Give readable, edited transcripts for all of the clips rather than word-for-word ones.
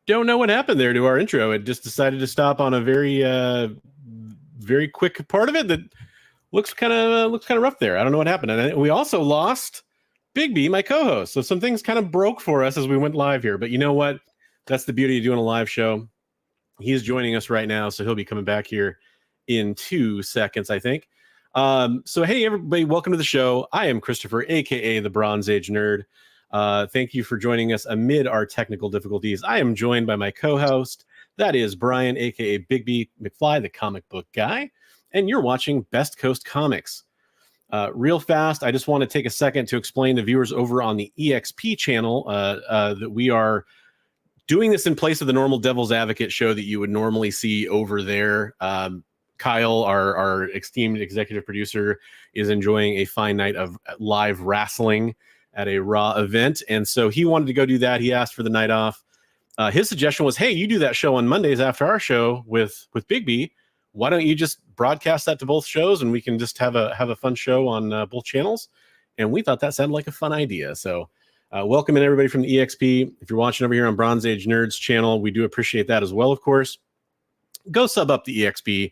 don't know what happened there to our intro. It just decided to stop on a very quick part of it that looks kind of rough there. I don't know what happened. And we also lost Bigby, my co-host. So some things kind of broke for us as we went live here. But you know what? That's the beauty of doing a live show. He's joining us right now, so he'll be coming back here in 2 seconds, I think. So hey, everybody, welcome to the show. I am Christopher, aka the Bronze Age Nerd. Thank you for joining us amid our technical difficulties. I am joined by my co-host. That is Brian, aka Bigby McFly, the comic book guy. And you're watching Best Coast Comics. Real fast, I just want to take a second to explain to viewers over on the EXP channel that we are doing this in place of the normal Devil's Advocate show that you would normally see over there. Kyle, our esteemed executive producer, is enjoying a fine night of live wrestling at a Raw event. And so he wanted to go do that. He asked for the night off. His suggestion was, hey, you do that show on Mondays after our show with Bigby. Why don't you just broadcast that to both shows and we can just have a fun show on both channels? And we thought that sounded like a fun idea. So welcome in everybody from the EXP. If you're watching over here on Bronze Age Nerds channel, we do appreciate that as well, of course. Go sub up the EXP.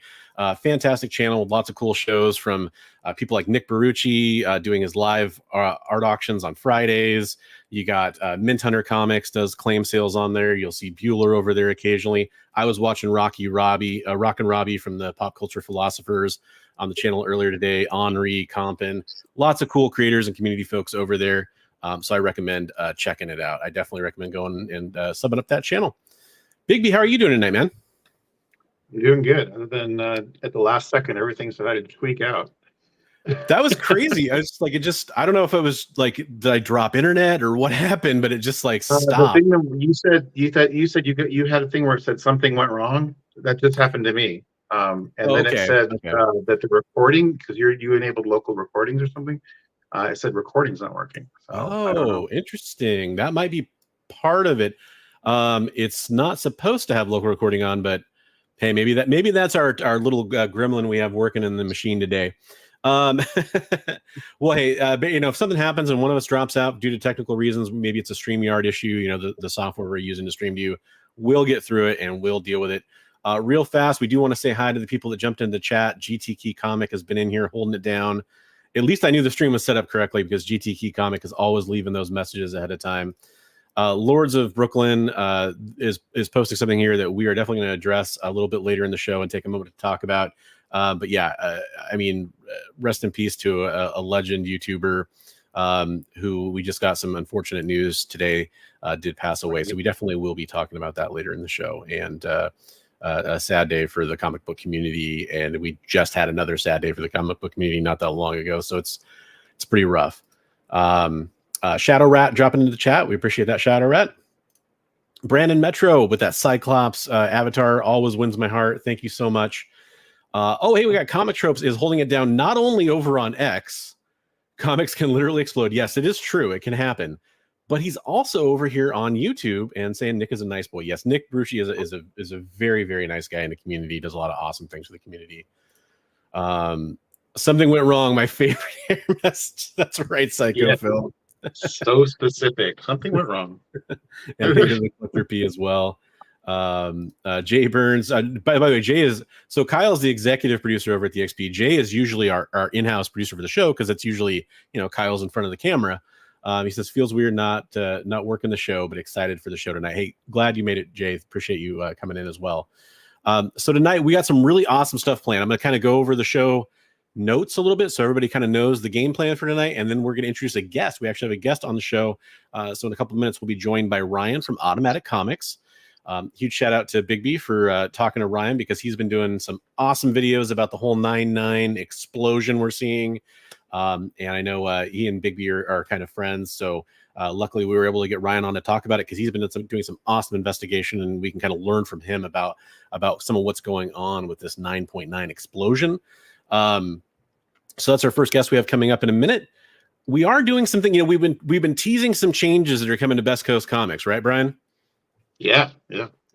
Fantastic channel with lots of cool shows from people like Nick Barucci doing his live art auctions on Fridays. You got Mint Hunter Comics does claim sales on there. You'll see Bueller over there occasionally. I was watching Rock and Robbie from the Pop Culture Philosophers on the channel earlier today. Henri, Compin, lots of cool creators and community folks over there. So I recommend checking it out. I definitely recommend going and subbing up that channel. Bigby, how are you doing tonight, man? I'm doing good. Other than at the last second, everything decided to tweak out. That was crazy. I was like, I don't know if it was like, did I drop internet or what happened, but it just like stopped. The thing that you said you had a thing where it said something went wrong. That just happened to me. Then it said that the recording, because you enabled local recordings or something. It said recording's not working. So, I don't know. Interesting. That might be part of it. It's not supposed to have local recording on, but hey, maybe that's our little gremlin we have working in the machine today. Well, hey, but, if something happens and one of us drops out due to technical reasons, maybe it's a StreamYard issue, the software we're using to stream to you, we'll get through it and we'll deal with it. Real fast, we do want to say hi to the people that jumped into the chat. GT Key Comic has been in here holding it down. At least I knew the stream was set up correctly because GT Key Comic is always leaving those messages ahead of time. Lords of Brooklyn is posting something here that we are definitely going to address a little bit later in the show and take a moment to talk about. But yeah, I mean, rest in peace to a legend YouTuber who we just got some unfortunate news today did pass away. So we definitely will be talking about that later in the show. And a sad day for the comic book community. And we just had another sad day for the comic book community not that long ago. So it's pretty rough. Shadow Rat dropping into the chat. We appreciate that, Shadow Rat. Brandon Metro with that Cyclops avatar always wins my heart. Thank you so much. Hey, we got Comic Tropes is holding it down not only over on X. Comics can literally explode. Yes, it is true. It can happen. But he's also over here on YouTube and saying Nick is a nice boy. Yes, Nick Barucci is a very, very nice guy in the community. He does a lot of awesome things for the community. Something went wrong. My favorite hair mess. That's right, Psycho Phil. So specific. Something went wrong. And he does a Clipper P as well. Jay Burns. By the way, Jay is so Kyle's the executive producer over at the XP. Jay is usually our in-house producer for the show because it's usually Kyle's in front of the camera. He says feels weird not working the show, but excited for the show tonight. Hey, glad you made it, Jay. Appreciate you coming in as well. So tonight we got some really awesome stuff planned. I'm going to kind of go over the show notes a little bit so everybody kind of knows the game plan for tonight, and then we're going to introduce a guest. We actually have a guest on the show. So in a couple of minutes we'll be joined by Ryan from Automatic Comics. Huge shout out to Bigby for talking to Ryan because he's been doing some awesome videos about the whole 9/9 explosion we're seeing. And I know he and Bigby are kind of friends. So luckily we were able to get Ryan on to talk about it because he's been doing some awesome investigation, and we can kind of learn from him about some of what's going on with this 9.9 explosion. So that's our first guest we have coming up in a minute. We are doing something, we've been teasing some changes that are coming to Best Coast Comics, right, Brian? Yeah.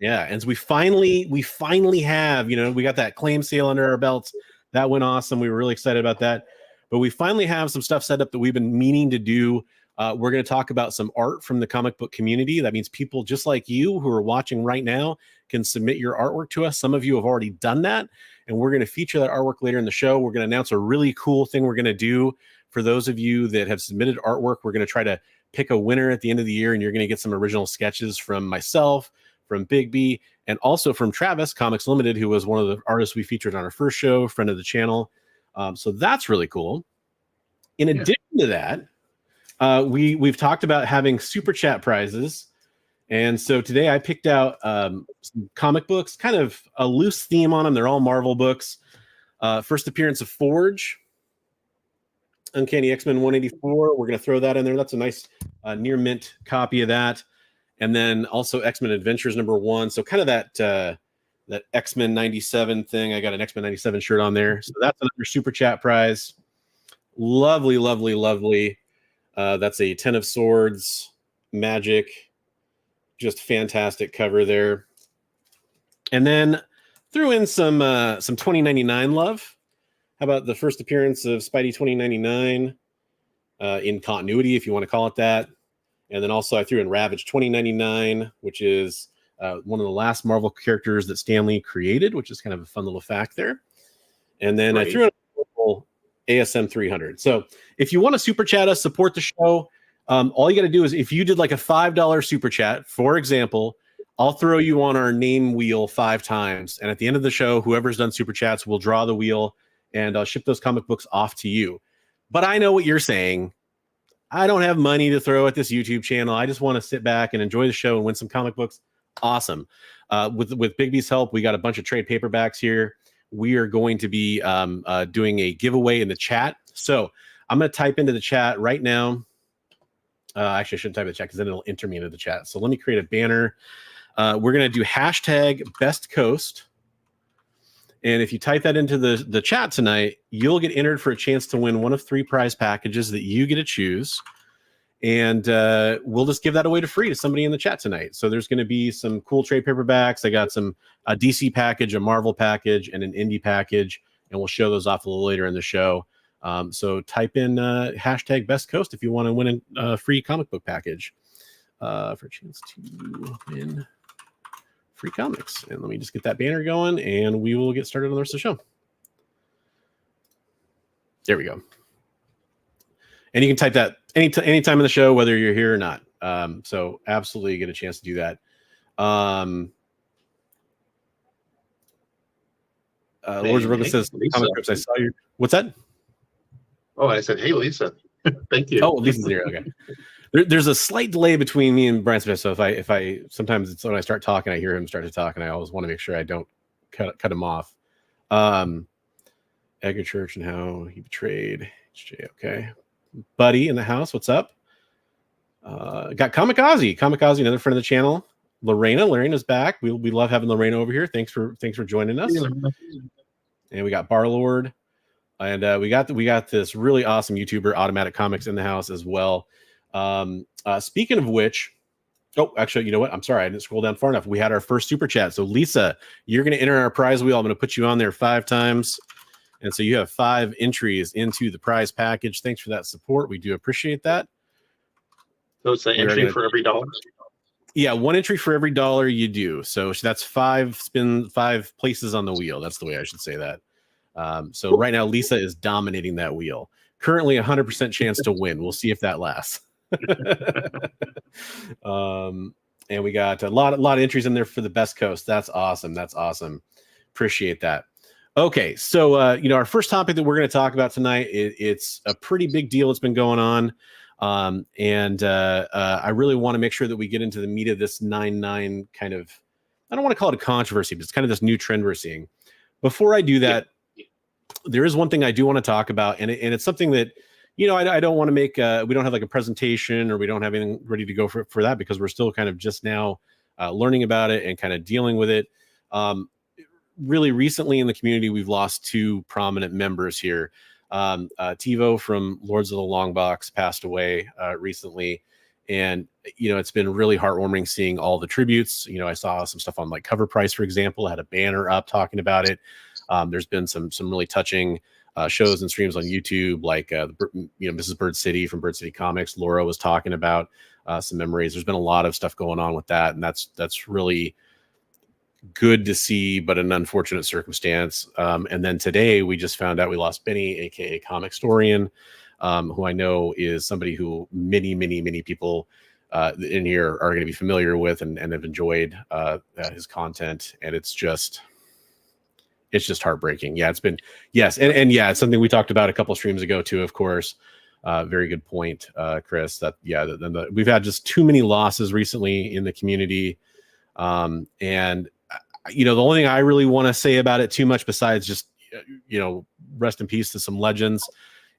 And so we finally have, we got that claim sale under our belts. That went awesome. We were really excited about that. But we finally have some stuff set up that we've been meaning to do We're going to talk about some art from the comic book community. That means people just like you who are watching right now can submit your artwork to us. Some of you have already done that, and we're going to feature that artwork later in the show. We're going to announce a really cool thing we're going to do for those of you that have submitted artwork. We're going to try to pick a winner at the end of the year, and you're going to get some original sketches from myself, from Bigby, and also from Travis, Comics Limited, who was one of the artists we featured on our first show, friend of the channel. So that's really cool. In addition to that, we've talked about having super chat prizes. And so today I picked out some comic books, kind of a loose theme on them. They're all Marvel books. First appearance of Forge, Uncanny X-Men 184. We're going to throw that in there. That's a nice near mint copy of that. And then also X-Men Adventures #1. So kind of that X-Men 97 thing. I got an X-Men 97 shirt on there. So that's another super chat prize. Lovely, lovely, lovely. That's a 10 of Swords magic. Just fantastic cover there. And then threw in some 2099 love. How about the first appearance of Spidey 2099 in continuity, if you want to call it that. And then also I threw in Ravage 2099, which is one of the last Marvel characters that Stan Lee created, which is kind of a fun little fact there. And then I threw in a ASM 300. So if you want to super chat us, support the show, all you got to do is if you did like a $5 super chat, for example, I'll throw you on our name wheel 5 times. And at the end of the show, whoever's done super chats will draw the wheel and I'll ship those comic books off to you. But I know what you're saying. I don't have money to throw at this YouTube channel. I just want to sit back and enjoy the show and win some comic books. Awesome. With Bigby's help, we got a bunch of trade paperbacks here. We are going to be doing a giveaway in the chat. So I'm going to type into the chat right now. Actually, I shouldn't type in the chat because then it'll enter me into the chat. So let me create a banner. We're going to do hashtag Best Coast. And if you type that into the chat tonight, you'll get entered for a chance to win one of 3 prize packages that you get to choose. And we'll just give that away to free to somebody in the chat tonight. So there's going to be some cool trade paperbacks. I got a DC package, a Marvel package, and an indie package. And we'll show those off a little later in the show. So type in hashtag Best Coast if you want to win a free comic book package for a chance to win free comics. And let me just get that banner going and we will get started on the rest of the show. There we go. And you can type that any time in the show, whether you're here or not. So absolutely get a chance to do that. Lords of Brooklyn says, comic strips, I saw your, what's that? Oh, I said, hey, Lisa. Thank you. Oh, Lisa's here. Okay. There's a slight delay between me and Brian Smith. So if I sometimes it's when I start talking, I hear him start to talk, and I always want to make sure I don't cut him off. Edgar Church and how he betrayed HJ. Okay. Buddy in the house. What's up? Got Kamikaze, another friend of the channel. Lorena's back. We love having Lorena over here. Thanks for joining us. And we got Barlord. And we got this really awesome YouTuber, Automatic Comics, in the house as well. Speaking of which, oh, actually, you know what? I'm sorry, I didn't scroll down far enough. We had our first super chat. So Lisa, you're going to enter our prize wheel. I'm going to put you on there 5 times. And so you have 5 entries into the prize package. Thanks for that support. We do appreciate that. So it's an entry for every $1? Yeah, 1 entry for every $1 you do. So that's 5 places on the wheel. That's the way I should say that. So right now, Lisa is dominating that wheel. Currently 100% chance to win. We'll see if that lasts. And we got a lot of entries in there for the Best Coast. That's awesome. Appreciate that. Okay, so our first topic that we're going to talk about tonight, it's a pretty big deal that's been going on. And I really want to make sure that we get into the meat of this 9/9 kind of, I don't want to call it a controversy, but it's kind of this new trend we're seeing. Before I do that, there is one thing I do want to talk about, and it's something that, I don't want to make, we don't have like a presentation or we don't have anything ready to go for that because we're still kind of just now learning about it and kind of dealing with it. Really recently in the community, we've lost 2 prominent members here. TiVo from Lords of the Long Box passed away recently. And, it's been really heartwarming seeing all the tributes. I saw some stuff on like Cover Price, for example, had a banner up talking about it. There's been some really touching shows and streams on YouTube, like Mrs. Bird City from Bird City Comics. Laura was talking about some memories. There's been a lot of stuff going on with that, and that's really good to see, but an unfortunate circumstance. And then today we just found out we lost Benny, aka Comic Storian, who I know is somebody who many people in here are going to be familiar with and have enjoyed his content, and it's just heartbreaking. Yeah, it's been and yeah, it's something we talked about a couple streams ago too. Of course, very good point, Chris. That we've had just too many losses recently in the community, and the only thing I really want to say about it too much, besides just rest in peace to some legends,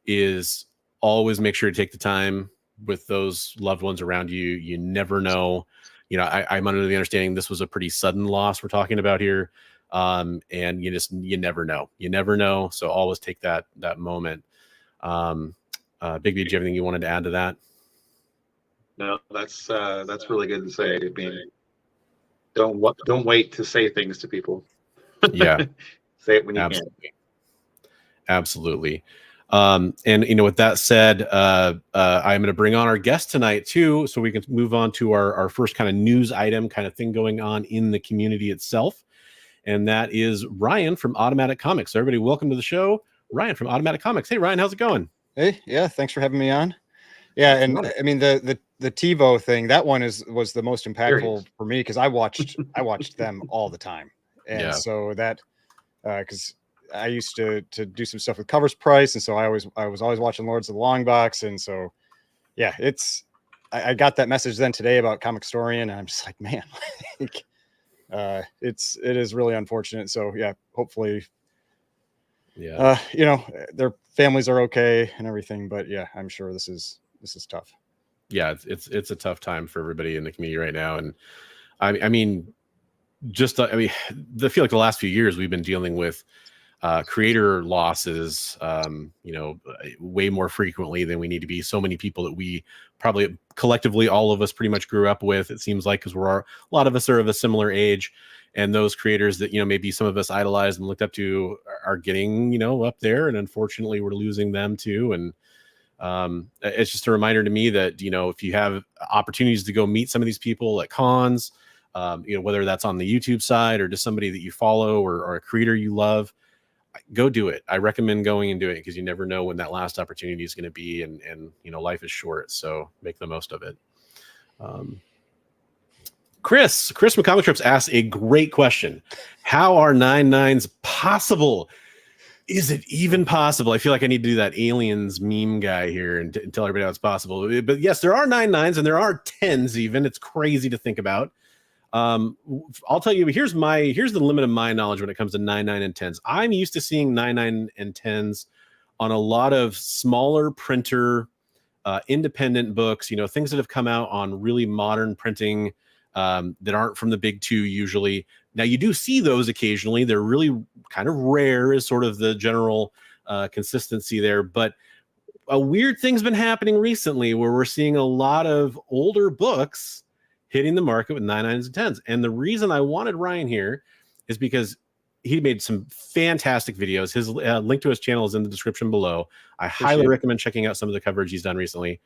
is always make sure to take the time with those loved ones around you. You never know. I'm under the understanding this was a pretty sudden loss we're talking about here. And you never know. So always take that moment. Bigby, do you have anything you wanted to add to that? No, that's really good to say. I mean, don't wait to say things to people. Yeah. Say it when you Absolutely. can. Absolutely. And with that said, I'm going to bring on our guest tonight too, so we can move on to our first kind of news item kind of thing going on in the community itself. And that is Ryan from Automatic Comics. So everybody, welcome to the show. Ryan from Automatic Comics. Hey, Ryan, how's it going? Hey, yeah, thanks for having me on. Yeah, and I mean the TiVo thing, that one was the most impactful for me because I watched them all the time, and so that because I used to do some stuff with Covers Price, and so I was always watching Lords of the Long Box, and so yeah, I got that message then today about Comic Storian, and I'm just like, man, like, it is really unfortunate. So yeah, hopefully, their families are okay and everything, but yeah, I'm sure this is tough. Yeah, it's a tough time for everybody in the community right now, and I mean, I feel like the last few years we've been dealing with creator losses, way more frequently than we need to be. So many people that we probably collectively, all of us pretty much grew up with, it seems like, because a lot of us are of a similar age, and those creators that, maybe some of us idolized and looked up to are getting, up there. And unfortunately we're losing them too. And it's just a reminder to me that, if you have opportunities to go meet some of these people at cons, whether that's on the YouTube side or just somebody that you follow or a creator you love, go do it. I recommend going and doing it because you never know when that last opportunity is going to be, and life is short, so make the most of it. Chris from Comic Strips asked a great question. How are 9/9s possible? Is it even possible? I feel like I need to do that aliens meme guy here and tell everybody how it's possible. But yes, there are 9/9s and there are 10s even. It's crazy to think about. I'll tell you, here's the limit of my knowledge when it comes to 9/9 and 10s. I'm used to seeing 9/9 and 10s on a lot of smaller printer, independent books, things that have come out on really modern printing, that aren't from the big two usually. Now you do see those occasionally. They're really kind of rare is sort of the general consistency there. But a weird thing's been happening recently where we're seeing a lot of older books hitting the market with 9/9s and 10s. And the reason I wanted Ryan here is because he made some fantastic videos. His link to his channel is in the description below. I highly recommend checking out some of the coverage he's done recently.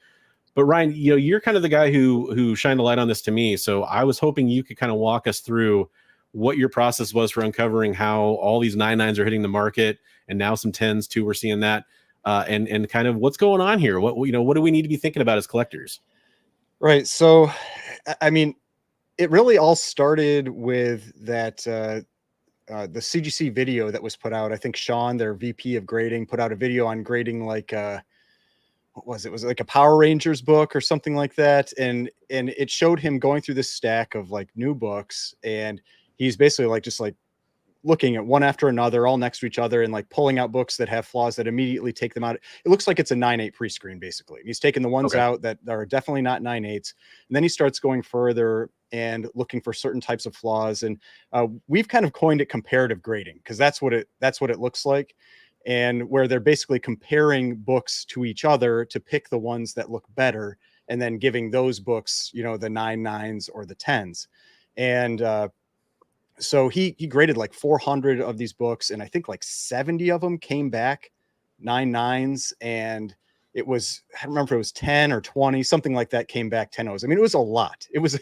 But Ryan, you're kind of the guy who shined the light on this to me. So I was hoping you could kind of walk us through what your process was for uncovering how all these 9/9s are hitting the market, and now some 10s too. We're seeing that, and kind of what's going on here. What do we need to be thinking about as collectors? Right. So, I mean, it really all started with that the CGC video that was put out. I think Sean, their VP of grading, put out a video on grading like what was it? Was it like a Power Rangers book or something like that? And it showed him going through this stack of like new books, and he's basically like just like looking at one after another, all next to each other, and like pulling out books that have flaws that immediately take them out. It looks like it's a 9/8 pre-screen basically. And he's taking the ones out that are definitely not 9/8s, and then he starts going further and looking for certain types of flaws. And we've kind of coined it comparative grading because that's what it looks like. And where they're basically comparing books to each other to pick the ones that look better, and then giving those books, the 9/9s or the 10s. And so he graded like 400 of these books, and I think like 70 of them came back 9.9s, and it was, I don't remember if it was 10 or 20, something like that, came back 10.0s. I mean, it was a lot. It was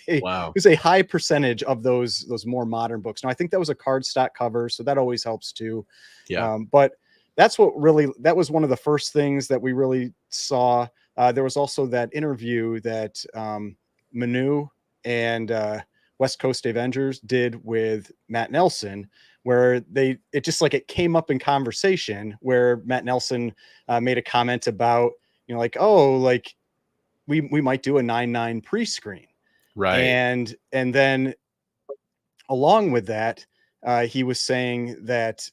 a high percentage of those more modern books. Now, I think that was a cardstock cover, so that always helps too. Yeah. But that was one of the first things that we really saw. There was also that interview that Manu and West Coast Avengers did with Matt Nelson, where it came up in conversation, where Matt Nelson made a comment about, like, oh, like we might do a 9.9 pre-screen. Right. And then along with that, he was saying that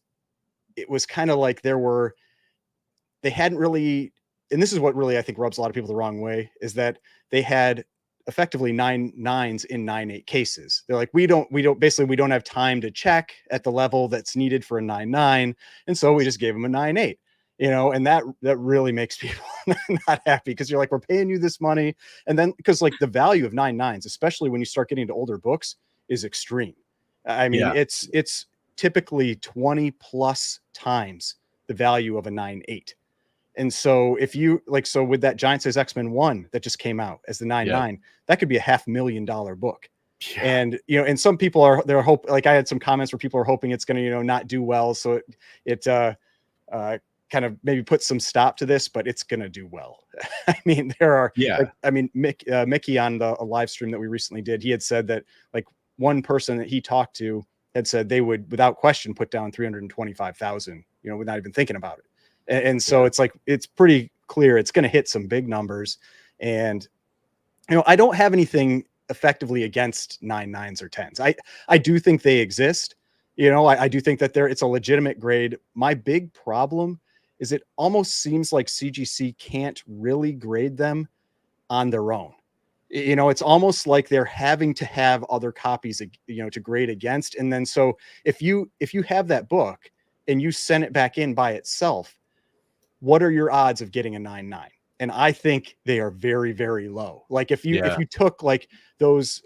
it was kind of like they hadn't really, and this is what really I think rubs a lot of people the wrong way, is that they had effectively 9.9s in 9.8 cases. They're like, we don't have time to check at the level that's needed for a 9.9, and so we just gave them a 9.8. And that really makes people not happy, because you're like, we're paying you this money, and then because like the value of 9.9s, especially when you start getting to older books, is extreme. I mean, it's typically 20 plus times the value of a 9.8. And so if you so with that Giant Size X-Men 1 that just came out as the 9.9, that could be a $500,000 book. Yeah. And and some people I had some comments where people are hoping it's going to not do well, so it kind of maybe put some stop to this, but it's going to do well. I mean, there are Mickey on a live stream that we recently did, he had said that like one person that he talked to had said they would without question put down 325,000, without even thinking about it. And so it's like, it's pretty clear it's going to hit some big numbers. And, I don't have anything effectively against 9.9s or 10s. I do think they exist. I do think that it's a legitimate grade. My big problem is it almost seems like CGC can't really grade them on their own. It's almost like they're having to have other copies, to grade against. And then, so if you have that book and you send it back in by itself, what are your odds of getting a 9.9? And I think they are very, very low. Like if you took like those,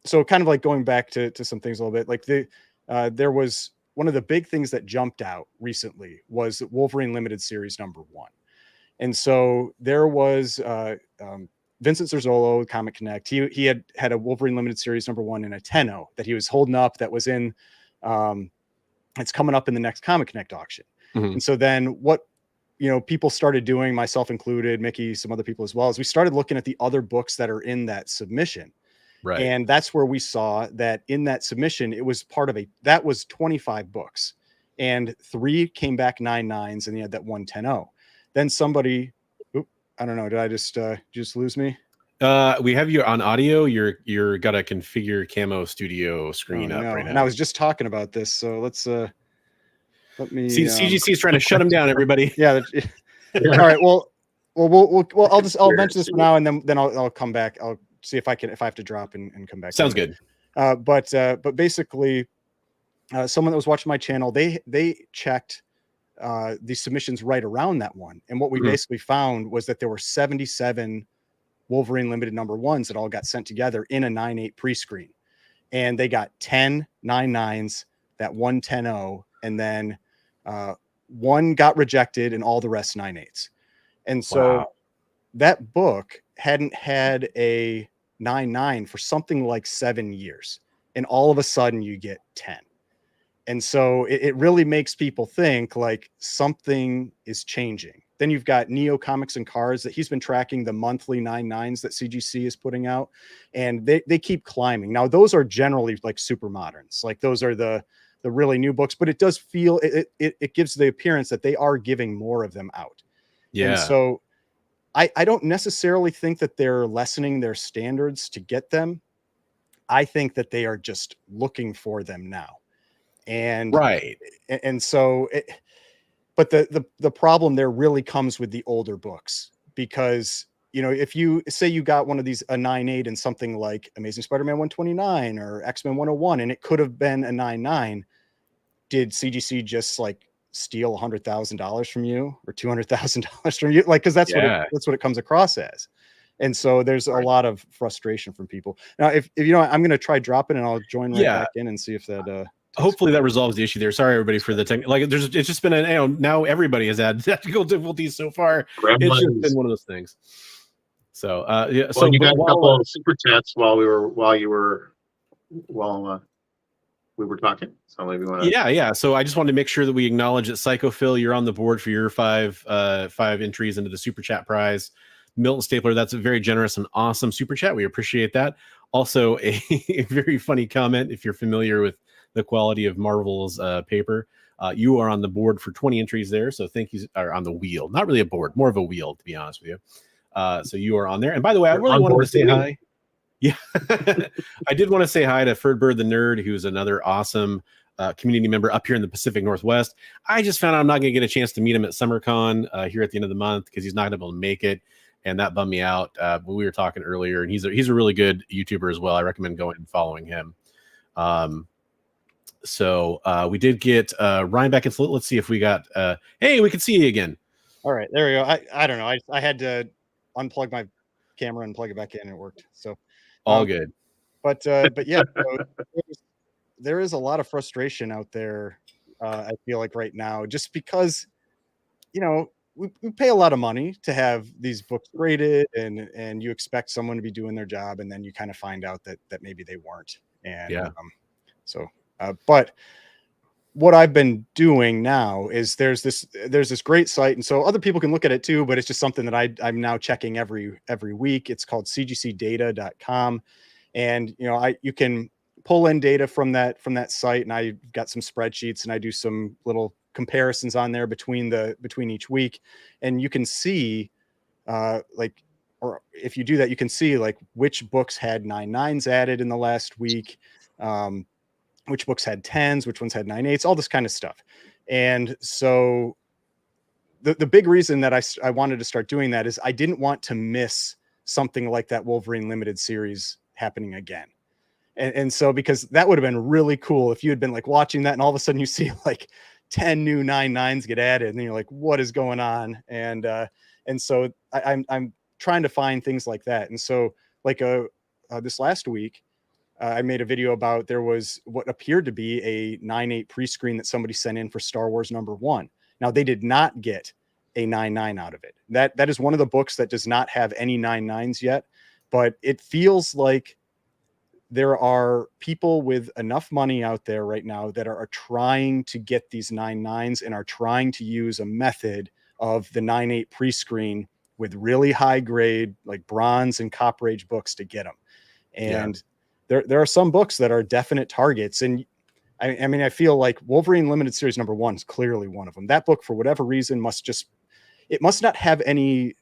so kind of like going back to some things a little bit, like there was one of the big things that jumped out recently was Wolverine Limited Series #1. And so there was Vincent Zerzolo, Comic Connect. He had a Wolverine Limited Series #1 in a 10.0 that he was holding up, that was in, it's coming up in the next Comic Connect auction. Mm-hmm. And so then what, people started doing, myself included, Mickey, some other people as well, is we started looking at the other books that are in that submission. Right. And that's where we saw that in that submission, it was that was 25 books, and 3 came back 9.9s, and you had that 1 10.0. Then somebody, I don't know, did I just lose me? We have you on audio. You're got a configure camo studio screen up right now. And I was just talking about this, so let's let me see. CGC is trying to shut him down, everybody. Yeah. All right. Well, I'll mention this for now, and then I'll come back. I'll see if I have to drop and come back. Sounds good. But basically, someone that was watching my channel, they checked the submissions right around that one, and what we basically found was that there were 77 Wolverine Limited #1s that all got sent together in a 9.8 pre-screen, and they got 10 9.9s, that 1 10.0, and then 1 got rejected, and all the rest 9.8s. And so that book hadn't had a 9.9 for something like 7 years, and all of a sudden you get 10. And so it really makes people think like something is changing. Then you've got Neo Comics and Cars, that he's been tracking the monthly 9.9s that CGC is putting out, and they keep climbing. Now those are generally like super moderns, like those are the really new books, but it does feel it gives the appearance that they are giving more of them out. Yeah. And so I don't necessarily think that they're lessening their standards to get them. I think that they are just looking for them now. And right. And so but the problem there really comes with the older books, because if you say you got one of these, a 9.8 and something like Amazing Spider-Man 129 or X-Men 101, and it could have been a 9.9, did CGC just like steal $100,000 from you or $200,000 from you? Like, because that's what it comes across as. And so there's a lot of frustration from people. Now, if I'm going to try dropping, and I'll join right back in and see if that hopefully that resolves the issue there. Sorry, everybody, for the tech. Like, it's just been now everybody has had technical difficulties so far. It's just been one of those things. So yeah. Well, So you got a couple while of super chats while we were talking. So maybe want to. Yeah. So I just wanted to make sure that we acknowledge that Psychophil, you're on the board for your five entries into the super chat prize. Milton Stapler, that's a very generous and awesome super chat. We appreciate that. Also, a very funny comment. If you're familiar with the quality of Marvel's paper, you are on the board for 20 entries there. So thank you. Are on the wheel, not really a board, more of a wheel, to be honest with you. So you are on there. And by the way, I really wanted to say hi. Yeah, I did want to say hi to Ferdbird the Nerd, who's another awesome community member up here in the Pacific Northwest. I just found out I'm not going to get a chance to meet him at SummerCon here at the end of the month because he's not going to be able to make it, and that bummed me out. But we were talking earlier, and he's a really good YouTuber as well. I recommend going and following him. So we did get Ryan back in. Let's see if we got. Hey, we can see you again. All right, there we go. I don't know. I had to unplug my camera and plug it back in, and it worked. So. All good. But yeah, so there is a lot of frustration out there. I feel like right now, just because, we pay a lot of money to have these books graded, and you expect someone to be doing their job, and then you kind of find out that maybe they weren't. And yeah. But what I've been doing now is there's this great site, and so other people can look at it too, but it's just something that I'm now checking every week. It's called cgcdata.com, and you can pull in data from that site, and I've got some spreadsheets, and I do some little comparisons on there between each week, and you can see or if you do that, you can see like which books had 9.9s added in the last week, which books had 10s, which ones had 9.8s, all this kind of stuff. And so the big reason that I wanted to start doing that is I didn't want to miss something like that Wolverine limited series happening again. And so, because that would have been really cool if you had been like watching that and all of a sudden you see like 10 new 9.9s get added and you're like, what is going on? And so I'm trying to find things like that. And so like this last week, I made a video about there was what appeared to be a 9.8 pre-screen that somebody sent in for Star Wars #1. Now, they did not get a 9.9 out of it. That is one of the books that does not have any 9.9s yet, but it feels like there are people with enough money out there right now that are trying to get these 9.9s and are trying to use a method of the 9.8 pre-screen with really high grade, like bronze and copper age books to get them. And there are some books that are definite targets. And I mean, I feel like Wolverine Limited Series #1 is clearly one of them. That book, for whatever reason, must not have any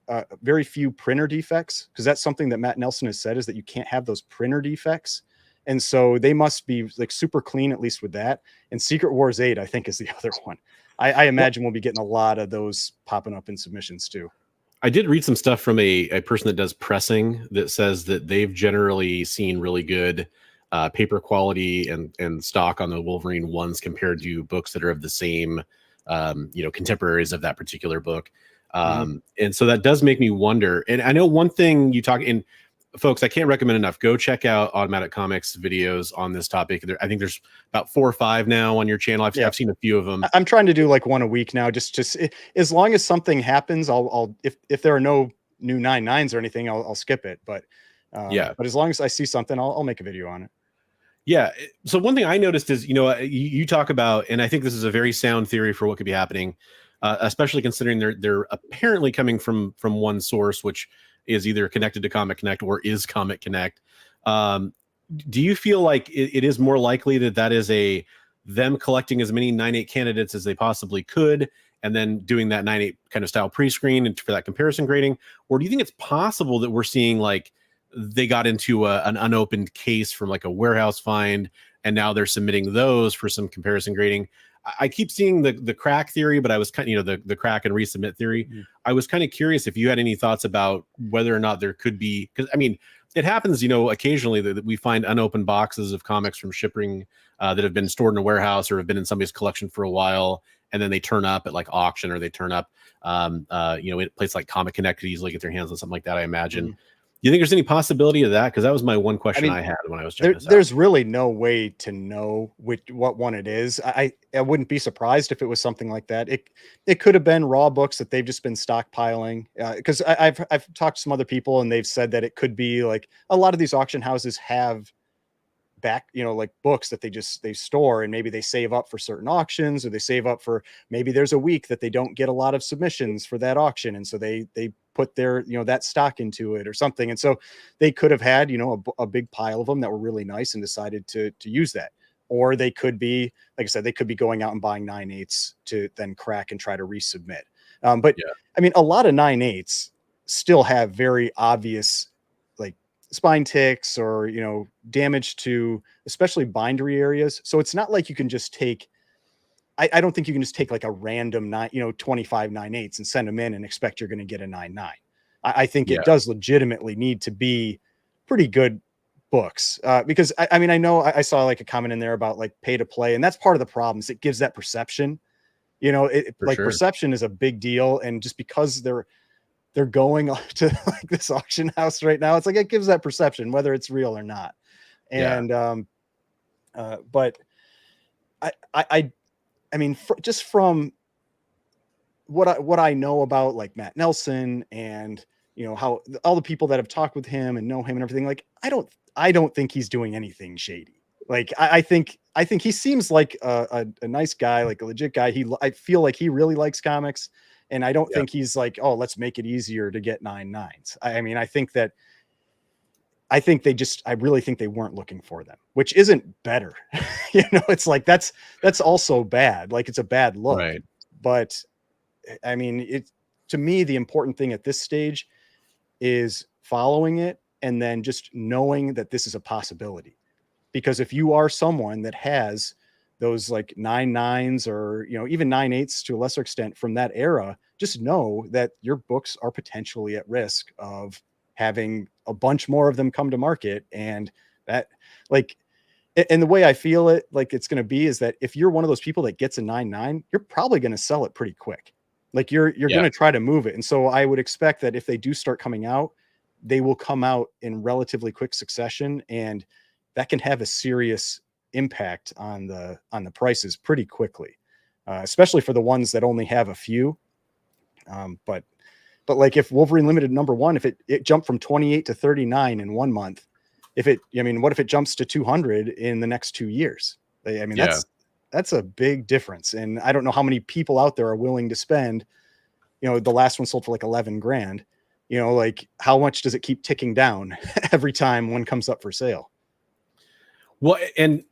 very few printer defects, because that's something that Matt Nelson has said, is that you can't have those printer defects. And so they must be like super clean, at least with that. And Secret Wars 8, I think, is the other one. I imagine we'll be getting a lot of those popping up in submissions too. I did read some stuff from a person that does pressing that says that they've generally seen really good paper quality and stock on the Wolverine ones compared to books that are of the same, contemporaries of that particular book. And so that does make me wonder. And I know one thing you talk in, folks, I can't recommend enough. Go check out Automatic Comics videos on this topic. I think there's about 4 or 5 now on your channel. I've seen a few of them. I'm trying to do like one a week now. Just as long as something happens, I'll if there are no new 9.9s or anything, I'll skip it. But but as long as I see something, I'll make a video on it. Yeah. So one thing I noticed is, you talk about, and I think this is a very sound theory for what could be happening, especially considering they're apparently coming from one source, which is either connected to Comic Connect or is Comic Connect. Do you feel like it is more likely that is them collecting as many 9.8 candidates as they possibly could, and then doing that 9.8 kind of style pre-screen and for that comparison grading? Or do you think it's possible that we're seeing like they got into an unopened case from like a warehouse find, and now they're submitting those for some comparison grading? I keep seeing the crack theory, but I was kind of, the crack and resubmit theory. I was kind of curious if you had any thoughts about whether or not there could be, because I mean, it happens, occasionally that we find unopened boxes of comics from shipping that have been stored in a warehouse or have been in somebody's collection for a while, and then they turn up at like auction, or they turn up, at a place like Comic Connect could easily get their hands on something like that, I imagine. You think there's any possibility of that? Because that was my one question I had when I was checking this out. There's really no way to know what one it is. I wouldn't be surprised if it was something like that. It could have been raw books that they've just been stockpiling. Because I've talked to some other people and they've said that it could be like a lot of these auction houses have back, like books that they store, and maybe they save up for certain auctions, or they save up for, maybe there's a week that they don't get a lot of submissions for that auction, and so they put their that stock into it or something. And so they could have had a big pile of them that were really nice and decided to use that. Or they could be, like I said, they could be going out and buying 9/8 to then crack and try to resubmit. But yeah. I mean, a lot of 9/8 still have very obvious like spine ticks or damage to especially bindery areas. So it's not like you can just take, I don't think you can just take like a random 25 9/8 and send them in and expect you're going to get a 9/9. I think it does legitimately need to be pretty good books, because I mean, I know I saw like a comment in there about like pay to play, and that's part of the problem is it gives that perception. Like sure. Perception is a big deal, and just because they're going to like this auction house right now, it's like it gives that perception whether it's real or not. And but I mean, just from what I know about like Matt Nelson and how all the people that have talked with him and know him and everything, like I don't think he's doing anything shady. Like I think he seems like a nice guy, like a legit guy. I feel like he really likes comics, and I don't think he's like, oh, let's make it easier to get 9/9s. I mean, I really think they weren't looking for them, which isn't better. It's like, that's also bad. Like it's a bad look, right? But I mean, to me, the important thing at this stage is following it and then just knowing that this is a possibility. Because if you are someone that has those like 9/9s or, even 9/8s to a lesser extent from that era, just know that your books are potentially at risk of having a bunch more of them come to market. And that, like, and the way I feel it, like it's going to be, is that if you're one of those people that gets a 9/9, you're probably going to sell it pretty quick. Like you're going to try to move it. And so I would expect that if they do start coming out, they will come out in relatively quick succession, and that can have a serious impact on the prices pretty quickly, especially for the ones that only have a few. But like if Wolverine Limited #1, if it jumped from 28 to 39 in 1 month, what if it jumps to 200 in the next 2 years? I mean, that's a big difference. And I don't know how many people out there are willing to spend, the last one sold for like 11 grand, like how much does it keep ticking down every time one comes up for sale? Well, and,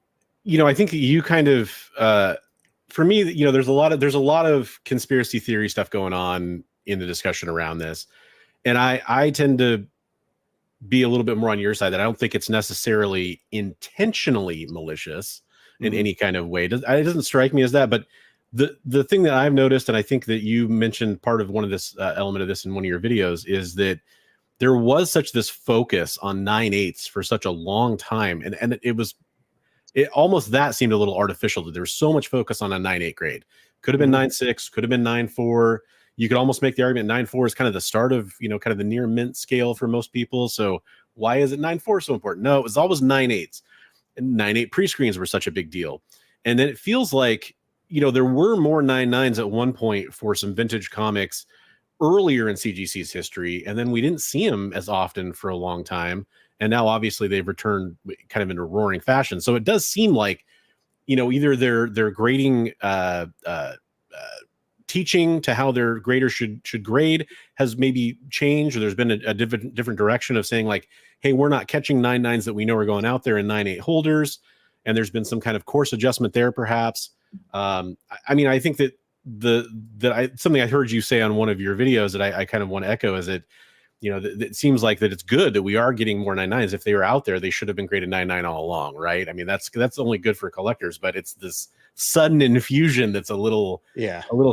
I think you kind of, for me, there's a lot of conspiracy theory stuff going on in the discussion around this. And I tend to be a little bit more on your side, that I don't think it's necessarily intentionally malicious in any kind of way. It doesn't strike me as that. But the thing that I've noticed, and I think that you mentioned part of one of this element of this in one of your videos, is that there was this focus on 9/8 for such a long time. And it almost, that seemed a little artificial, that there was so much focus on a 9/8 grade. Could have been 9/6, could have been 9/4. You could almost make the argument 9/4 is kind of the start of, kind of the near mint scale for most people. So why is it 9/4 so important? No, it was always 9/8. And 9/8 pre-screens were such a big deal. And then it feels like, there were more 9/9s at one point for some vintage comics earlier in CGC's history. And then we didn't see them as often for a long time. And now obviously they've returned kind of in a roaring fashion. So it does seem like, either they're grading, teaching to how their graders should grade has maybe changed, or there's been a different direction of saying like, hey, we're not catching 9/9s that we know are going out there in 9/8 holders. And there's been some kind of course adjustment there, perhaps. I mean, I think that something I heard you say on one of your videos that I kind of want to echo is that, it seems like that it's good that we are getting more 9/9s. If they were out there, they should have been graded 9/9 all along, right? I mean, that's only good for collectors, but it's this sudden infusion that's a little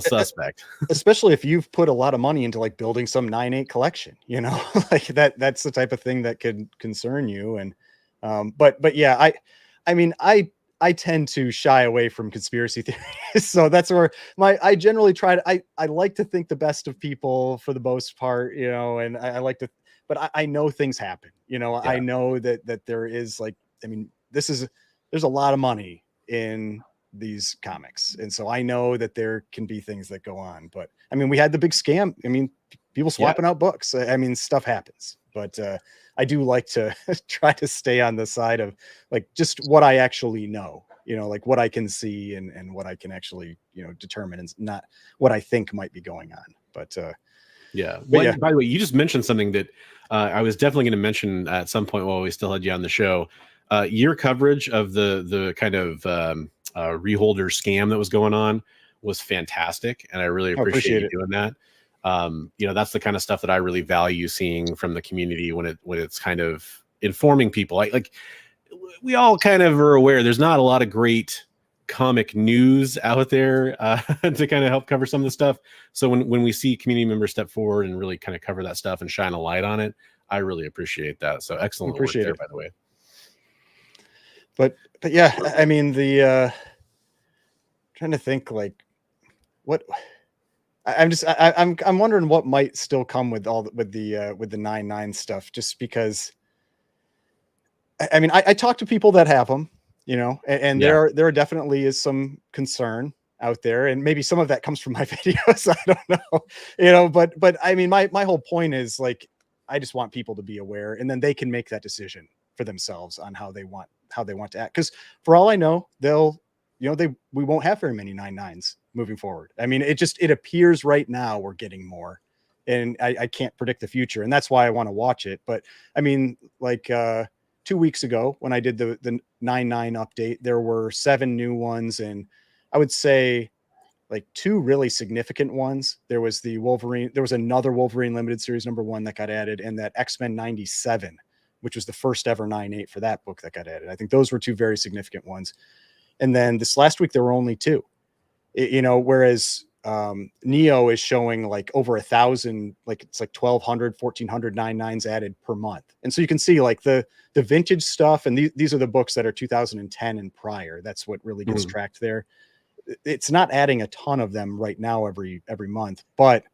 suspect. Especially if you've put a lot of money into like building some 9/8 collection, like that's the type of thing that could concern you. And but yeah, I mean, I tend to shy away from conspiracy theories. So that's where I generally try to, I like to think the best of people for the most part, and I like to but I know things happen, you know, I know that there is like, I mean, there's a lot of money in these comics. And so I know that there can be things that go on, but I mean, we had the big scam. I mean, people swapping out books. I mean, stuff happens, but I do like to try to stay on the side of like just what I actually know, you know, like what I can see and what I can actually, you know, determine, and not what I think might be going on. But yeah. but Well, yeah. by the way, you just mentioned something that I was definitely going to mention at some point while we still had you on the show. Your coverage of the kind of reholder scam that was going on was fantastic, and I really appreciate you doing that. You know, that's the kind of stuff that I really value seeing from the community when it's kind of informing people. Like we all kind of are aware there's not a lot of great comic news out there to kind of help cover some of the stuff. So when we see community members step forward and really kind of cover that stuff and shine a light on it, I really appreciate that. So excellent work there, by the way. But yeah, I mean, the trying to think like what I'm wondering what might still come with with the 9.9 stuff, just because I mean, I talk to people that have them, you know, and there definitely is some concern out there, and maybe some of that comes from my videos. I don't know, you know, but I mean, my whole point is like, I just want people to be aware, and then they can make that decision for themselves on how they want to act. Because for all I know, we won't have very many 9.9s moving forward. I mean, it appears right now we're getting more, and I can't predict the future, and that's why I want to watch it. But I mean, like 2 weeks ago when I did the 9.9 update, there were 7 new ones, and I would say like 2 really significant ones. There was the Wolverine, there was another Wolverine limited series #1 that got added, and that X-Men 97, which was the first ever 9.8 for that book that got added. I think those were 2 very significant ones. And then this last week, there were only 2, you know, whereas Neo is showing like over 1,000, like it's like 1,200, 1,400 9.9s added per month. And so you can see like the vintage stuff. And these are the books that are 2010 and prior. That's what really gets tracked there. It's not adding a ton of them right now every month, but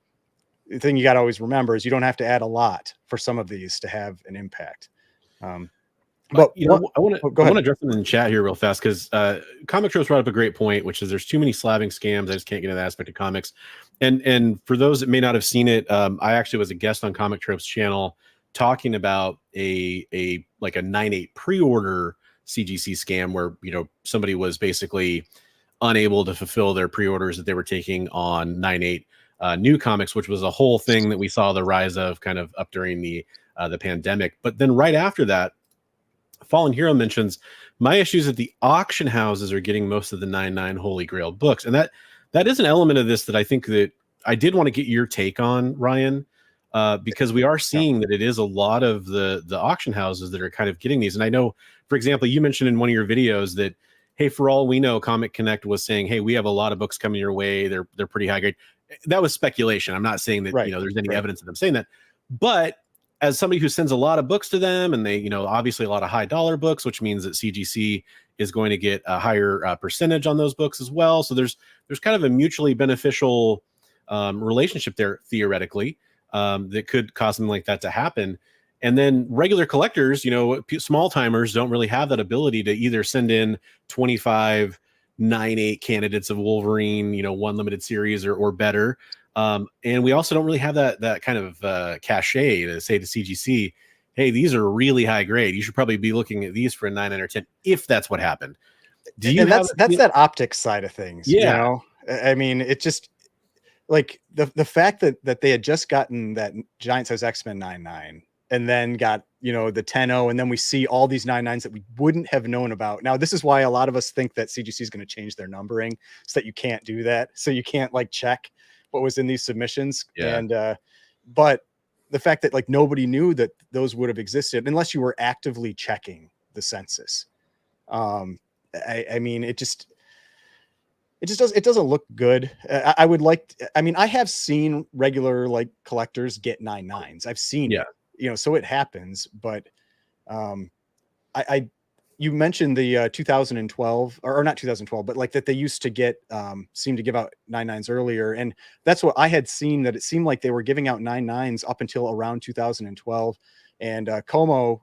the thing you got to always remember is you don't have to add a lot for some of these to have an impact. But you know, I want to address them in the chat here real fast, because Comic Tropes brought up a great point, which is there's too many slabbing scams. I just can't get into that aspect of comics. And for those that may not have seen it, I actually was a guest on Comic Tropes channel talking about a 9.8 pre-order CGC scam where, you know, somebody was basically unable to fulfill their pre-orders that they were taking on 9.8 new comics, which was a whole thing that we saw the rise of kind of up during the pandemic. But then right after that, Fallen Hero mentions my issue is that the auction houses are getting most of the 9.9 Holy Grail books, and that is an element of this that I think that I did want to get your take on, Ryan, because we are seeing that it is a lot of the auction houses that are kind of getting these. And I know, for example, you mentioned in one of your videos that, hey, for all we know, Comic Connect was saying, hey, we have a lot of books coming your way. They're pretty high grade. That was speculation. I'm not saying that you know there's any evidence of them saying that, but as somebody who sends a lot of books to them, and they, you know, obviously a lot of high dollar books, which means that CGC is going to get a higher percentage on those books as well. So there's kind of a mutually beneficial relationship there, theoretically, that could cause something like that to happen. And then regular collectors, you know, small timers don't really have that ability to either send in 25 9.8 candidates of Wolverine, you know, 1 limited series or better. And we also don't really have that kind of cachet to say to CGC, hey, these are really high grade. You should probably be looking at these for a 9 or 10 if that's what happened. That's that optics side of things. Yeah. You know, I mean, it just like the fact that they had just gotten that giant size X-Men 9.9 and then got, you know, the 10.0, and then we see all these 9.9s that we wouldn't have known about. Now, this is why a lot of us think that CGC is going to change their numbering so that you can't do that. So you can't like check what was in these submissions. Yeah. And but the fact that like nobody knew that those would have existed unless you were actively checking the census. I mean, it doesn't look good. I would like, I mean, I have seen regular like collectors get 9.9s. I've seen it, you know, so it happens, but I you mentioned the 2012 or not 2012, but like that they used to get seemed to give out 9.9s earlier, and that's what I had seen, that it seemed like they were giving out 9.9s up until around 2012. And Como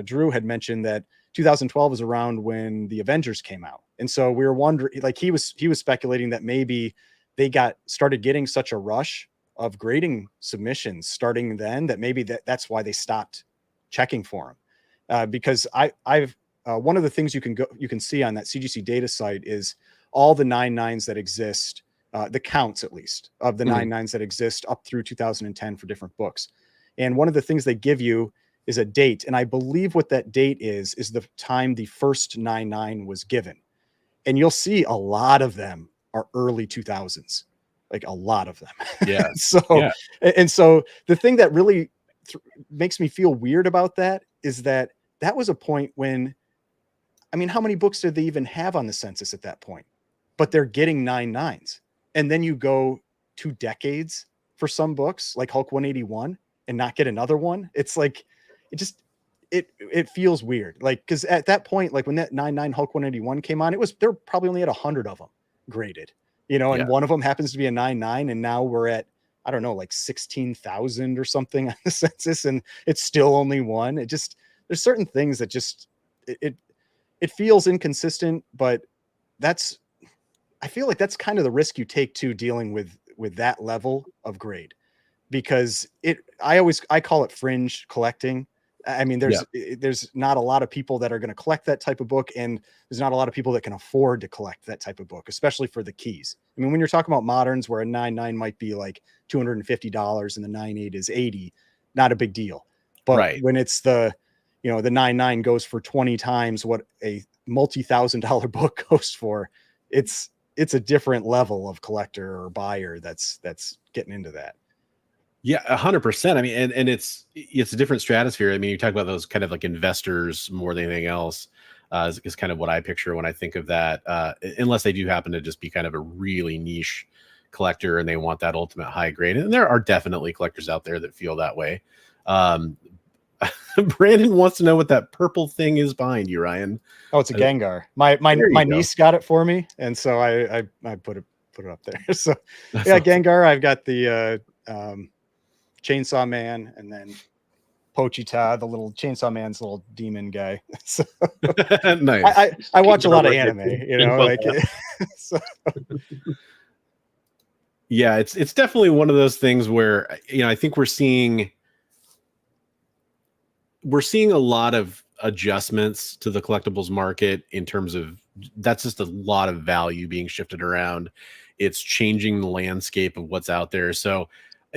Drew had mentioned that 2012 is around when the Avengers came out, and so we were wondering, like he was speculating that maybe they started getting such a rush of grading submissions starting then that maybe that's why they stopped checking for them. Because I've one of the things you can see on that CGC data site is all the 9.9s that exist, the counts at least of the 9.9s that exist up through 2010 for different books. And one of the things they give you is a date, and I believe what that date is the time the first 9.9 was given. And you'll see a lot of them are early 2000s, like a lot of them. Yeah. And so the thing that really makes me feel weird about that is that was a point when, I mean, how many books did they even have on the census at that point? But they're getting 9.9s. And then you go 2 decades for some books like Hulk 181 and not get another one. It's like, it feels weird. Like, because at that point, like when that 9.9 Hulk 181 came on, there were probably only at 100 of them graded, and one of them happens to be a 9.9, and now we're at, I don't know, like 16,000 or something on the census, and it's still only one. There's certain things that just it feels inconsistent, but I feel like that's kind of the risk you take too, dealing with that level of grade, because I call it fringe collecting. I mean, there's not a lot of people that are going to collect that type of book, and there's not a lot of people that can afford to collect that type of book, especially for the keys. I mean, when you're talking about moderns where a 9.9 might be like $250 and the 9.8 is $80, not a big deal. But when it's the 9.9 goes for 20 times what a multi-$1,000 book goes for, it's a different level of collector or buyer that's getting into that. Yeah, 100%. I mean, and it's a different stratosphere. I mean, you talk about those kind of like investors more than anything else, is kind of what I picture when I think of that. Unless they do happen to just be kind of a really niche collector and they want that ultimate high grade. And there are definitely collectors out there that feel that way. Brandon wants to know what that purple thing is behind you, Ryan. Oh, it's a Gengar. My niece got it for me, and so I put it up there. So that's awesome. Gengar. I've got the Chainsaw Man, and then Pochita, the little Chainsaw Man's little demon guy. So, nice. I watch a lot of anime, so. Yeah, it's definitely one of those things where I think we're seeing a lot of adjustments to the collectibles market in terms of that's just a lot of value being shifted around. It's changing the landscape of what's out there. So,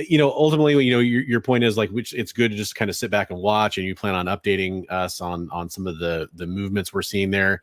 ultimately, your point is like, which it's good to just kind of sit back and watch, and you plan on updating us on some of the movements we're seeing there.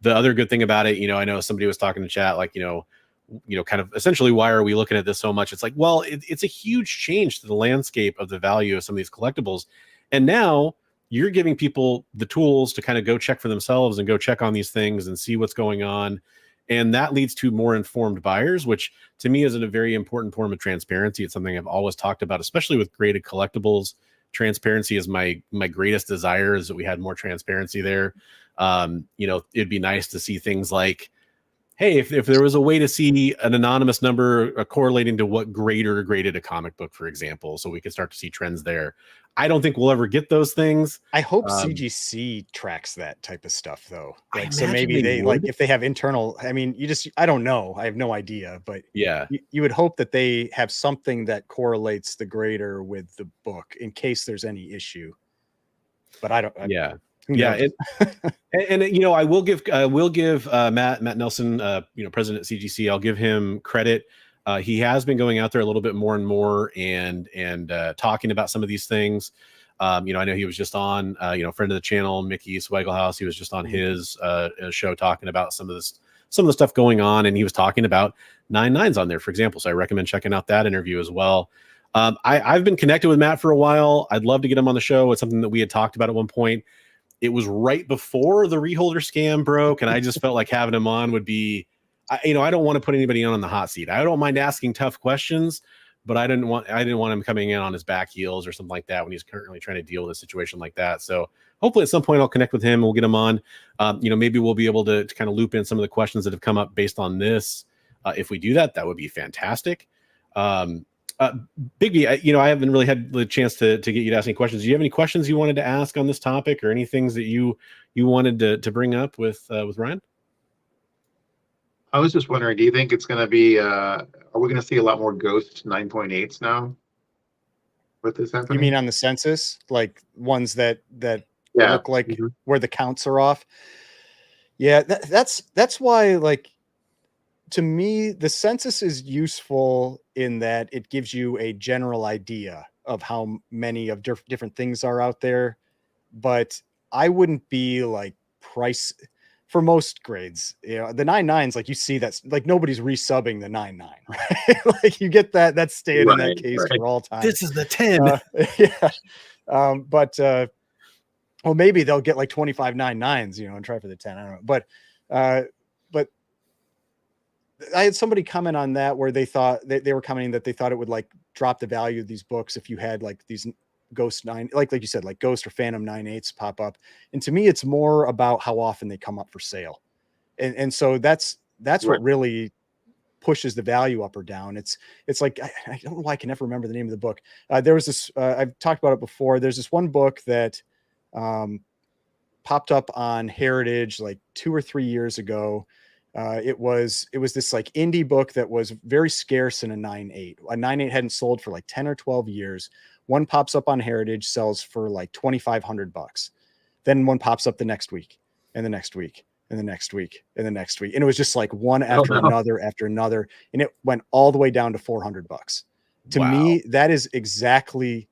The other good thing about it, I know somebody was talking to chat, like, kind of essentially, why are we looking at this so much? It's like, well, it's a huge change to the landscape of the value of some of these collectibles. And now you're giving people the tools to kind of go check for themselves and go check on these things and see what's going on. And that leads to more informed buyers, which to me is a very important form of transparency. It's something I've always talked about, especially with graded collectibles. Transparency is my greatest desire, is that we had more transparency there. It'd be nice to see things like, hey, if there was a way to see an anonymous number correlating to what grader graded a comic book, for example, so we could start to see trends there. I don't think we'll ever get those things. I hope CGC tracks that type of stuff, though. Like, so maybe they like, if they have internal, I mean, I don't know. I have no idea, but yeah, you would hope that they have something that correlates the grader with the book in case there's any issue. But I don't. Yeah. And I will give Matt Nelson, president of CGC, I'll give him credit. He has been going out there a little bit more and more and talking about some of these things. I know he was just on, friend of the channel, Mickey Swagglehouse. He was just on his show talking about some of the stuff going on, and he was talking about 9.9s on there, for example. So I recommend checking out that interview as well. I've been connected with Matt for a while. I'd love to get him on the show. It's something that we had talked about at one point. It was right before the reholder scam broke, and I just felt like having him on would be, I don't want to put anybody on the hot seat. I don't mind asking tough questions, but I didn't want him coming in on his back heels or something like that when he's currently trying to deal with a situation like that. So hopefully at some point I'll connect with him. We'll get him on. Maybe we'll be able to kind of loop in some of the questions that have come up based on this. If we do that, that would be fantastic. Bigby, I haven't really had the chance to get you to ask any questions. Do you have any questions you wanted to ask on this topic, or any things that you wanted to bring up with Ryan? I was just wondering, do you think it's going to be, are we going to see a lot more ghost 9.8s now with this happening? You mean on the census, like ones that look like where the counts are off? Yeah, that's why, like, to me, the census is useful in that it gives you a general idea of how many of different things are out there. But I wouldn't be like price for most grades. The 9.9s, like, you see that's like nobody's resubbing the 9.9, right? Like, you get that's staying in that case for all time. This is the 10. Yeah. Well, maybe they'll get like 25 9.9s, and try for the 10. I don't know. But I had somebody comment on that where they thought they were commenting that they thought it would like drop the value of these books if you had like these Ghost 9, like you said, like Ghost or Phantom 9.8s pop up. And to me, it's more about how often they come up for sale. And so that's what really pushes the value up or down. It's like, I don't know why I can never remember the name of the book. There was this, I've talked about it before. There's this one book that popped up on Heritage like 2 or 3 years ago. It was this like indie book that was very scarce in a 9.8. A 9.8 hadn't sold for like 10 or 12 years. One pops up on Heritage, sells for like $2,500. Then one pops up the next week, and the next week, and the next week, and the next week. And it was just like one after another after another. And it went all the way down to $400. To me, that is exactly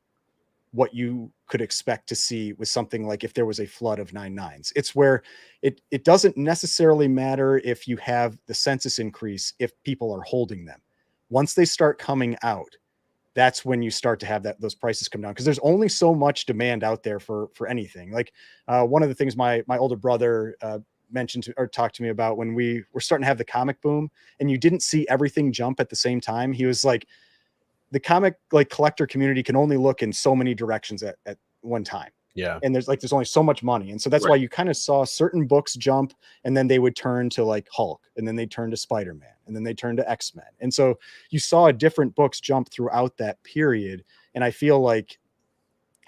what you could expect to see with something like if there was a flood of 9.9s. It's where it doesn't necessarily matter if you have the census increase, if people are holding them. Once they start coming out, that's when you start to have those prices come down, because there's only so much demand out there for anything. Like one of the things my older brother mentioned or talked to me about when we were starting to have the comic boom and you didn't see everything jump at the same time. He was like, the comic like collector community can only look in so many directions at one time. Yeah. And there's only so much money. And so that's why you kind of saw certain books jump, and then they would turn to like Hulk, and then they turn to Spider-Man, and then they turn to X-Men. And so you saw different books jump throughout that period. And I feel like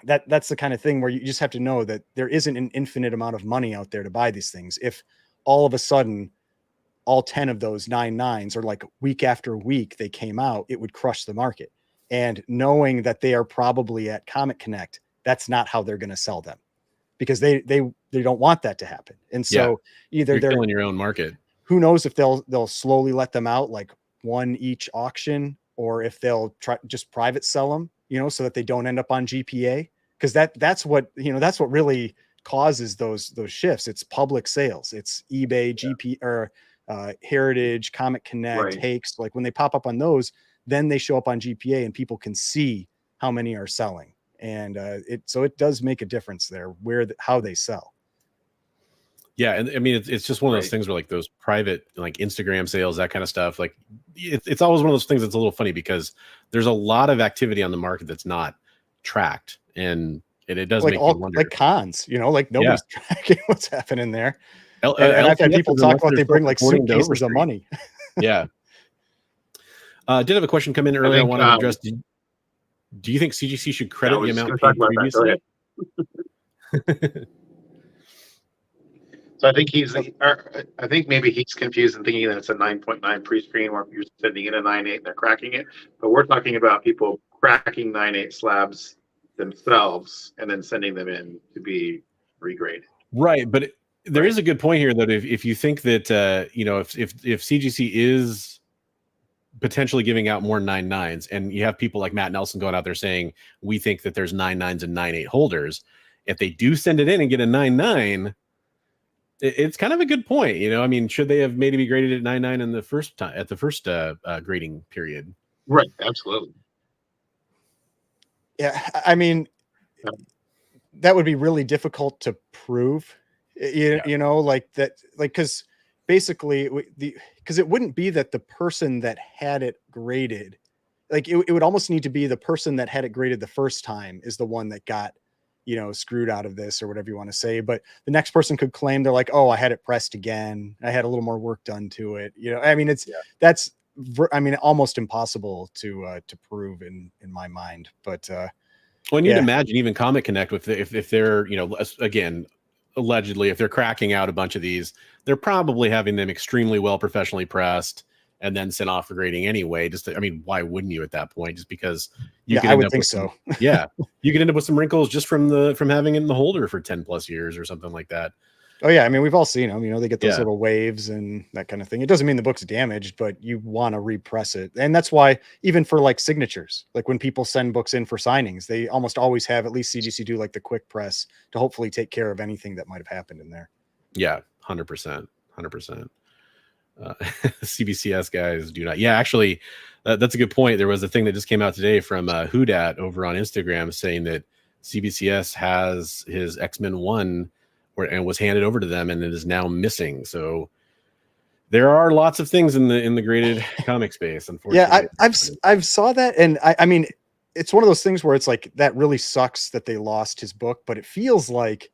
that's the kind of thing where you just have to know that there isn't an infinite amount of money out there to buy these things. If all of a sudden all 10 of those 9.9s, or like week after week they came out, it would crush the market. And knowing that they are probably at Comic Connect, that's not how they're going to sell them, because they don't want that to happen. And so either they're killing your own market. Who knows if they'll slowly let them out like one each auction, or if they'll try just private sell them, so that they don't end up on GPA. Because that's what really causes those shifts. It's public sales. It's eBay, GP, or Heritage, Comic Connect, Hakes. Like when they pop up on those, then they show up on GPA and people can see how many are selling. And it does make a difference there how they sell. Yeah. And I mean, it's just one of those things where like those private, like Instagram sales, that kind of stuff, like it's always one of those things that's a little funny, because there's a lot of activity on the market that's not tracked. And it does make you wonder. Like cons, like nobody's tracking what's happening there. And I've had people talk about they bring like suitcases of money. Yeah. Did have a question come in earlier I wanted to address. Do you think CGC should credit the amount paid previously? So I think maybe he's confused and thinking that it's a 9.9 pre-screen where you're sending in a 9.8 and they're cracking it. But we're talking about people cracking 9.8 slabs themselves and then sending them in to be regraded. Right, but there is a good point here that if you think that if CGC is potentially giving out more 9.9s, and you have people like Matt Nelson going out there saying we think that there's 9.9s and 9.8 holders, if they do send it in and get a 9.9, it's kind of a good point. I mean, should they have maybe be graded at 9.9 in the first time at the first grading period? Right, absolutely. Yeah, I mean, that would be really difficult to prove. Like that, like, because basically because it wouldn't be that the person that had it graded, like it would almost need to be the person that had it graded the first time is the one that got screwed out of this or whatever you want to say. But the next person could claim they're like, oh, I had it pressed again. I had a little more work done to it. I mean, that's almost impossible to prove in my mind. But well, and you'd imagine even Comic Connect with if they're, again, allegedly, if they're cracking out a bunch of these, they're probably having them extremely well professionally pressed and then sent off for grading anyway. Why wouldn't you at that point? Just because you could I end would up think with so. you could end up with some wrinkles just from having it in the holder for 10 plus years or something like that. Oh yeah, I mean, we've all seen them. They get those little waves and that kind of thing. It doesn't mean the book's damaged, but you want to repress it, and that's why even for like signatures, like when people send books in for signings, they almost always have at least CGC do like the quick press to hopefully take care of anything that might have happened in there. Yeah, 100%. CBCS guys do not. Yeah, actually, that's a good point. There was a thing that just came out today from Whodat over on Instagram saying that CBCS has his X-Men 1 and was handed over to them, and it is now missing. So there are lots of things in the graded comic space, unfortunately. Yeah, I've saw that, and I mean, it's one of those things where it's like that really sucks that they lost his book, but it feels like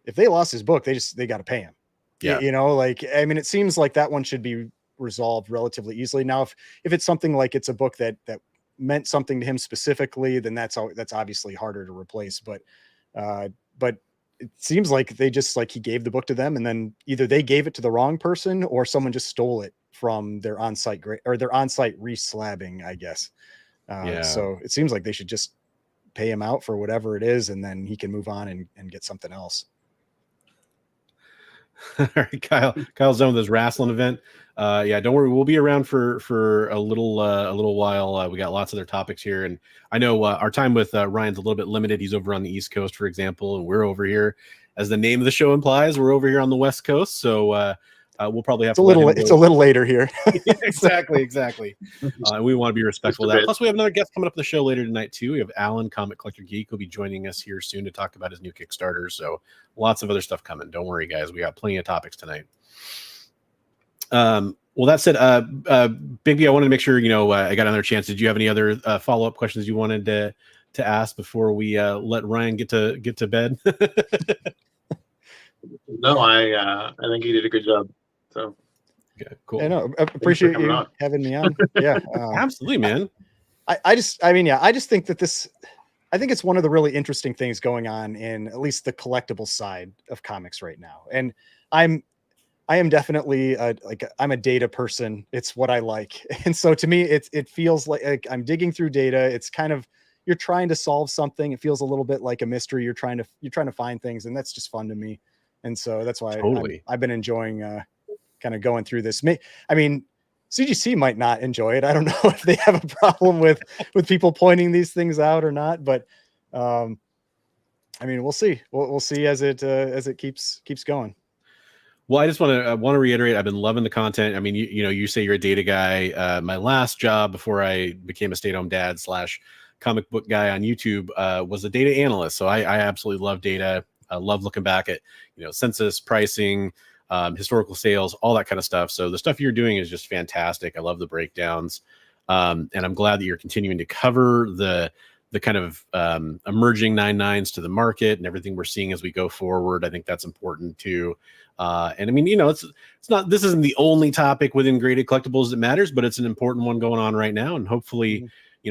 if they lost his book, they got to pay him. Yeah, it seems like that one should be resolved relatively easily. Now, if it's something like it's a book that meant something to him specifically, then that's obviously harder to replace. But it seems like they just he gave the book to them, and then either they gave it to the wrong person or someone just stole it from their on-site or their on-site reslabbing, I guess. So it seems like they should just pay him out for whatever it is, and then he can move on and get something else. All right, Kyle's done with his wrestling event. Don't worry, we'll be around for a little while. We got lots of other topics here, and I know our time with Ryan's a little bit limited. He's over on the East Coast, for example, and we're over here, as the name of the show implies, we're over here on the West Coast. So we'll probably have it's a little later here. Exactly. We want to be respectful of that. Plus, we have another guest coming up on the show later tonight too. We have Alan, Comic Collector Geek, who'll be joining us here soon to talk about his new Kickstarter. So lots of other stuff coming. Don't worry, guys. We got plenty of topics tonight. Well, that said, Bigby, I wanted to make sure I got another chance. Did you have any other follow-up questions you wanted to ask before we let Ryan get to bed? No, I think he did a good job. So okay, cool. I know. Appreciate you having me on. Yeah, absolutely, man. I just think that I think it's one of the really interesting things going on in at least the collectible side of comics right now. And I am definitely I'm a data person. It's what I like. And so to me, it feels like I'm digging through data. It's kind of, you're trying to solve something. It feels a little bit like a mystery. You're trying to find things, and that's just fun to me. And so that's why I've been enjoying kind of going through this. I mean, CGC might not enjoy it. I don't know if they have a problem with people pointing these things out or not, but I mean, we'll see. We'll see as it keeps going. Well, I just want to reiterate, I've been loving the content. I mean, you say you're a data guy. My last job before I became a stay-at-home dad / comic book guy on YouTube was a data analyst. So I absolutely love data. I love looking back at, census, pricing, historical sales, all that kind of stuff. So the stuff you're doing is just fantastic. I love the breakdowns. And I'm glad that you're continuing to cover the kind of emerging 9.9s to the market and everything we're seeing as we go forward. I think that's important too. And I mean, it's not, this isn't the only topic within graded collectibles that matters, but it's an important one going on right now. And hopefully,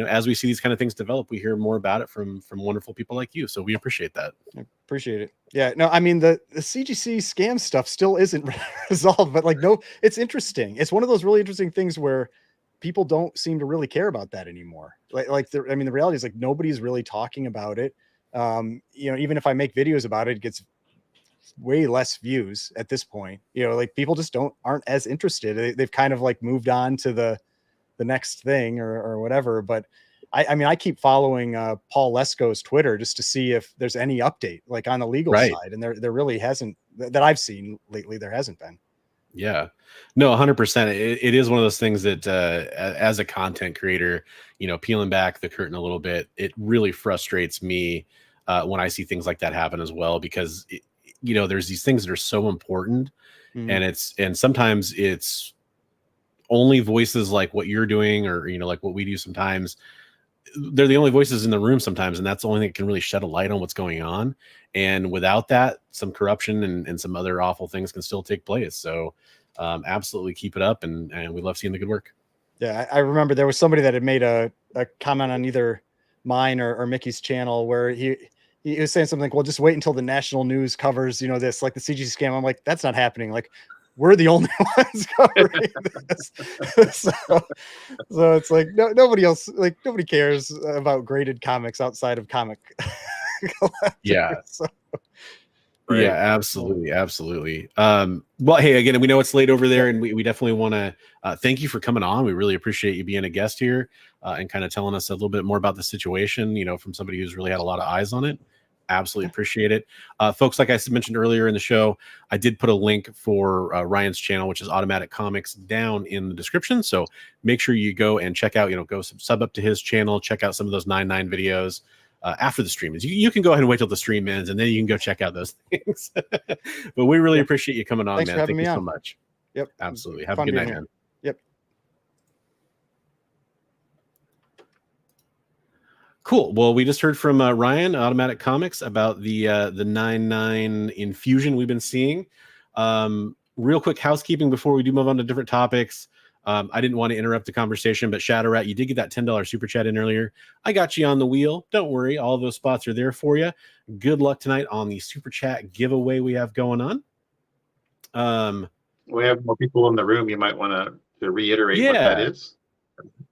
as we see these kind of things develop, we hear more about it from wonderful people like you. So we appreciate that. I appreciate it. Yeah, no, I mean, the CGC scam stuff still isn't resolved, but no, it's interesting. It's one of those really interesting things where people don't seem to really care about that anymore. The reality is nobody's really talking about it. Even if I make videos about it, it gets way less views at this point. People just aren't as interested. They've kind of moved on to the next thing or whatever. But I keep following Paul Lesko's Twitter just to see if there's any update on the legal side. And there really hasn't, that I've seen lately. There hasn't been. Yeah, no, 100%. It is one of those things that as a content creator, peeling back the curtain a little bit, it really frustrates me when I see things like that happen as well, because there's these things that are so important, and sometimes it's only voices like what you're doing, or like what we do sometimes, they're the only voices in the room sometimes, and that's the only thing that can really shed a light on what's going on. And without that, some corruption and some other awful things can still take place. So absolutely keep it up, and we love seeing the good work. Yeah, I remember there was somebody that had made a comment on either mine or Mickey's channel where he was saying something like, well, just wait until the national news covers, this, like the CGC scam. I'm like, that's not happening. Like, we're the only ones covering this. So it's like nobody else, like nobody cares about graded comics outside of comic. Yeah. So. Right. Yeah, absolutely. Well, hey, again, we know it's late over there, and we definitely want to thank you for coming on. We really appreciate you being a guest here and kind of telling us a little bit more about the situation, from somebody who's really had a lot of eyes on it. Absolutely appreciate it. Folks, like I mentioned earlier in the show, I did put a link for Ryan's channel, which is Automatic Comics, down in the description. So make sure you go and check out, go sub up to his channel, check out some of those 9/9 videos. After the stream is, you can go ahead and wait till the stream ends, and then you can go check out those things. But we really appreciate you coming on, Thanks man. Thank you so much. Yep, absolutely. Have a good night, man. Yep. Cool. Well, we just heard from Ryan, Automatic Comics, about the 9/9 infusion we've been seeing. Real quick housekeeping before we do move on to different topics. I didn't want to interrupt the conversation, but Shadow Rat, you did get that $10 super chat in earlier. I got you on the wheel. Don't worry. All those spots are there for you. Good luck tonight on the super chat giveaway we have going on. We have more people in the room. You might want to reiterate what that is.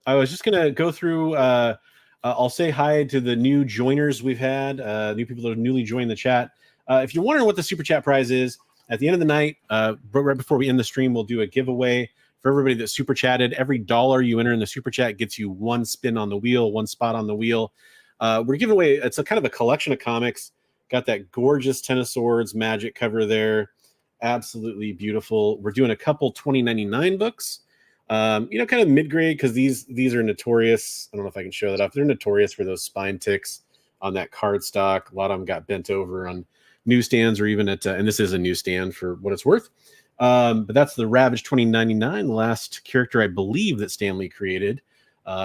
I was just going to go through. I'll say hi to the new joiners we've had, new people that have newly joined the chat. If you're wondering what the super chat prize is, at the end of the night, right before we end the stream, we'll do a giveaway. For everybody that super chatted, every $1 you enter in the super chat gets you one spin on the wheel, one spot on the wheel. We're giving away, it's a kind of a collection of comics. Got that gorgeous Ten of Swords magic cover there. Absolutely beautiful. We're doing a couple 2099 books. Kind of mid-grade, because these are notorious. I don't know if I can show that off. They're notorious for those spine ticks on that cardstock. A lot of them got bent over on newsstands or even at, and this is a newsstand for what it's worth. But that's the Ravage 2099, the last character I believe that Stan Lee created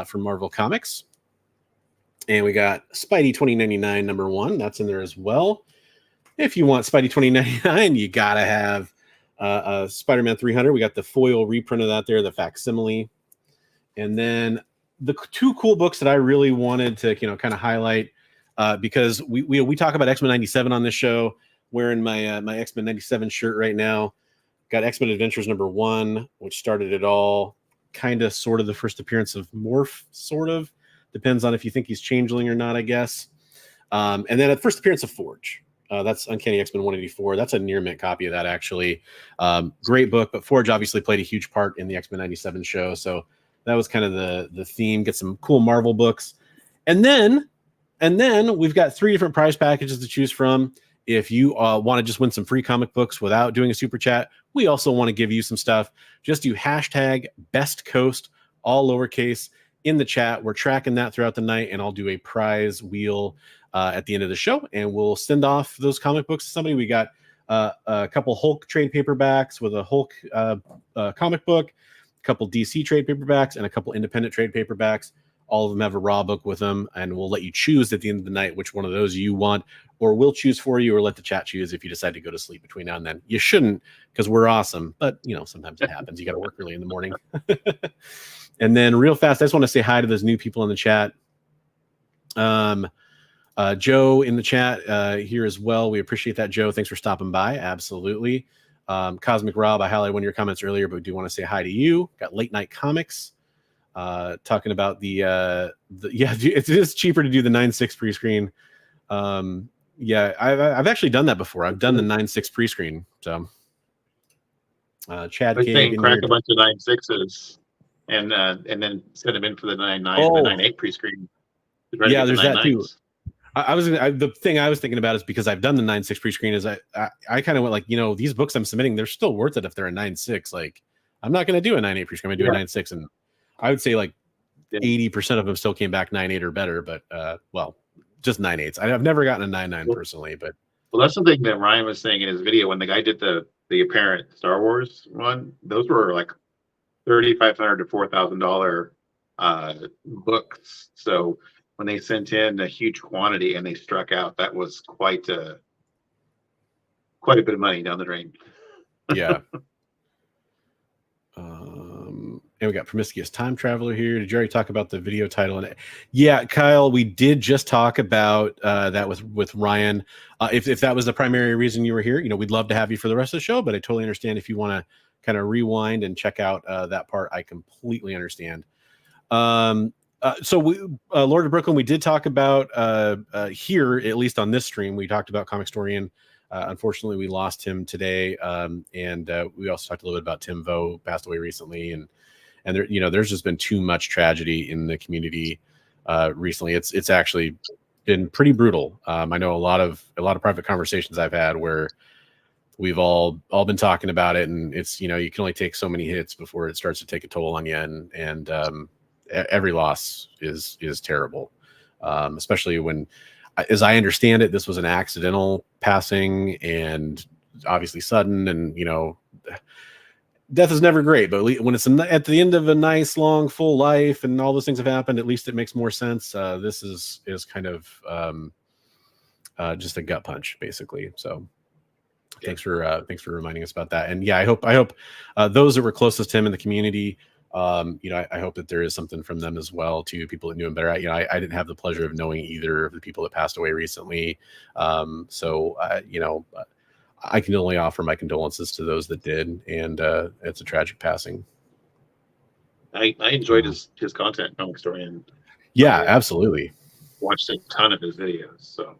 for Marvel Comics. And we got Spidey 2099 #1. That's in there as well. If you want Spidey 2099, you gotta have Spider-Man 300. We got the foil reprint of that there, the facsimile. And then the two cool books that I really wanted to kind of highlight because we talk about X-Men 97 on this show. Wearing my X-Men 97 shirt right now. Got X-Men Adventures #1, which started it all. Kind of, sort of the first appearance of Morph, sort of. Depends on if you think he's changeling or not, I guess. And then the first appearance of Forge. That's Uncanny X-Men 184. That's a near mint copy of that, actually. Great book, but Forge obviously played a huge part in the X-Men 97 show. So that was kind of the theme. Get some cool Marvel books. And then we've got 3 different prize packages to choose from. If you want to just win some free comic books without doing a super chat, we also want to give you some stuff. Just do #BestCoast, all lowercase, in the chat. We're tracking that throughout the night, and I'll do a prize wheel at the end of the show, and we'll send off those comic books to somebody. We got a couple Hulk trade paperbacks with a Hulk comic book, a couple DC trade paperbacks, and a couple independent trade paperbacks. All of them have a raw book with them, and we'll let you choose at the end of the night which one of those you want, or we'll choose for you, or let the chat choose if you decide to go to sleep between now and then. You shouldn't, because we're awesome, but sometimes it happens. You got to work early in the morning. And then real fast, I just want to say hi to those new people in the chat. Joe in the chat here as well. We appreciate that, Joe. Thanks for stopping by. Absolutely. Cosmic Rob, I highlighted one of your comments earlier, but we do want to say hi to you. Got Late Night Comics. Talking about it is cheaper to do the 9.6 pre-screen. I've actually done that before. I've done the 9.6 pre-screen. So Chad K crack a bunch of 9.6s and then send them in for the 9.9 the 9.8 pre-screen. Yeah, there's that too. The thing I was thinking about is, because I've done the 9.6 pre-screen, is I kind of went like, these books I'm submitting, they're still worth it if they're a 9.6. Like, I'm not going to do a 9.8 pre-screen. I'm going to do a 9.6, and I would say like 80% of them still came back 9.8 or better, but just 9.8s. I've never gotten a 9.9 personally, but that's something that Ryan was saying in his video when the guy did the apparent Star Wars one. Those were like $3,500 to $4,000 books. So when they sent in a huge quantity and they struck out. That was quite a bit of money down the drain. Yeah. And we got Promiscuous Time Traveler here. Did you already talk about the video title? Yeah, Kyle, we did just talk about that with Ryan. If that was the primary reason you were here, we'd love to have you for the rest of the show, but I totally understand if you want to kind of rewind and check out that part. I completely understand. So Lord of Brooklyn, we did talk about here, at least on this stream, we talked about Comic Storian. Unfortunately, we lost him today, and we also talked a little bit about Tim Vo, passed away recently, and there, there's just been too much tragedy in the community recently. It's actually been pretty brutal. I know a lot of private conversations I've had where we've all been talking about it, and it's you can only take so many hits before it starts to take a toll on you, and every loss is terrible, especially when, as I understand it, this was an accidental passing and obviously sudden, and death is never great, but when it's at the end of a nice, long, full life and all those things have happened, at least it makes more sense. This is kind of just a gut punch, basically. So thanks for reminding us about that. And yeah, I hope those that were closest to him in the community, I hope that there is something from them as well to people that knew him better. I didn't have the pleasure of knowing either of the people that passed away recently. I can only offer my condolences to those that did, and it's a tragic passing. I enjoyed his content, Comic Storian. Yeah, absolutely. Watched a ton of his videos. So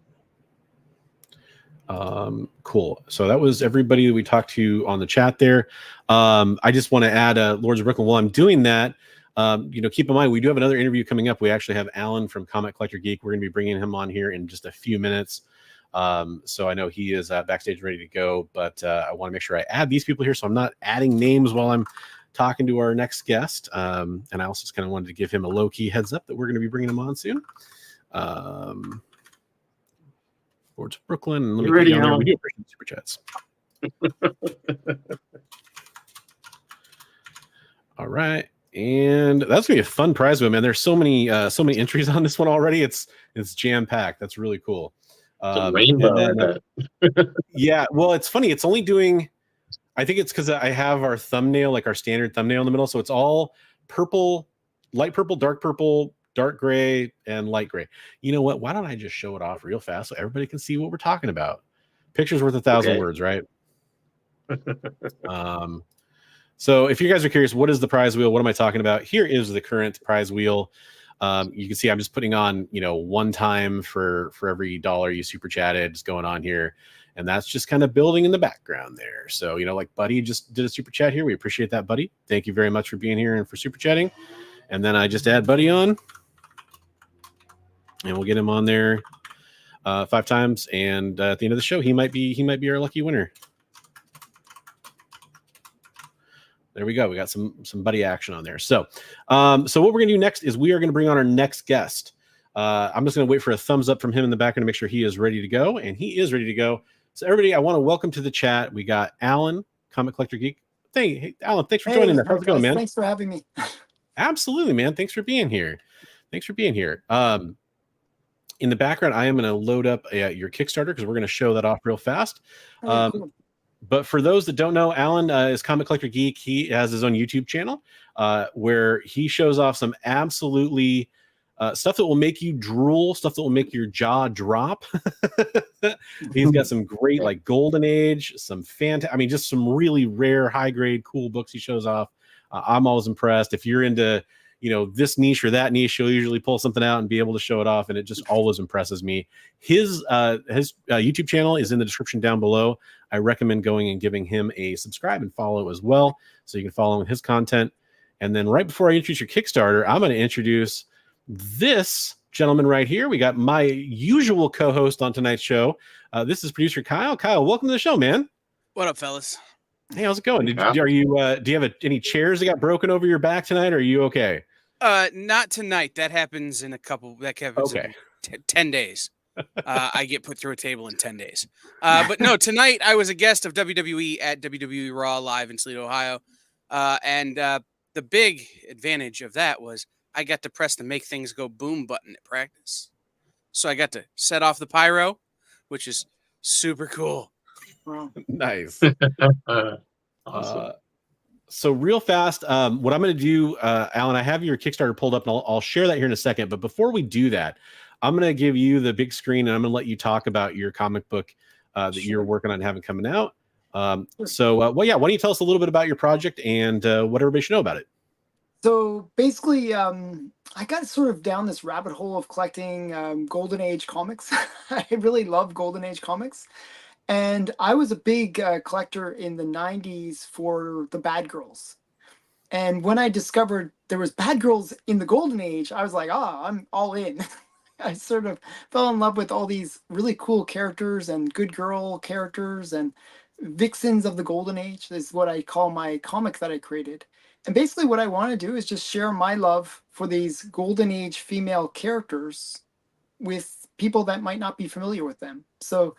cool. So that was everybody that we talked to on the chat there. I just want to add Lords of Brooklyn. While I'm doing that, keep in mind we do have another interview coming up. We actually have Alan from Comic Collector Geek. We're going to be bringing him on here in just a few minutes. So I know he is backstage ready to go, but I want to make sure I add these people here, so I'm not adding names while I'm talking to our next guest. And I also just kind of wanted to give him a low-key heads up that we're going to be bringing him on soon. Lords of Brooklyn. And let me ready, get Alan. We do appreciate super chats. All right. And that's gonna be a fun prize wheel, man. There's so many entries on this one already. It's jam-packed. That's really cool. Rainbow. Yeah, well, it's funny. It's only doing, I think it's because I have our thumbnail, like our standard thumbnail in the middle. So it's all purple, light purple, dark gray, and light gray. You know what? Why don't I just show it off real fast so everybody can see what we're talking about? Picture's worth 1,000 words, right? So if you guys are curious, what is the prize wheel? What am I talking about? Here is the current prize wheel. You can see I'm just putting on, one time for every $1 you super chatted is going on here. And that's just kind of building in the background there. So, like Buddy just did a super chat here. We appreciate that, Buddy. Thank you very much for being here and for super chatting. And then I just add Buddy on, and we'll get him on there 5 times. And at the end of the show, he might be our lucky winner. There we go. We got some buddy action on there. So what we're going to do next is we are going to bring on our next guest. I'm just going to wait for a thumbs up from him in the background to make sure he is ready to go. And he is ready to go. So everybody, I want to welcome to the chat. We got Alan, Comic Collector Geek. Hey, Alan, thanks for joining us. How's it going, man? Thanks for having me. Absolutely, man. Thanks for being here. In the background, I am going to load up your Kickstarter because we're going to show that off real fast. Cool. But for those that don't know, Alan is Comic Collector Geek. He has his own YouTube channel where he shows off some absolutely stuff that will make you drool, stuff that will make your jaw drop. He's got some great like Golden Age, some just some really rare, high grade, cool books he shows off. I'm always impressed. If you're into this niche or that niche, he'll usually pull something out and be able to show it off, and it just always impresses me. His YouTube channel is in the description down below. I recommend going and giving him a subscribe and follow as well, so you can follow his content. And then right before I introduce your Kickstarter, I'm going to introduce this gentleman right here. We got my usual co-host on tonight's show. This is producer Kyle. Kyle, welcome to the show, man. What up, fellas? Hey, how's it going? Do you have any chairs that got broken over your back tonight? Or are you okay? Not tonight. That happens in in 10 days. I get put through a table in 10 days. But no, tonight I was a guest of WWE at WWE Raw live in Toledo, Ohio. And the big advantage of that was I got to press the make things go boom button at practice. So I got to set off the pyro, which is super cool. Wow. Nice. Awesome. So real fast, what I'm going to do, Alan, I have your Kickstarter pulled up, and I'll share that here in a second. But before we do that, I'm going to give you the big screen, and I'm going to let you talk about your comic book that you're working on having coming out. Well, yeah, why don't you tell us a little bit about your project and what everybody should know about it? So basically, I got sort of down this rabbit hole of collecting Golden Age comics. I really love Golden Age comics. And I was a big collector in the 90s for the Bad Girls. And when I discovered there was Bad Girls in the Golden Age, I was like, I'm all in. I sort of fell in love with all these really cool characters and good girl characters and vixens of the Golden Age is what I call my comic that I created. And basically what I want to do is just share my love for these Golden Age female characters with people that might not be familiar with them. So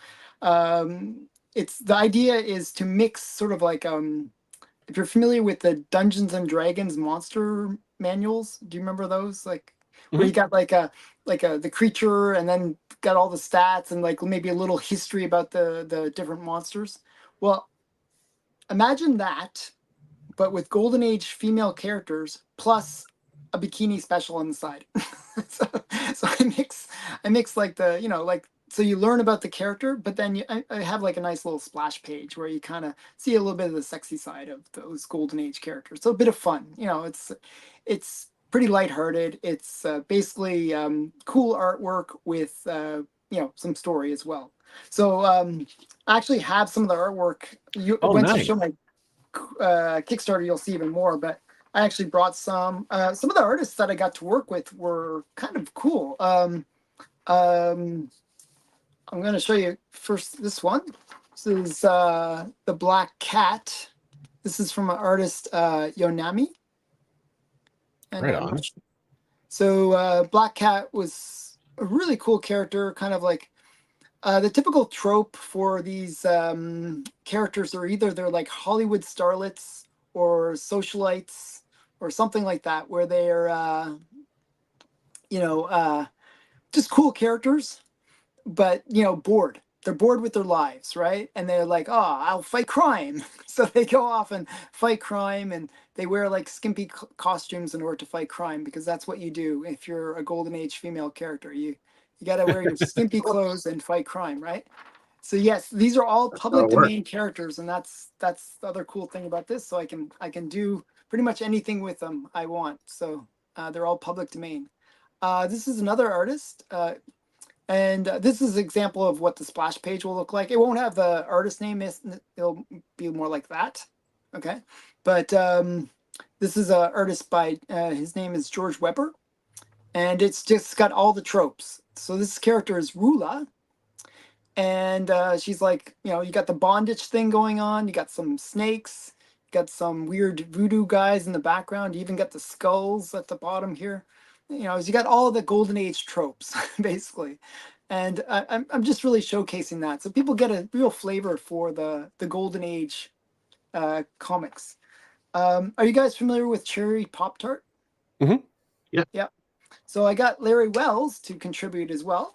it's the idea is to mix sort of like if you're familiar with the Dungeons and Dragons monster manuals, do you remember those? Like where you got like the creature and then got all the stats and like maybe a little history about the different monsters. Well, imagine that, but with Golden Age female characters plus a bikini special on the side. so I mix like the, like, so you learn about the character, but then I have like a nice little splash page where you kind of see a little bit of the sexy side of those Golden Age characters. So a bit of fun, it's pretty lighthearted. It's basically cool artwork with, some story as well. So I actually have some of the artwork. Once you show my Kickstarter, you'll see even more, but I actually brought some of the artists that I got to work with were kind of cool. I'm going to show you first this one. This is the Black Cat. This is from an artist, Yonami. And, right on. So Black Cat was a really cool character, kind of like the typical trope for these characters are either they're like Hollywood starlets or socialites or something like that, where they're, just cool characters, but, bored. They're bored with their lives, right? And they're like, I'll fight crime. So they go off and fight crime, and they wear like skimpy costumes in order to fight crime, because that's what you do if you're a Golden Age female character. You got to wear your skimpy clothes and fight crime, right? So yes, these are all public domain characters, and that's the other cool thing about this. So I can do pretty much anything with them I want. So they're all public domain. This is another artist, and this is an example of what the splash page will look like. It won't have the artist name; it'll be more like that. Okay, but this is an artist by his name is George Weber, and it's just got all the tropes. So this character is Rula. And she's like, you got the bondage thing going on. You got some snakes. You got some weird voodoo guys in the background. You even got the skulls at the bottom here. You got all the Golden Age tropes, basically. And I'm just really showcasing that. So people get a real flavor for the Golden Age comics. Are you guys familiar with Cherry Pop-Tart? Mm-hmm. Yeah. So I got Larry Wells to contribute as well.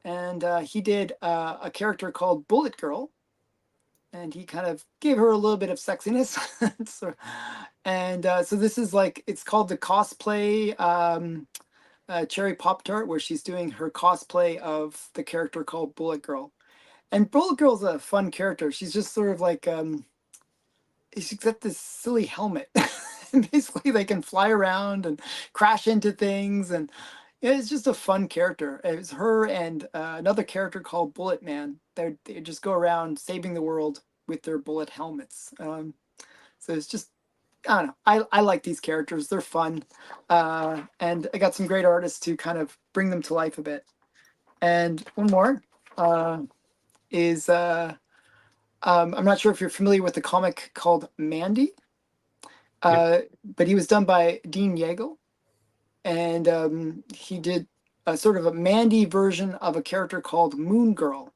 And he did a character called Bullet Girl, and he kind of gave her a little bit of sexiness. So this is like, it's called the cosplay Cherry Pop-Tart, where she's doing her cosplay of the character called Bullet Girl. And Bullet Girl's a fun character. She's just sort of like, she's got this silly helmet. And basically they can fly around and crash into things, and it's just a fun character. It was her and another character called Bullet Man. They just go around saving the world with their bullet helmets. So it's just, I don't know. I like these characters. They're fun. And I got some great artists to kind of bring them to life a bit. And one more is, I'm not sure if you're familiar with the comic called Mandy, but he was done by Dean Yeagle. And he did a sort of a Mandy version of a character called Moon Girl.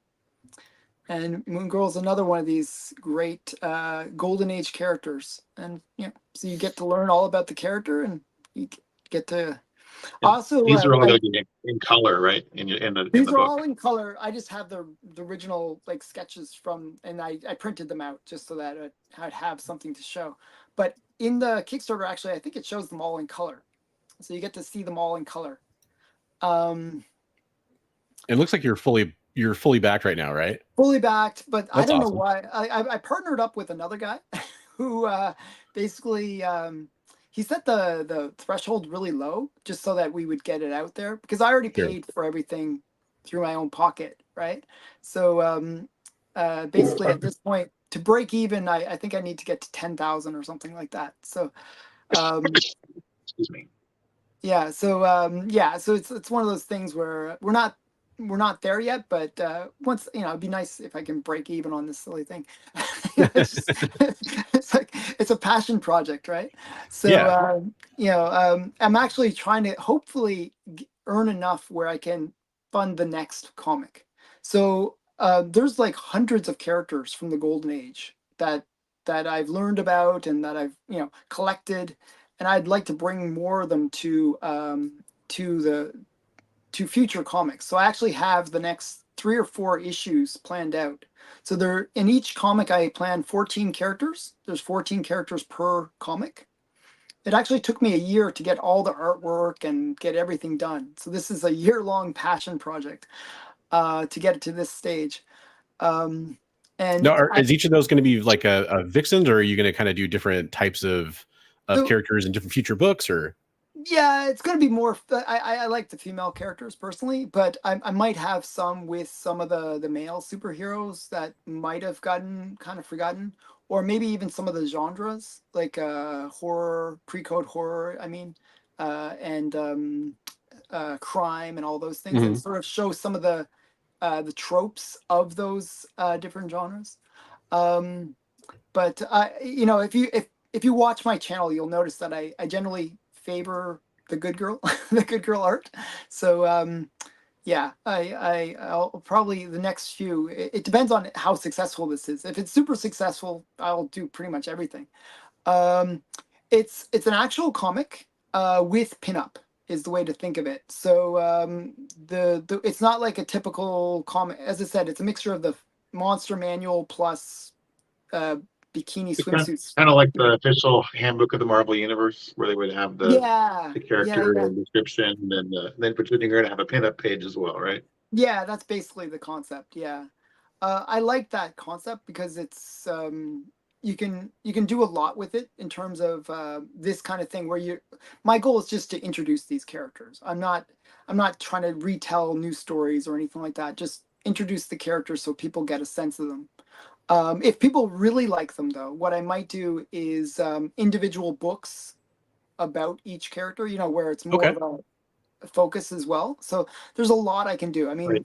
And Moon Girl is another one of these great Golden Age characters. And so you get to learn all about the character, and you get to. And Also, these are all going to be in color, right? These are all in color. I just have the original like sketches from, and I printed them out just so that I'd have something to show. But in the Kickstarter, actually, I think it shows them all in color, so you get to see them all in color. It looks like you're fully backed right now, right? Fully backed, but That's I don't awesome. know why. I partnered up with another guy who basically he set the threshold really low just so that we would get it out there, because I already paid for everything through my own pocket, right? So basically at this point, to break even, I think I need to get to 10,000 or something like that. So excuse me. Yeah, so yeah, so it's one of those things where we're not there yet, but once, it'd be nice if I can break even on this silly thing. It's like it's a passion project, right? So I'm actually trying to hopefully earn enough where I can fund the next comic. So there's like hundreds of characters from the Golden Age that I've learned about and that I've collected, and I'd like to bring more of them to future comics. So I actually have the next 3 or 4 issues planned out. So there, in each comic, I plan 14 characters. There's 14 characters per comic. It actually took me a year to get all the artwork and get everything done. So this is a year-long passion project to get it to this stage. And now, is each of those going to be like a Vixens, or are you going to kind of do different types of characters in different future books, or? Yeah, it's going to be more. I like the female characters personally, but I might have some with some of the male superheroes that might have gotten kind of forgotten, or maybe even some of the genres like horror, pre-code horror. I mean, and crime and all those things, and sort of show some of the tropes of those different genres. But if you watch my channel, you'll notice that I generally favor the good girl, the good girl art. So yeah, I'll probably the next few. It depends on how successful this is. If it's super successful, I'll do pretty much everything. It's an actual comic with pinup is the way to think of it. So the it's not like a typical comic. As I said, it's a mixture of the monster manual plus bikini swimsuits. Kind of like the official handbook of the Marvel Universe, where they would have the character and description, and then but you're going to have a pinup page as well, right? Yeah, that's basically the concept. Yeah, I like that concept because it's you can do a lot with it in terms of this kind of thing where my goal is just to introduce these characters. I'm not trying to retell new stories or anything like that. Just introduce the characters so people get a sense of them. If people really like them, though, what I might do is individual books about each character, where it's more of a focus as well. So there's a lot I can do. I mean,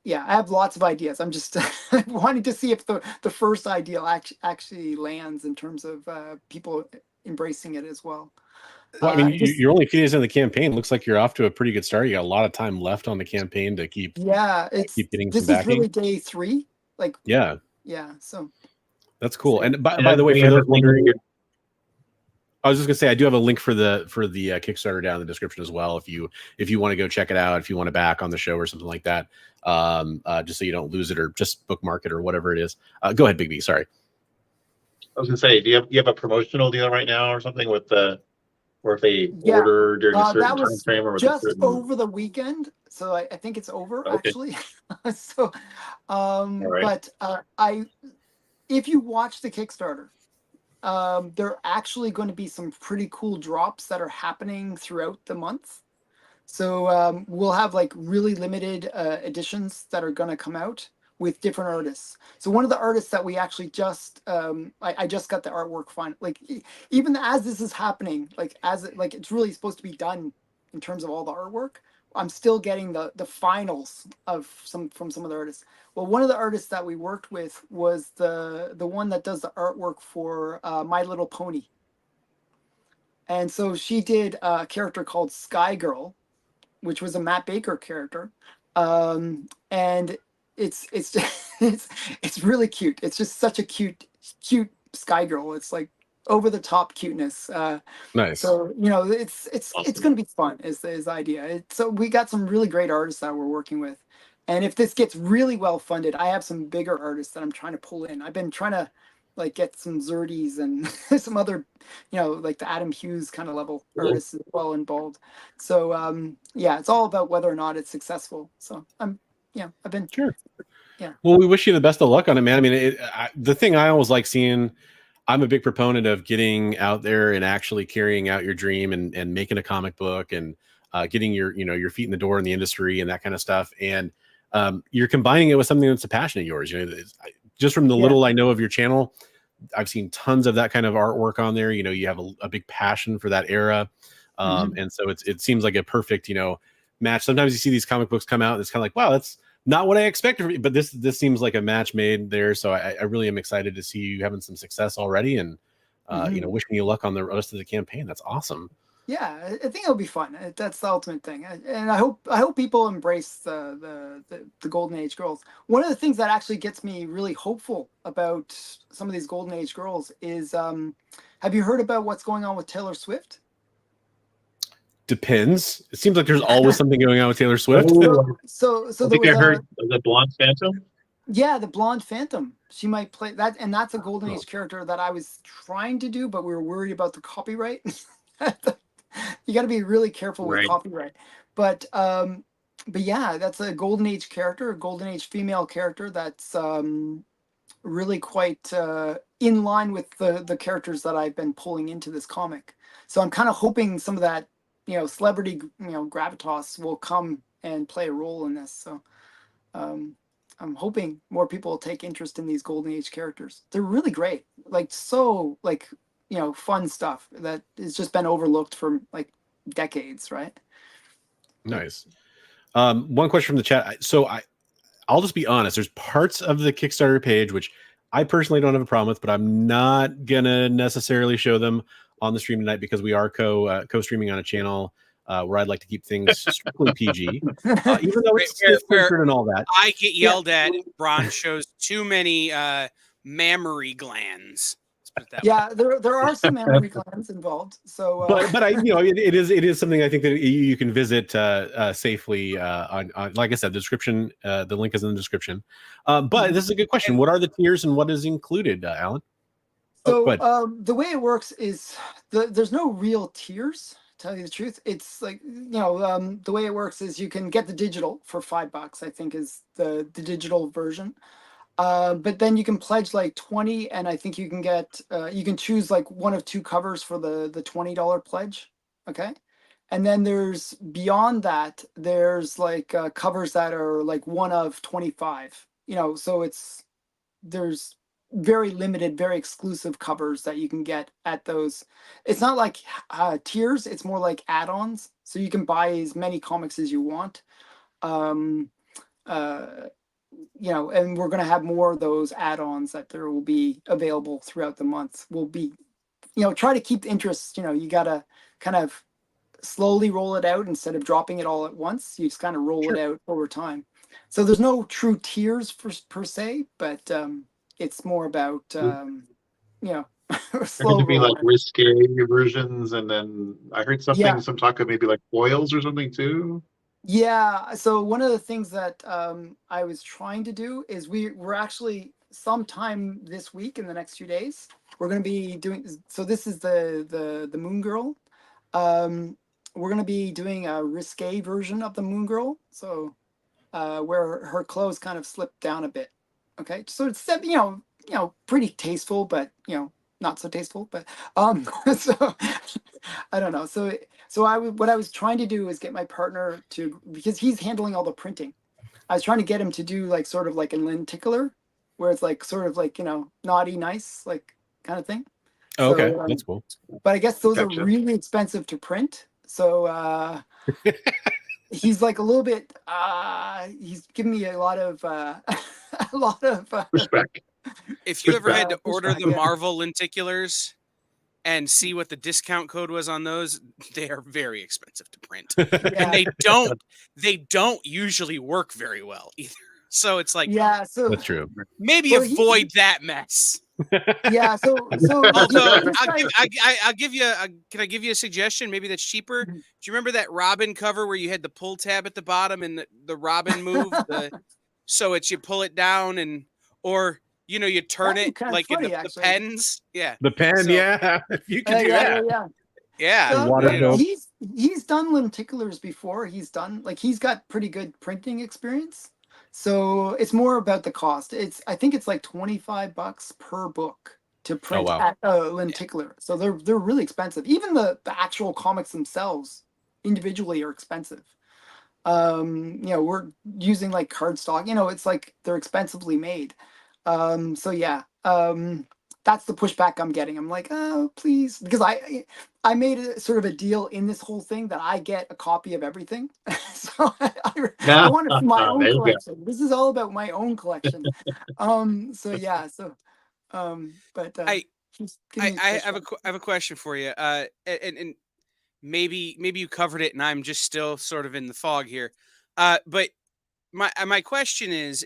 yeah, I have lots of ideas. I'm just wanting to see if the first idea actually lands in terms of people embracing it as well. Well, I mean, you're only a few days in the campaign. Looks like you're off to a pretty good start. You got a lot of time left on the campaign to keep. Yeah, keep getting this some backing. is really day 3. Like, yeah. So that's cool. And by the way, for those wondering, I was just gonna say I do have a link for the Kickstarter down in the description as well. If you want to go check it out, if you want to back on the show or something like that, just so you don't lose it or just bookmark it or whatever it is. Go ahead, Bigby. Sorry. I was gonna say, do you have a promotional deal right now or something with the? Or if they order during a certain time frame, or just over the weekend, so I think it's over actually. So, but if you watch the Kickstarter, there are actually going to be some pretty cool drops that are happening throughout the month. So we'll have like really limited editions that are going to come out with different artists. So one of the artists that we actually just I just got the artwork fine, like even as this is happening, like it's really supposed to be done in terms of all the artwork, I'm still getting the finals from some of the artists. Well, one of the artists that we worked with was the one that does the artwork for My Little Pony. And so she did a character called Sky Girl, which was a Matt Baker character. And it's really cute. It's just such a cute Sky Girl. It's like over the top cuteness. Nice. So it's going to be fun. Is the idea. So we got some really great artists that we're working with, and if this gets really well funded, I have some bigger artists that I'm trying to pull in. I've been trying to like get some Zerdies and some other, like the Adam Hughes kind of level artists as well involved. So yeah, it's all about whether or not it's successful. So I've been sure. Yeah. Well, we wish you the best of luck on it, man. I mean, the thing I always like seeing, I'm a big proponent of getting out there and actually carrying out your dream and making a comic book and getting your feet in the door in the industry and that kind of stuff. And you're combining it with something that's a passion of yours. Just from the little I know of your channel, I've seen tons of that kind of artwork on there. You have a big passion for that era. And so it seems like a perfect, match. Sometimes you see these comic books come out and it's kind of like, wow, that's not what I expected, but this seems like a match made there. So I really am excited to see you having some success already, and wishing you luck on the rest of the campaign. That's awesome. Yeah, I think it'll be fun. That's the ultimate thing, and I hope people embrace the Golden Age girls. One of the things that actually gets me really hopeful about some of these Golden Age girls is, have you heard about what's going on with Taylor Swift? Depends. It seems like there's always something going on with Taylor Swift. So I think I heard the Blonde Phantom. Yeah, the Blonde Phantom. She might play that, and that's a Golden Age character that I was trying to do, but we were worried about the copyright. You got to be really careful with copyright. But yeah, that's a Golden Age character, a Golden Age female character that's really quite in line with the characters that I've been pulling into this comic. So I'm kind of hoping some of that, celebrity, gravitas will come and play a role in this. So I'm hoping more people will take interest in these Golden Age characters. They're really great. Fun stuff that has just been overlooked for like decades, right? Nice. One question from the chat. So I'll just be honest. There's parts of the Kickstarter page which I personally don't have a problem with, but I'm not gonna necessarily show them on the stream tonight because we are co-streaming on a channel where I'd like to keep things strictly PG, even though it's censored and all that. I get yelled at. Bron shows too many mammary glands. Yeah, there are some mammary glands involved. So, but it is something I think that you can visit safely on like I said, the description. The link is in the description. But this is a good question. What are the tiers and what is included, Alan? So the way it works is there's no real tiers. To tell you the truth, it's like the way it works is you can get the digital for $5. I think is the digital version. But then you can pledge like 20, and I think you can get you can choose like one of two covers for the $20 pledge. Okay. And then there's beyond that, there's like covers that are like one of 25, so there's very limited, very exclusive covers that you can get at those. It's not like tiers, it's more like add-ons. So you can buy as many comics as you want. And we're going to have more of those add-ons that there will be available throughout the month. We'll be, try to keep the interest, you got to kind of slowly roll it out instead of dropping it all at once. You just kind of roll it out over time. So there's no true tiers per se, but it's more about, slow to be like risque versions. And then I heard some talk of maybe like foils or something too. Yeah, so one of the things that I was trying to do is we're actually sometime this week in the next few days, we're going to be doing, so this is the Moon Girl. We're going to be doing a risque version of the Moon Girl, so where her clothes kind of slip down a bit. Okay, so it's pretty tasteful, but not so tasteful, but so I don't know. So what I was trying to do is get my partner to, because he's handling all the printing. I was trying to get him to do like sort of like a lenticular, where it's like sort of like naughty nice like kind of thing. Oh, okay, that's cool. But I guess those are really expensive to print. So he's like a little bit. He's giving me a lot of respect. If you ever had to order the Marvel lenticulars and see what the discount code was on those, they are very expensive to print. And they don't usually work very well either. So it's like, so that's true. Maybe avoid that mess. Yeah. So Although I'll give you can I give you a suggestion? Maybe that's cheaper. Do you remember that Robin cover where you had the pull tab at the bottom and the Robin move? So it's you pull it down or you turn That'd be it kind of like funny, in the actually. pens. Yeah. The pen, So- yeah. If you could do that. Yeah. So, water but note. he's done lenticulars before. He's got pretty good printing experience. So it's more about the cost. I think it's like $25 per book to print wow. at a lenticular. So they're really expensive. Even the actual comics themselves individually are expensive. We're using like cardstock. It's like they're expensively made. So yeah. That's the pushback I'm getting. I'm like, oh, please, because I made a sort of a deal in this whole thing that I get a copy of everything. So I want it for my own collection. This is all about my own collection. So yeah. So but I have a question for you. And maybe you covered it, and I'm just still sort of in the fog here. But my question is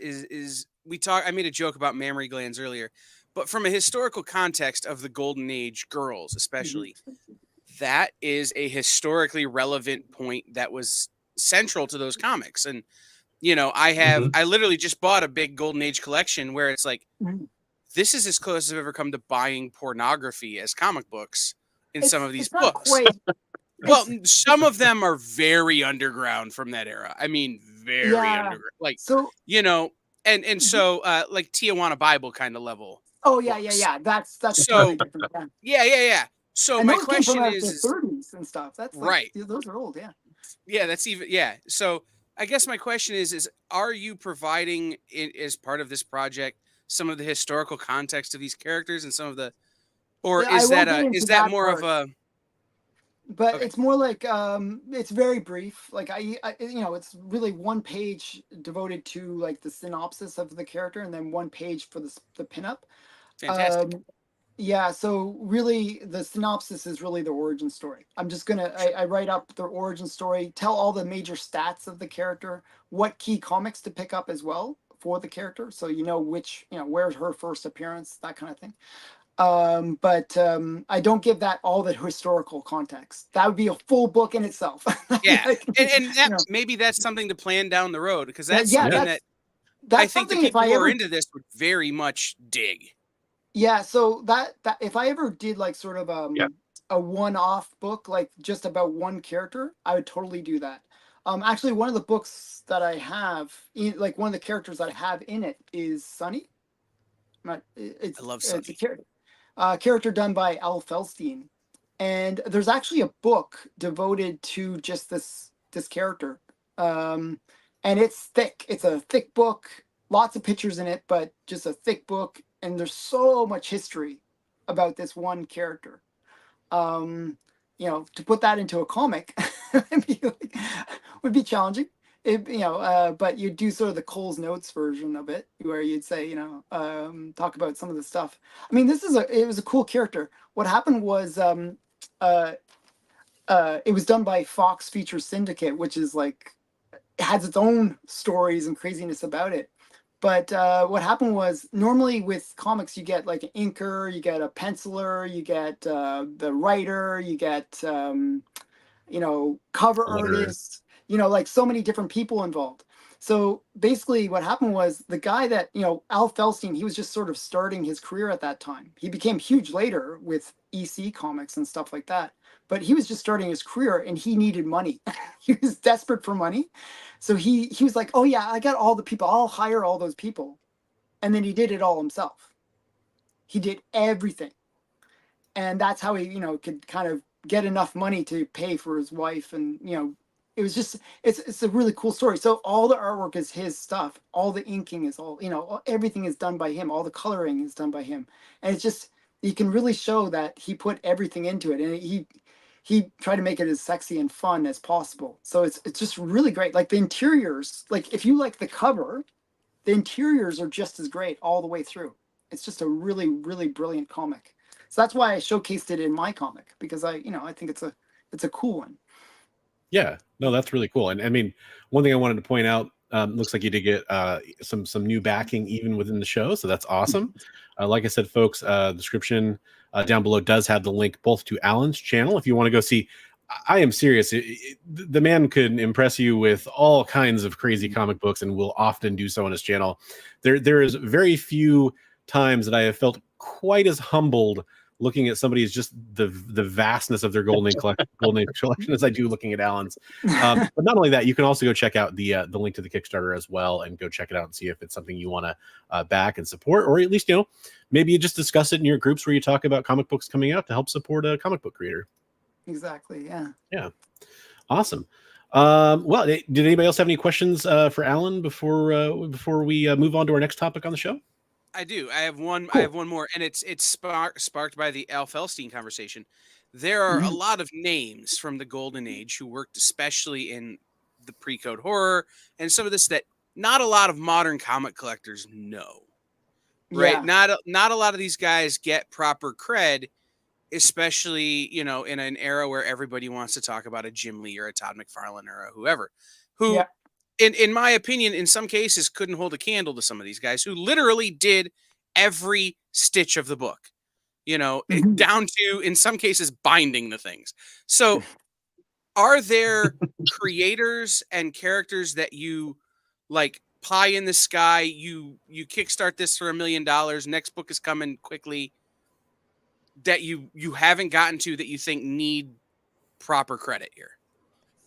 I made a joke about mammary glands earlier, but from a historical context of the Golden Age girls, especially, that is a historically relevant point that was central to those comics. And I literally just bought a big Golden Age collection where it's like, this is as close as I've ever come to buying pornography as comic books in some of these books. Quite, well, some of them are very underground from that era. I mean, very underground. Like, so, and so like Tijuana Bible kind of level. Oh yeah. That's so totally different. Yeah. So and my those question came from is the 30s and stuff. That's like, right. Those are old, yeah. Yeah, that's even So I guess my question is are you providing as part of this project some of the historical context of these characters and some of the, or is that more part. Of a? But okay. It's more like it's very brief. Like I it's really one page devoted to like the synopsis of the character, and then one page for the pinup. Fantastic. Yeah, so really the synopsis is really the origin story. I'm just I write up the origin story, tell all the major stats of the character, what key comics to pick up as well for the character, so where's her first appearance, that kind of thing. But I don't give that all the historical context. That would be a full book in itself. Yeah, and that, maybe that's something to plan down the road, because that's something that I think the people who are into this would very much dig. Yeah, so that if I ever did like sort of a one-off book, like just about one character, I would totally do that. Actually, one of the books that I have, like one of the characters that I have in it is Sunny. I love Sunny. It's a character done by Al Felstein, and there's actually a book devoted to just this character, and it's thick. It's a thick book, lots of pictures in it, but just a thick book. And there's so much history about this one character. To put that into a comic would be challenging. But you do sort of the Cole's Notes version of it, where you'd say, talk about some of the stuff. I mean, it was a cool character. What happened was, it was done by Fox Features Syndicate, which is like, it has its own stories and craziness about it. But what happened was, normally with comics, you get like an inker, you get a penciler, you get the writer, you get, cover artists, like so many different people involved. So basically what happened was the guy that, Al Felstein, he was just sort of starting his career at that time. He became huge later with EC Comics and stuff like that. But he was just starting his career and he needed money. He was desperate for money. So he was like, oh yeah, I got all the people. I'll hire all those people. And then he did it all himself. He did everything. And that's how he, could kind of get enough money to pay for his wife. And, it was just, it's a really cool story. So all the artwork is his stuff. All the inking is all, everything is done by him. All the coloring is done by him. And it's just, you can really show that he put everything into it. And he tried to make it as sexy and fun as possible. So it's just really great. Like the interiors, like if you like the cover, the interiors are just as great all the way through. It's just a really, really brilliant comic. So that's why I showcased it in my comic, because I think it's a cool one. Yeah, no, that's really cool. And I mean, one thing I wanted to point out Looks like you did get some new backing even within the show, so that's awesome. Like I said, folks, description down below does have the link both to Alan's channel if you want to go see. I am serious. The man could impress you with all kinds of crazy comic books and will often do so on his channel. There is very few times that I have felt quite as humbled looking at somebody's just the vastness of their Golden Age collection as I do looking at Alan's. But not only that, you can also go check out the link to the Kickstarter as well and go check it out and see if it's something you want to back and support, or at least, you know, maybe you just discuss it in your groups where you talk about comic books coming out to help support a comic book creator. Exactly. Yeah. Yeah. Awesome. Well, did anybody else have any questions for Alan before we move on to our next topic on the show? I do. I have one. Cool. I have one more, and it's sparked by the Al Felstein conversation. There are a lot of names from the Golden Age who worked especially in the pre-code horror and some of this that not a lot of modern comic collectors know. Right? Yeah. Not a lot of these guys get proper cred, especially, you know, in an era where everybody wants to talk about a Jim Lee or a Todd McFarlane or a whoever, who, in my opinion, in some cases couldn't hold a candle to some of these guys who literally did every stitch of the book, you know, down to, in some cases, binding the things. So are there creators and characters that you like pie in the sky, you kickstart this for $1 million, next book is coming quickly, that you haven't gotten to that you think need proper credit here?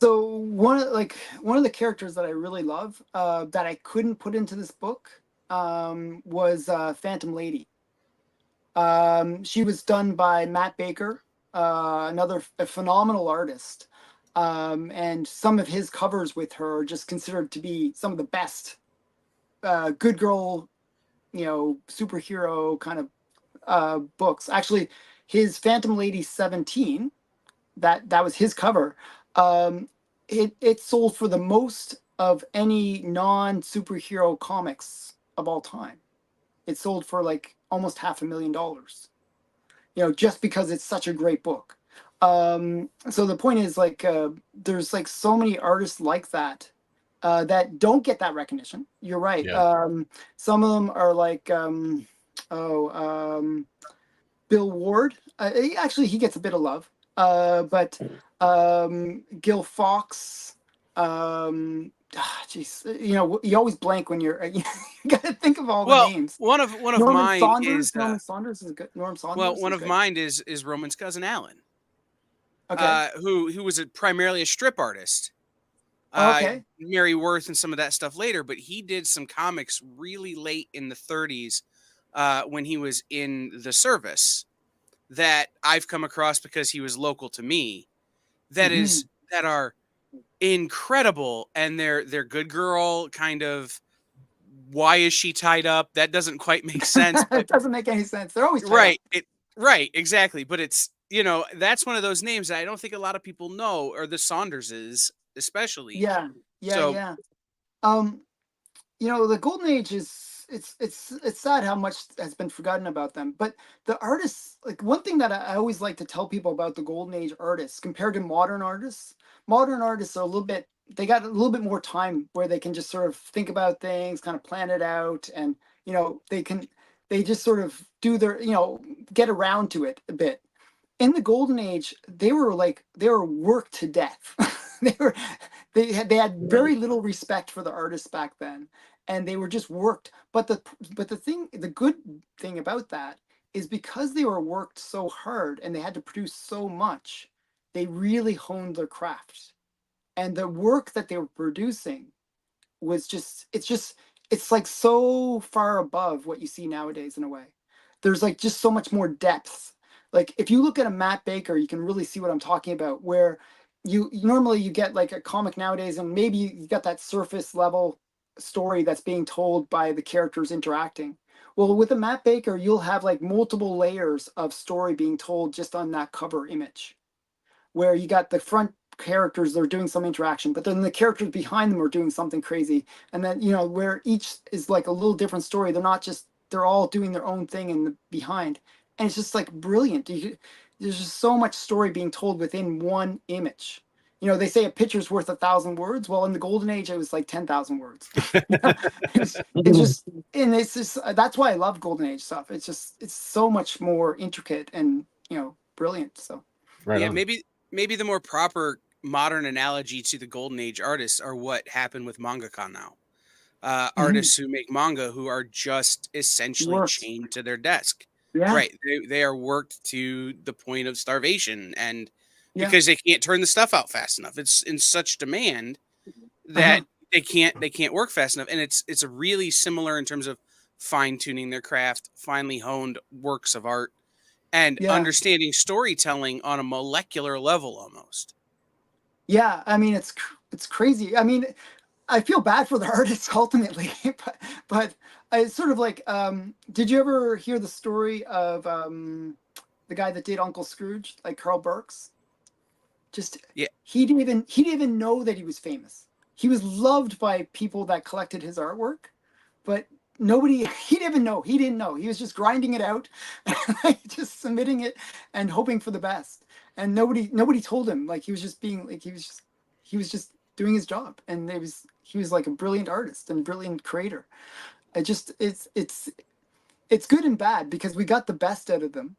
So one of the characters that I really love that I couldn't put into this book was Phantom Lady. She was done by Matt Baker, a phenomenal artist, and some of his covers with her are just considered to be some of the best good girl, you know, superhero kind of books. Actually, his Phantom Lady 17, that was his cover. It sold for the most of any non-superhero comics of all time. It sold for like almost $500,000, you know, just because it's such a great book. So the point is, like, there's like so many artists like that that don't get that recognition. You're right. Yeah. Some of them are like, Bill Ward. Actually, he gets a bit of love. But Gil Fox, jeez, you know, you always blank when you're you gotta think of all the names. One of Norman mine Saunders, is Norman Saunders is good. Norman Saunders. Well, one is of good. mine is Roman's cousin Alan. Okay. Who was primarily a strip artist. Okay. Mary Worth and some of that stuff later, but he did some comics really late in the 30s when he was in the service that I've come across because he was local to me. That are incredible, and they're good girl kind of. Why is she tied up? That doesn't quite make sense. It doesn't make any sense. They're always right. Right, exactly. But it's, you know, that's one of those names that I don't think a lot of people know, or the Saunderses especially. Yeah. So, you know, the Golden Age is it's sad how much has been forgotten about them. But the artists, like, one thing that I always like to tell people about the Golden Age artists compared to modern artists are they got a little bit more time where they can just sort of think about things, kind of plan it out, and, you know, they just sort of do their, you know, get around to it a bit. In the Golden Age, they were worked to death. they had very little respect for the artists back then, and they were just worked. But the good thing about that is, because they were worked so hard and they had to produce so much, they really honed their craft. And the work that they were producing was it's like so far above what you see nowadays in a way. There's like just so much more depth. Like, if you look at a Matt Baker, you can really see what I'm talking about, where you normally you get like a comic nowadays and maybe you got that surface level story that's being told by the characters interacting. Well, with a Matt Baker, you'll have like multiple layers of story being told just on that cover image, where you got the front characters, they're doing some interaction, but then the characters behind them are doing something crazy. And then, you know, where each is like a little different story. They're all doing their own thing in the behind. And it's just like brilliant. There's just so much story being told within one image. You they say a picture's worth 1,000 words. Well, in the golden age, it was like 10,000 words. it's just, and it's just, that's why I love golden age stuff. It's just, it's so much more intricate and, brilliant. So right yeah, on. maybe the more proper modern analogy to the golden age artists are what happened with mangaka now. Artists who make manga who are just essentially chained to their desk. Yeah. Right. They are worked to the point of starvation, and because they can't turn the stuff out fast enough. It's in such demand that they can't work fast enough. And it's really similar in terms of fine-tuning their craft, finely honed works of art, and understanding storytelling on a molecular level almost. Yeah, I mean, it's crazy. I mean, I feel bad for the artists ultimately, but it's sort of like, did you ever hear the story of the guy that did Uncle Scrooge, like Carl Burks? He didn't even know that he was famous. He was loved by people that collected his artwork, but he didn't know. He was just grinding it out, just submitting it and hoping for the best. And nobody told him. Like, he was just being like, he was just doing his job, and he was like a brilliant artist and brilliant creator. It's good and bad, because we got the best out of them,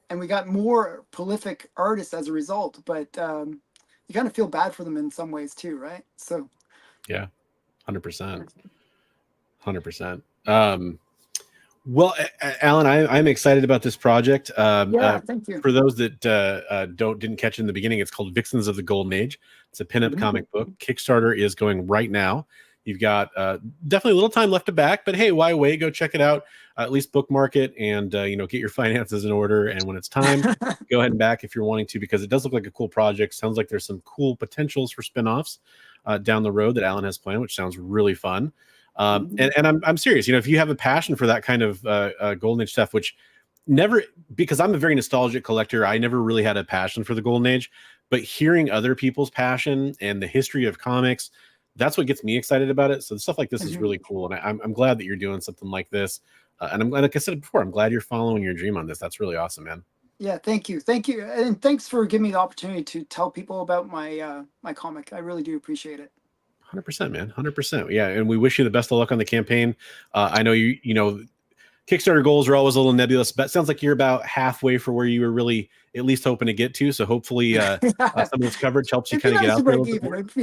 and we got more prolific artists as a result. But you kind of feel bad for them in some ways too, right? So yeah, 100%. Well, Alan, I'm excited about this project. Thank you. For those that didn't catch it in the beginning, it's called Vixens of the Golden Age. It's a pinup comic book. Kickstarter is going right now. You've got definitely a little time left to back, but hey, why wait? Go check it out. At least bookmark it, and get your finances in order. And when it's time, go ahead and back if you're wanting to, because it does look like a cool project. Sounds like there's some cool potentials for spinoffs down the road that Alan has planned, which sounds really fun. And I'm serious. If you have a passion for that kind of golden age stuff, which because I'm a very nostalgic collector, I never really had a passion for the golden age, but hearing other people's passion and the history of comics, that's what gets me excited about it. So stuff like this is really cool. And I'm glad that you're doing something like this. And I'm glad, like I said before, I'm glad you're following your dream on this. That's really awesome, man. Yeah, thank you. And thanks for giving me the opportunity to tell people about my my comic. I really do appreciate it. 100%, man. 100%. Yeah. And we wish you the best of luck on the campaign. I know Kickstarter goals are always a little nebulous, but it sounds like you're about halfway for where you were really at least hoping to get to. So hopefully some of this coverage helps you kind of get out there a little bit more. It'd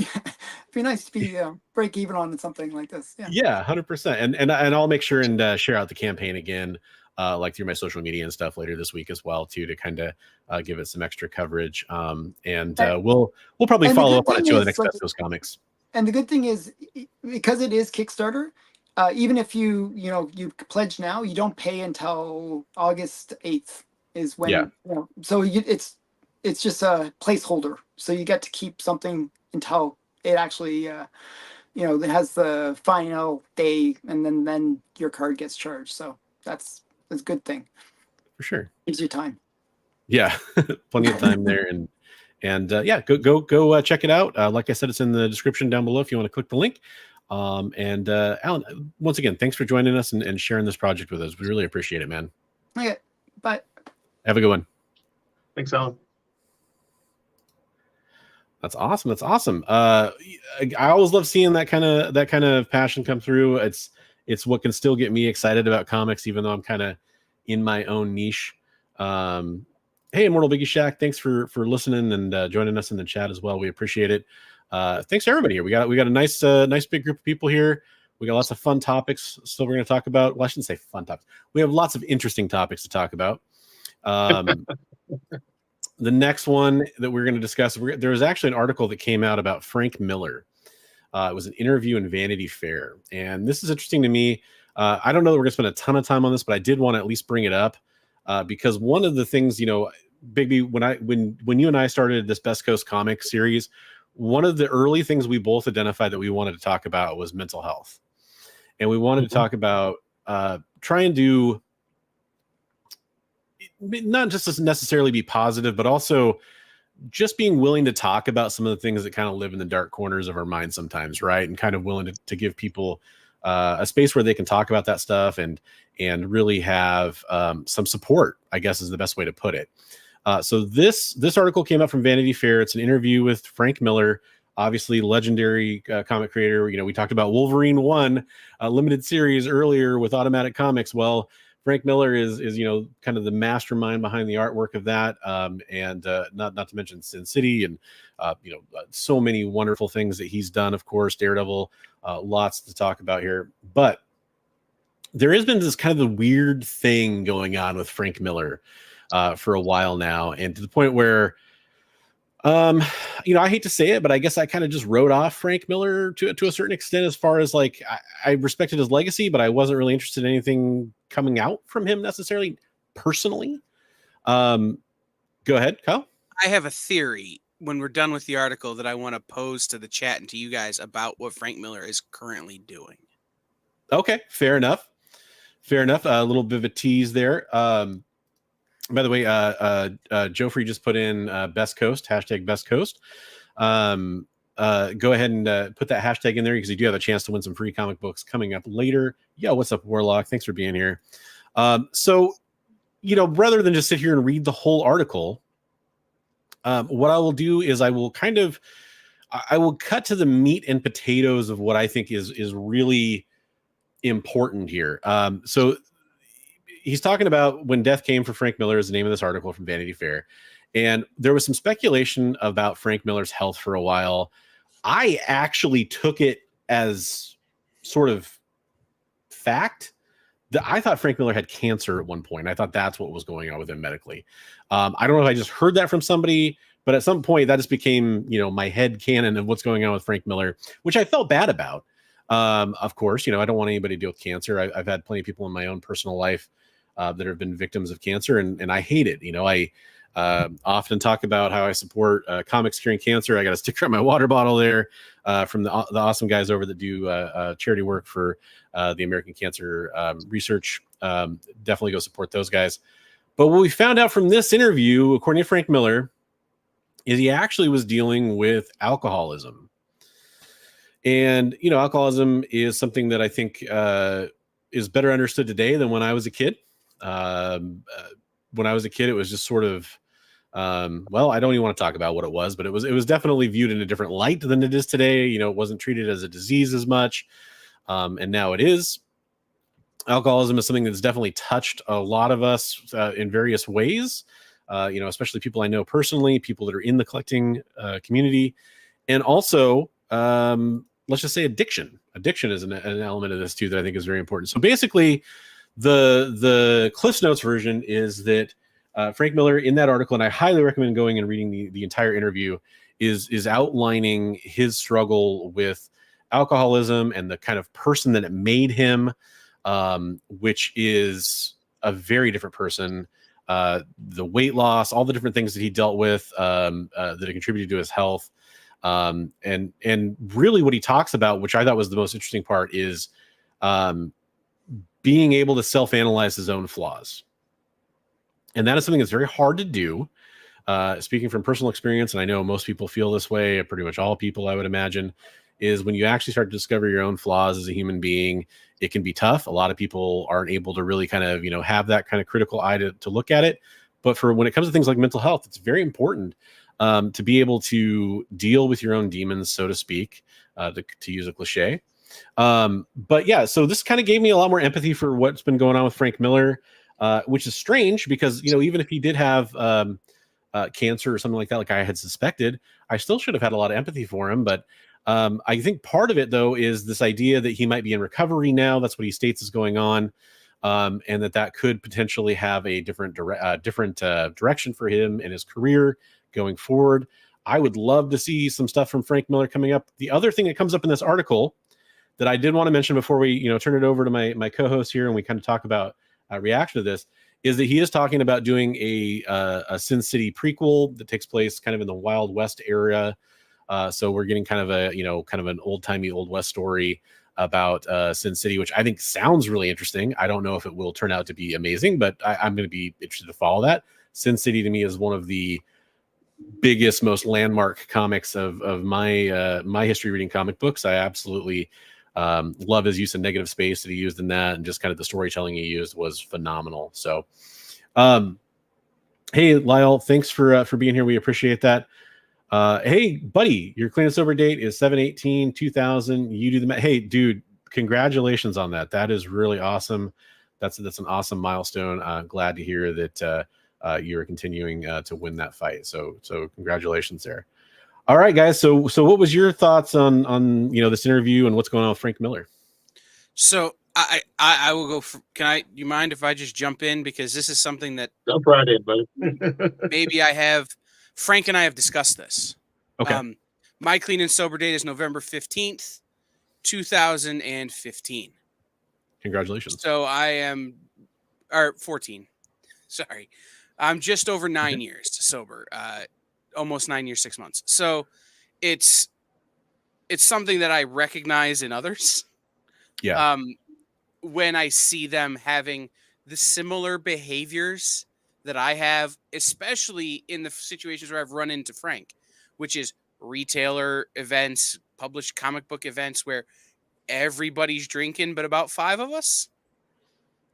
be nice to be break even on something like this. Yeah, 100%. And I'll make sure and share out the campaign again, like through my social media and stuff later this week as well, too, to kind of give it some extra coverage. We'll probably follow up on it too in the next Best Coast Comics. And the good thing is, because it is Kickstarter, even if you pledge now, you don't pay until August 8th is when. So it's just a placeholder. So you get to keep something until it actually it has the final day, and then your card gets charged. So that's a good thing. For sure. Gives you time. Yeah, plenty of time there, and go check it out. Like I said, it's in the description down below if you want to click the link. Alan, once again, thanks for joining us and sharing this project with us. We really appreciate it, man. Okay, bye. Have a good one. Thanks, Alan. That's awesome. I always love seeing that kind of passion come through. It's what can still get me excited about comics, even though I'm kind of in my own niche. Hey, Immortal Biggie Shack, thanks for listening and joining us in the chat as well. We appreciate it. Thanks to everybody here. We got a nice big group of people here. We got lots of fun topics still we're going to talk about. Well, I shouldn't say fun topics. We have lots of interesting topics to talk about. The next one that we're going to discuss, there was actually an article that came out about Frank Miller. It was an interview in Vanity Fair. And this is interesting to me. I don't know that we're going to spend a ton of time on this, but I did want to at least bring it up because one of the things, Bigby, when you and I started this Best Coast Comics series, one of the early things we both identified that we wanted to talk about was mental health. And we wanted to talk about trying to not just necessarily be positive, but also just being willing to talk about some of the things that kind of live in the dark corners of our minds sometimes, right? And kind of willing to give people a space where they can talk about that stuff and really have some support, I guess is the best way to put it. So this article came out from Vanity Fair. It's an interview with Frank Miller, obviously legendary comic creator. We talked about Wolverine 1 limited series earlier with Automatic Comics. Well, Frank Miller is kind of the mastermind behind the artwork of that, and not to mention Sin City and so many wonderful things that he's done. Of course, Daredevil, lots to talk about here. But there has been this kind of the weird thing going on with Frank Miller for a while now, and to the point where I hate to say it, but I guess I kind of just wrote off Frank Miller to a certain extent, as far as like I respected his legacy, but I wasn't really interested in anything coming out from him necessarily personally. Go ahead, Kyle. I have a theory when we're done with the article that I want to pose to the chat and to you guys about what Frank Miller is currently doing. Okay, fair enough. A little bit of a tease there. By the way, Joffrey just put in Best Coast, hashtag Best Coast. Go ahead and put that hashtag in there because you do have a chance to win some free comic books coming up later. Yeah, what's up, Warlock? Thanks for being here. So, rather than just sit here and read the whole article, what I will do is I will cut to the meat and potatoes of what I think is really important here. So he's talking about When Death Came for Frank Miller is the name of this article from Vanity Fair. And there was some speculation about Frank Miller's health for a while. I actually took it as sort of fact that I thought Frank Miller had cancer at one point. I thought that's what was going on with him medically. I don't know if I just heard that from somebody, but at some point that just became, my head canon of what's going on with Frank Miller, which I felt bad about. Of course, I don't want anybody to deal with cancer. I've had plenty of people in my own personal life that have been victims of cancer, and I hate it. I often talk about how I support comics curing cancer. I got a sticker on my water bottle there from the awesome guys over that do charity work for the American Cancer Research. Definitely go support those guys. But what we found out from this interview, according to Frank Miller, is he actually was dealing with alcoholism. And, alcoholism is something that I think is better understood today than when I was a kid. When I was a kid, it was just sort of, I don't even want to talk about what it was, but it was definitely viewed in a different light than it is today. It wasn't treated as a disease as much. And now it is. Alcoholism is something that's definitely touched a lot of us in various ways, especially people I know personally, people that are in the collecting community. And also, let's just say addiction. Addiction is an element of this too that I think is very important. So basically, the Cliff's Notes version is that Frank Miller in that article, and I highly recommend going and reading the entire interview, is outlining his struggle with alcoholism and the kind of person that it made him, which is a very different person. The weight loss, all the different things that he dealt with that have contributed to his health. And really what he talks about, which I thought was the most interesting part, is being able to self-analyze his own flaws. And that is something that's very hard to do. Speaking from personal experience, and I know most people feel this way, pretty much all people, I would imagine, is when you actually start to discover your own flaws as a human being, it can be tough. A lot of people aren't able to really kind of, have that kind of critical eye to look at it. But for when it comes to things like mental health, it's very important to be able to deal with your own demons, so to speak, to use a cliche. But yeah, so this kind of gave me a lot more empathy for what's been going on with Frank Miller, which is strange because, even if he did have cancer or something like that, like I had suspected, I still should have had a lot of empathy for him. But I think part of it, though, is this idea that he might be in recovery now. That's what he states is going on. And that could potentially have a different direction for him in his career going forward. I would love to see some stuff from Frank Miller coming up. The other thing that comes up in this article that I did want to mention before we, turn it over to my co-host here and we kind of talk about reaction to this, is that he is talking about doing a Sin City prequel that takes place kind of in the Wild West era. So we're getting kind of an old-timey Old West story about Sin City, which I think sounds really interesting. I don't know if it will turn out to be amazing, but I'm going to be interested to follow that. Sin City to me is one of the biggest, most landmark comics of my history reading comic books. I absolutely love his use of negative space that he used in that, and just kind of the storytelling he used was phenomenal. So Hey, Lyle, thanks for being here. We appreciate that. Hey, buddy, your clean and sober date is 7/18/2000. You do the hey, dude, congratulations on that. That is really awesome. That's an awesome milestone. Glad to hear that you're continuing to win that fight. So congratulations there. All right, guys. So what was your thoughts on this interview and what's going on with Frank Miller? So I will go. You mind if I just jump in, because this is something that jump right in, buddy. maybe Frank and I have discussed this. Okay. My clean and sober date is November 15th, 2015. Congratulations. So I am, or 14. Sorry, I'm just over 9 years sober. Almost 9 years, 6 months. So it's something that I recognize in others. Yeah. When I see them having the similar behaviors that I have, especially in the situations where I've run into Frank, which is retailer events, published comic book events where everybody's drinking but about 5 of us.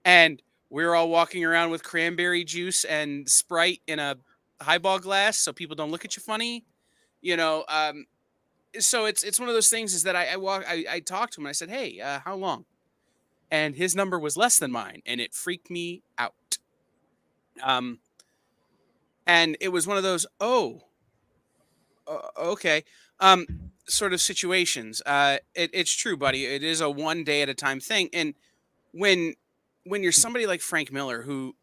And we're all walking around with cranberry juice and Sprite in a highball glass so people don't look at you funny. So it's one of those things is that I talked to him and I said, hey, how long? And his number was less than mine, and it freaked me out. And it was one of those, okay, sort of situations. It's true, buddy. It is a one day at a time thing. And when you're somebody like Frank Miller, who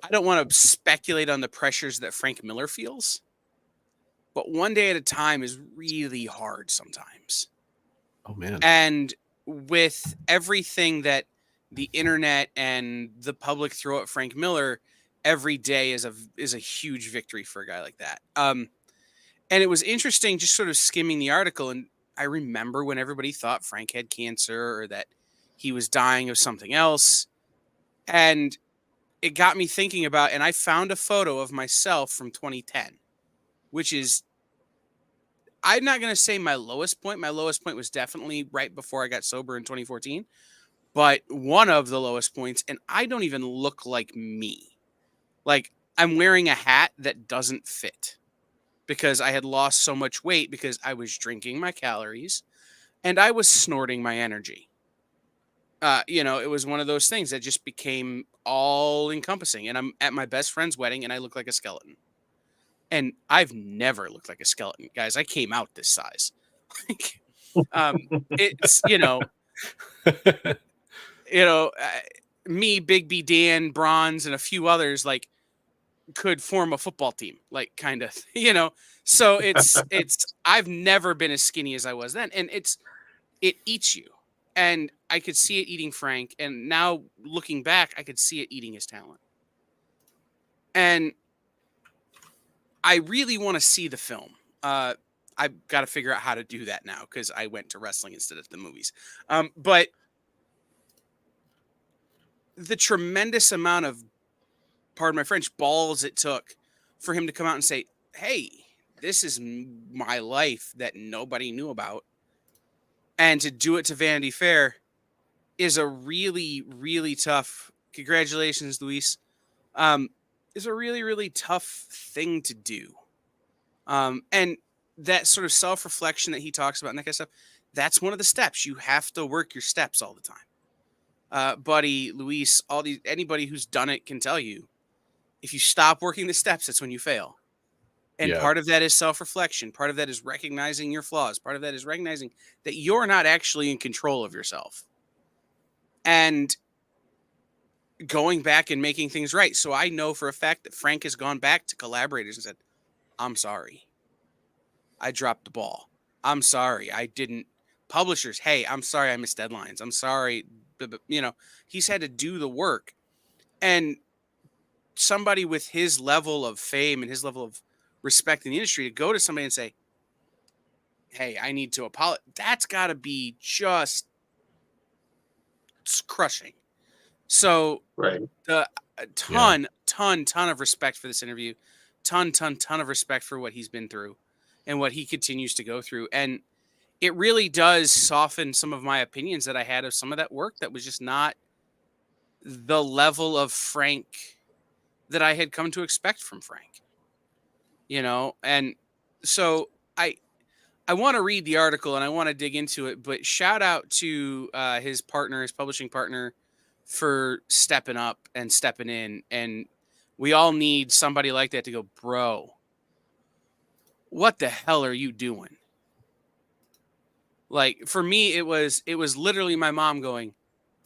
I don't want to speculate on the pressures that Frank Miller feels, but one day at a time is really hard sometimes. Oh man. And with everything that the internet and the public throw at Frank Miller, every day is a huge victory for a guy like that. And it was interesting just sort of skimming the article. And I remember when everybody thought Frank had cancer or that he was dying of something else. And it got me thinking about, and I found a photo of myself from 2010, which is, I'm not going to say my lowest point. My lowest point was definitely right before I got sober in 2014, but one of the lowest points, and I don't even look like me. Like, I'm wearing a hat that doesn't fit because I had lost so much weight because I was drinking my calories and I was snorting my energy. It was one of those things that just became all encompassing, and I'm at my best friend's wedding and I look like a skeleton. And I've never looked like a skeleton, guys. I came out this size. It's, me, Bigby, Dan, Bronze, and a few others, like, could form a football team, like, kind of, So I've never been as skinny as I was then. And it eats you. And I could see it eating Frank. And now looking back, I could see it eating his talent. And I really want to see the film. I've got to figure out how to do that now because I went to wrestling instead of the movies. But the tremendous amount of, pardon my French, balls it took for him to come out and say, hey, this is my life that nobody knew about. And to do it to Vanity Fair is a really, really tough, congratulations, Luis, is a really, really tough thing to do. And that sort of self-reflection that he talks about and that kind of stuff, that's one of the steps. You have to work your steps all the time. Buddy, Luis, anybody who's done it can tell you, if you stop working the steps, that's when you fail. And part of that is self-reflection. Part of that is recognizing your flaws. Part of that is recognizing that you're not actually in control of yourself. And going back and making things right. So I know for a fact that Frank has gone back to collaborators and said, I'm sorry. I dropped the ball. I'm sorry. I didn't. Publishers, hey, I'm sorry I missed deadlines. I'm sorry. He's had to do the work. And somebody with his level of fame and his level of respect in the industry to go to somebody and say, hey, I need to apologize. That's got to be just crushing. So right. Ton of respect for this interview. Ton of respect for what he's been through and what he continues to go through. And it really does soften some of my opinions that I had of some of that work that was just not the level of Frank that I had come to expect from Frank. You know, and so I want to read the article and I want to dig into it, but shout out to his partner, his publishing partner, for stepping up and stepping in. And we all need somebody like that to go, bro, what the hell are you doing? Like, for me, it was literally my mom going,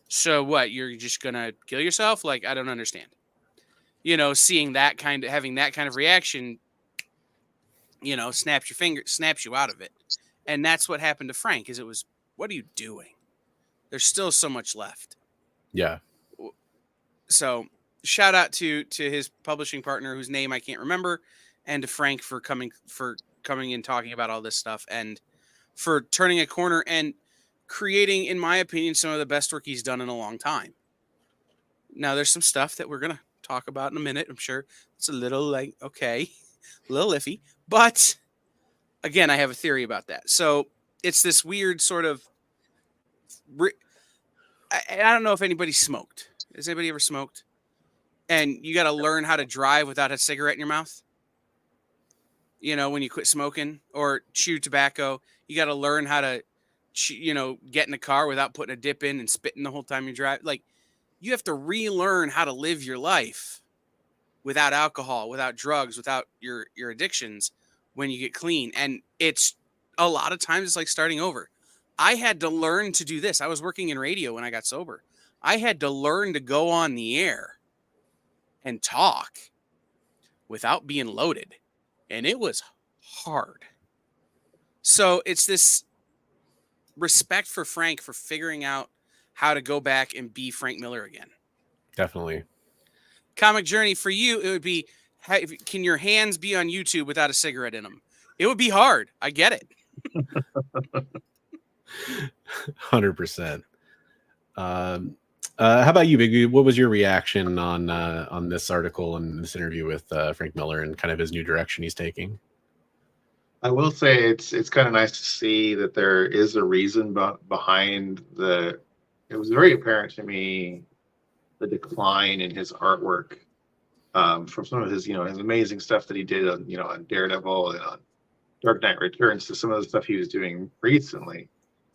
so what, you're just gonna kill yourself? Like, I don't understand. You know, seeing that having that kind of reaction, you know, snaps you out of it. And that's what happened to Frank. Is it was, what are you doing? There's still so much left. Yeah. So shout out to his publishing partner, whose name I can't remember, and to Frank for coming and talking about all this stuff, and for turning a corner and creating, in my opinion, some of the best work he's done in a long time. Now, there's some stuff that we're gonna talk about in a minute. I'm sure it's a little like, okay, a little iffy, but again, I have a theory about that. So it's this weird sort of, I don't know if anybody smoked. Has anybody ever smoked? And you got to learn how to drive without a cigarette in your mouth. You know, when you quit smoking or chew tobacco, you got to learn how to, you know, get in a car without putting a dip in and spitting the whole time you drive. Like, you have to relearn how to live your life without alcohol, without drugs, without your addictions when you get clean. And it's a lot of times it's like starting over. I had to learn to do this. I was working in radio when I got sober. I had to learn to go on the air and talk without being loaded. And it was hard. So it's this respect for Frank for figuring out how to go back and be Frank Miller again. Definitely. Comic journey for you, it would be, can your hands be on YouTube without a cigarette in them? It would be hard. I get it. 100%. How about you, Bigby? What was your reaction on this article and this interview with Frank Miller and kind of his new direction he's taking? I will say it's kind of nice to see that there is a reason behind the. It was very apparent to me the decline in his artwork from some of his, you know, his amazing stuff that he did on, you know, on Daredevil and on Dark Knight Returns to some of the stuff he was doing recently.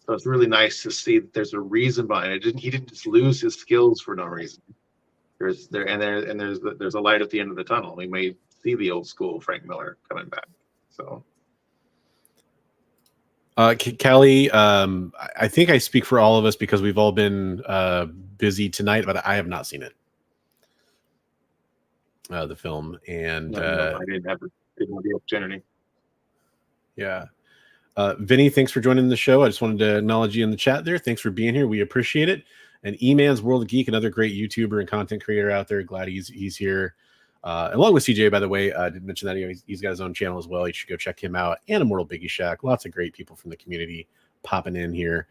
So it's really nice to see that there's a reason behind it. He didn't just lose his skills for no reason. There's a light at the end of the tunnel. We may see the old school Frank Miller coming back. So. Kelly, I think I speak for all of us because we've all been busy tonight, but I have not seen it. The film, and no, I didn't have the opportunity. Yeah. Vinny, thanks for joining the show. I just wanted to acknowledge you in the chat there. Thanks for being here. We appreciate it. And E-Man's World of Geek, another great YouTuber and content creator out there. Glad he's here. Along with CJ, by the way, I did mention that he's got his own channel as well. You should go check him out. And Immortal Biggie Shack. Lots of great people from the community popping in here.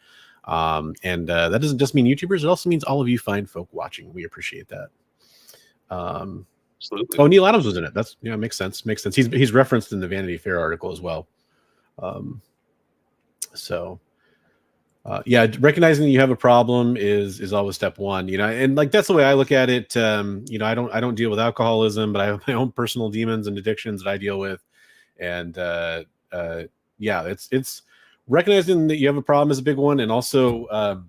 And that doesn't just mean YouTubers. It also means all of you fine folk watching. We appreciate that. Absolutely. Oh, Neil Adams was in it. That's, yeah, makes sense. Makes sense. He's referenced in the Vanity Fair article as well. Yeah, recognizing that you have a problem is always step one, you know, and like that's the way I look at it. You know, I don't deal with alcoholism, but I have my own personal demons and addictions that I deal with, and yeah, it's recognizing that you have a problem is a big one, and also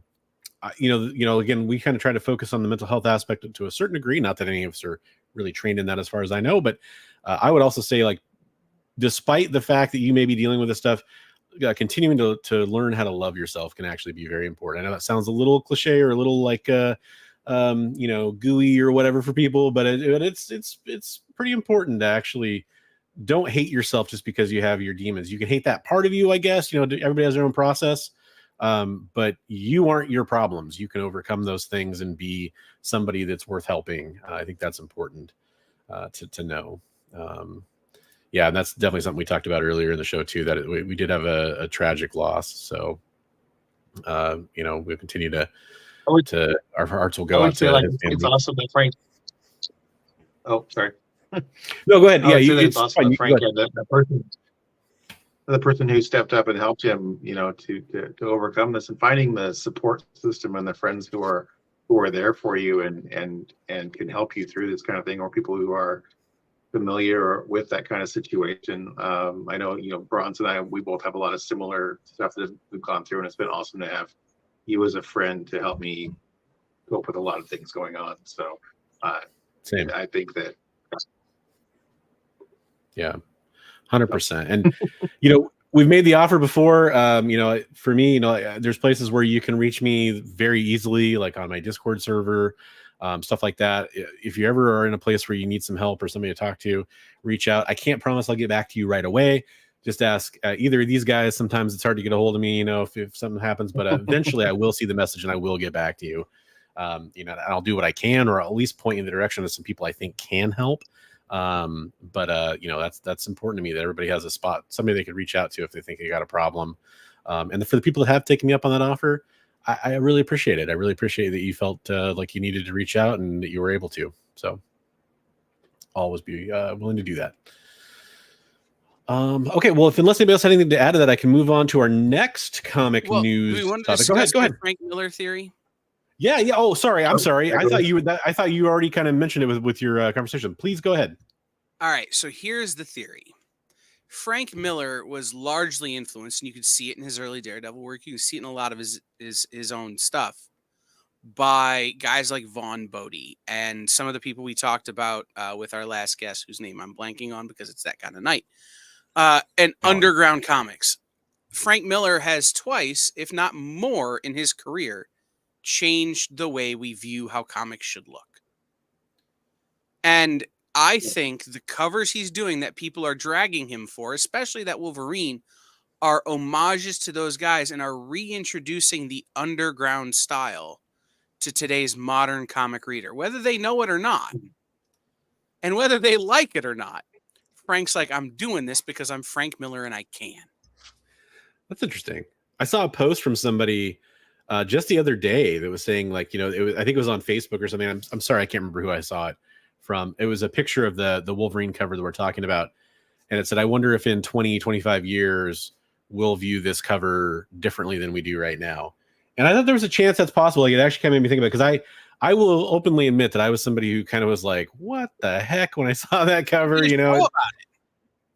you know, again, we kind of try to focus on the mental health aspect to a certain degree. Not that any of us are really trained in that, as far as I know, but I would also say, like, despite the fact that you may be dealing with this stuff, continuing to learn how to love yourself can actually be very important. I know that sounds a little cliche or a little like you know, gooey or whatever for people, but it's pretty important to actually don't hate yourself just because you have your demons. You can hate that part of you, I guess. You know, everybody has their own process, but you aren't your problems. You can overcome those things and be somebody that's worth helping. I think that's important to know. Yeah, and that's definitely something we talked about earlier in the show too, that we did have a tragic loss. So, you know, we'll continue to our hearts will go out to like his family. it's awesome that Frank. Oh, sorry. No, go ahead. Yeah, it's awesome that Frank had the person who stepped up and helped him, you know, to overcome this, and finding the support system and the friends who are who are there for you and can help you through this kind of thing, or people who are familiar with that kind of situation. I know, Bronze and I, we both have a lot of similar stuff that we've gone through, and it's been awesome to have you as a friend to help me cope with a lot of things going on. So same. I think that. Yeah, 100%. And, we've made the offer before. For me, there's places where you can reach me very easily, like on my Discord server, stuff like that. If you ever are in a place where you need some help or somebody to talk to, reach out. I can't promise I'll get back to you right away. Just ask either of these guys. Sometimes it's hard to get a hold of me, if something happens, but eventually I will see the message and I will get back to you. And I'll do what I can, or at least point you in the direction of some people I think can help. That's important to me, that everybody has a spot, somebody they could reach out to if they think they got a problem. And for the people that have taken me up on that offer, I really appreciate it. I really appreciate that you felt like you needed to reach out and that you were able to. So always be willing to do that. Okay, well, unless anybody else had anything to add to that, I can move on to our next comic news we want to topic. discuss Go ahead. Frank Miller theory. Yeah. Oh, sorry. I'm sorry. I thought you already kind of mentioned it with your conversation. Please go ahead. All right. So here's the theory. Frank Miller was largely influenced, and you could see it in his early Daredevil work. You can see it in a lot of his own stuff, by guys like Vaughn Bodie and some of the people we talked about with our last guest, whose name I'm blanking on because it's that kind of night. And Underground Comics. Frank Miller has twice, if not more, in his career changed the way we view how comics should look. And I think the covers he's doing that people are dragging him for, especially that Wolverine, are homages to those guys and are reintroducing the underground style to today's modern comic reader, whether they know it or not, and whether they like it or not. Frank's like, I'm doing this because I'm Frank Miller and I can. That's interesting. I saw a post from somebody just the other day that was saying, like, I think it was on Facebook or something. I'm sorry, I can't remember who I saw it from. It was a picture of the Wolverine cover that we're talking about. And it said, I wonder if in 20, 25 years, we'll view this cover differently than we do right now. And I thought there was a chance that's possible. Like, it actually kind of made me think about it, because I will openly admit that I was somebody who kind of was like, what the heck, when I saw that cover,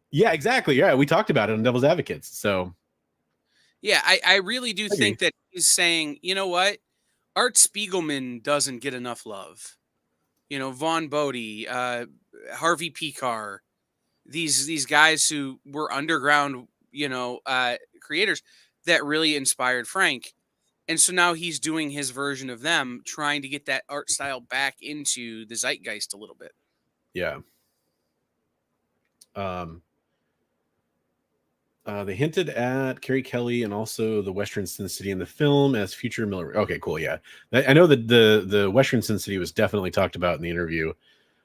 Yeah, exactly. Yeah, we talked about it on Devil's Advocates. So yeah, I really do think that he's saying, you know what? Art Spiegelman doesn't get enough love. Vaughn Bodie, Harvey Picar, these guys who were underground, creators that really inspired Frank. And so now he's doing his version of them, trying to get that art style back into the zeitgeist a little bit. Yeah. They hinted at Carrie Kelly and also the Western Sin City in the film as future Miller. Okay, cool. Yeah, I know that the Western Sin City was definitely talked about in the interview.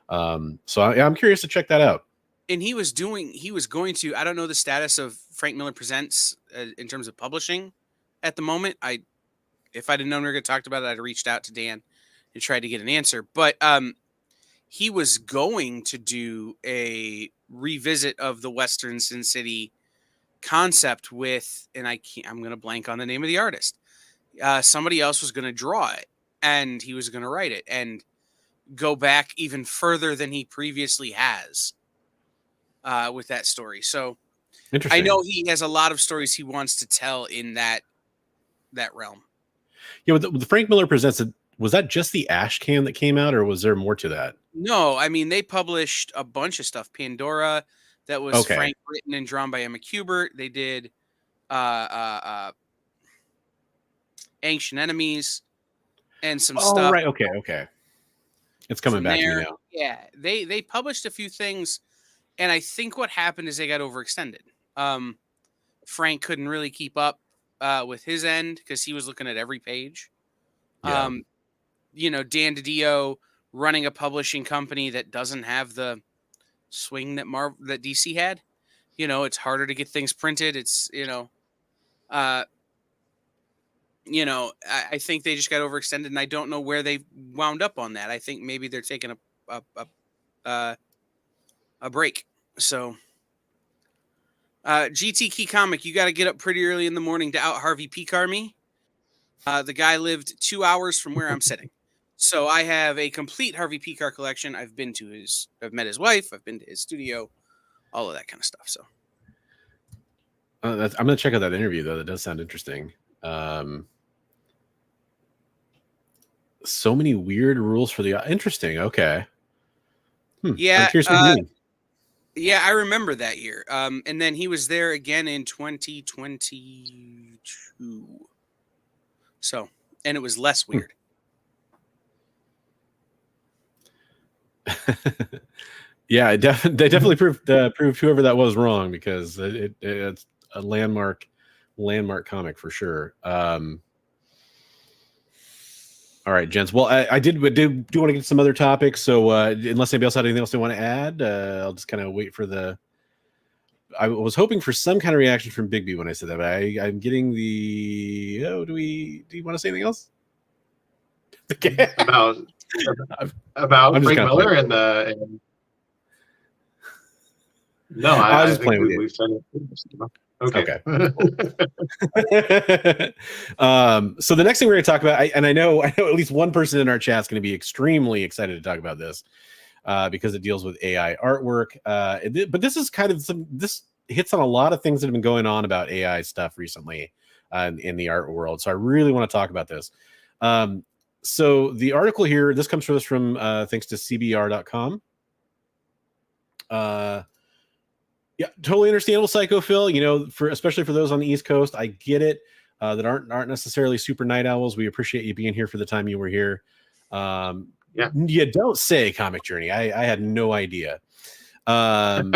So I'm curious to check that out. And he was going to, I don't know the status of Frank Miller Presents in terms of publishing at the moment. If I'd have known we were going to talk about it, I'd have reached out to Dan and tried to get an answer. But he was going to do a revisit of the Western Sin City concept with, and I'm going to blank on the name of the artist. Somebody else was going to draw it, and he was going to write it and go back even further than he previously has with that story. So I know he has a lot of stories he wants to tell in that realm. Yeah, with the Frank Miller Presents, was that just the Ash Can that came out, or was there more to that? No, I mean, they published a bunch of stuff. Pandora, that was Frank written and drawn by Emma Kubert. They did Ancient Enemies and some stuff. Right. Okay. It's coming back to me now. Yeah, they published a few things, and I think what happened is they got overextended. Frank couldn't really keep up with his end because he was looking at every page. Yeah. Dan DiDio running a publishing company that doesn't have the swing that DC had. It's harder to get things printed. It's I think they just got overextended, and I don't know where they wound up on that. I think maybe they're taking a break. So GT Key Comic, you got to get up pretty early in the morning to out Harvey Picar me. The guy lived 2 hours from where I'm sitting. So I have a complete Harvey Pekar collection. I've met his wife. I've been to his studio, all of that kind of stuff. So I'm going to check out that interview though. That does sound interesting. So many weird rules for the interesting. Okay. Yeah. I'm curious what you mean. Yeah, I remember that year. And then he was there again in 2022. So, and it was less weird. Yeah, they definitely proved whoever that was wrong, because it's a landmark comic for sure. All right, gents. Well, I do want to get some other topics. So unless anybody else had anything else they want to add, I'll just kind of wait for the. I was hoping for some kind of reaction from Bigby when I said that, but I'm getting the. Oh, do you want to say anything else? about Frank Miller and the. No, I just think we've said it. Okay. So the next thing we're going to talk about, I know at least one person in our chat is going to be extremely excited to talk about this, because it deals with AI artwork. But this is kind of this hits on a lot of things that have been going on about AI stuff recently in the art world. So I really want to talk about this. So the article here, this comes to us from thanks to cbr.com. Yeah, totally understandable, Psycho Phil. You know, especially for those on the East Coast, I get it. That aren't necessarily super night owls. We appreciate you being here for the time you were here. Yeah, you don't say, Comic Journey. I had no idea. But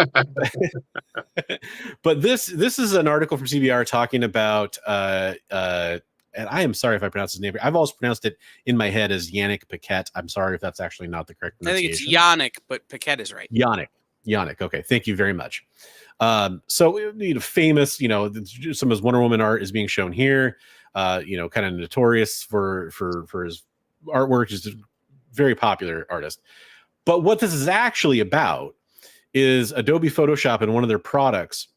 this is an article from CBR talking about and I am sorry if I pronounce his name. I've always pronounced it in my head as Yannick Paquette. I'm sorry if that's actually not the correct pronunciation. I think it's Yannick, but Paquette is right. Yannick. Okay, thank you very much. So famous, some of his Wonder Woman art is being shown here. Kind of notorious for his artwork, just a very popular artist. But what this is actually about is Adobe Photoshop and one of their products.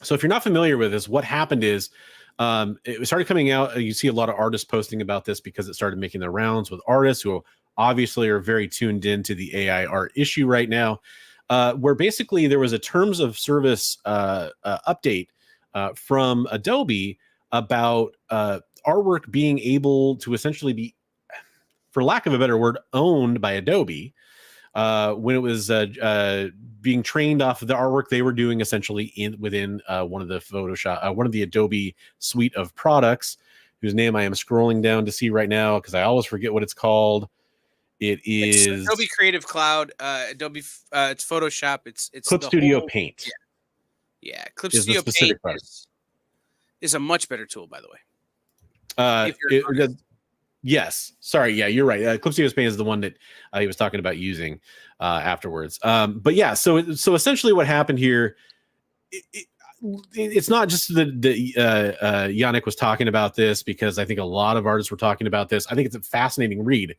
So if you're not familiar with this, what happened is it started coming out. You see a lot of artists posting about this because it started making their rounds with artists who obviously are very tuned into the AI art issue right now. Where basically there was a terms of service update from Adobe about artwork being able to essentially be, for lack of a better word, owned by Adobe when it was being trained off of the artwork they were doing essentially within one of the Adobe suite of products, whose name I am scrolling down to see right now because I always forget what it's called. It's Adobe Creative Cloud, Adobe, it's Photoshop, it's Clip Studio Paint. Yeah, Clip Studio Paint is a much better tool, by the way. Yes, sorry, yeah, you're right. Clip Studio Paint is the one that he was talking about using afterwards. But yeah, so essentially, what happened here? It's not just that Yannick was talking about this, because I think a lot of artists were talking about this. I think it's a fascinating read.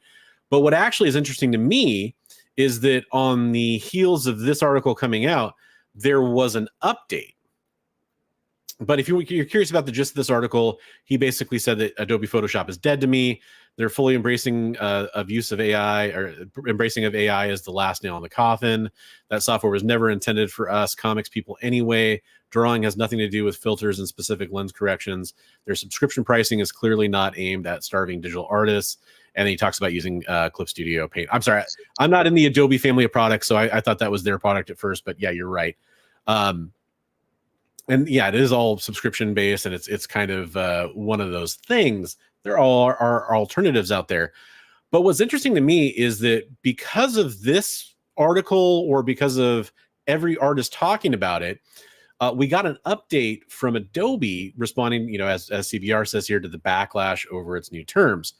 But what actually is interesting to me is that on the heels of this article coming out, there was an update. But if you're curious about the gist of this article, he basically said that Adobe Photoshop is dead to me. They're fully embracing of use of AI, or embracing of AI as the last nail in the coffin. That software was never intended for us comics people anyway. Drawing has nothing to do with filters and specific lens corrections. Their subscription pricing is clearly not aimed at starving digital artists. And then he talks about using Clip Studio Paint. I'm sorry, I'm not in the Adobe family of products, so I thought that was their product at first. But yeah, you're right. And yeah, it is all subscription based, and it's kind of one of those things. There are alternatives out there. But what's interesting to me is that because of this article, or because of every artist talking about it, we got an update from Adobe responding, as CBR says here, to the backlash over its new terms.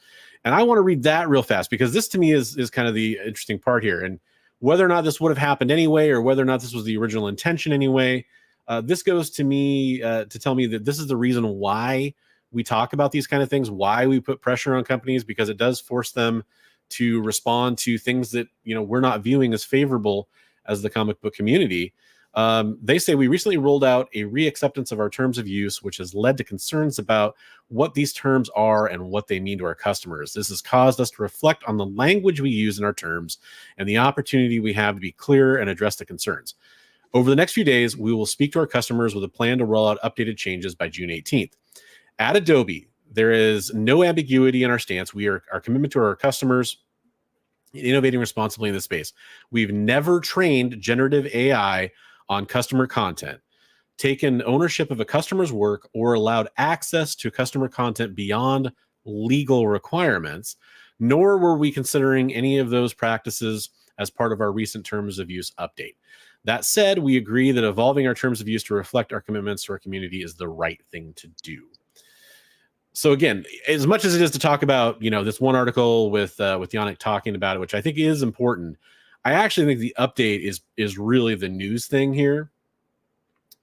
And I want to read that real fast, because this to me is kind of the interesting part here. And whether or not this would have happened anyway, or whether or not this was the original intention anyway, this goes to me to tell me that this is the reason why we talk about these kind of things, why we put pressure on companies, because it does force them to respond to things that we're not viewing as favorable as the comic book community. They say we recently rolled out a reacceptance of our terms of use, which has led to concerns about what these terms are and what they mean to our customers. This has caused us to reflect on the language we use in our terms and the opportunity we have to be clear and address the concerns. Over the next few days, we will speak to our customers with a plan to roll out updated changes by June 18th. At Adobe, there is no ambiguity in our stance. Our commitment to our customers, innovating responsibly in this space. We've never trained generative AI on customer content, taken ownership of a customer's work, or allowed access to customer content beyond legal requirements, nor were we considering any of those practices as part of our recent terms of use update. That said, we agree that evolving our terms of use to reflect our commitments to our community is the right thing to do. So again, as much as it is to talk about, this one article with Yannick talking about it, which I think is important, I actually think the update is really the news thing here.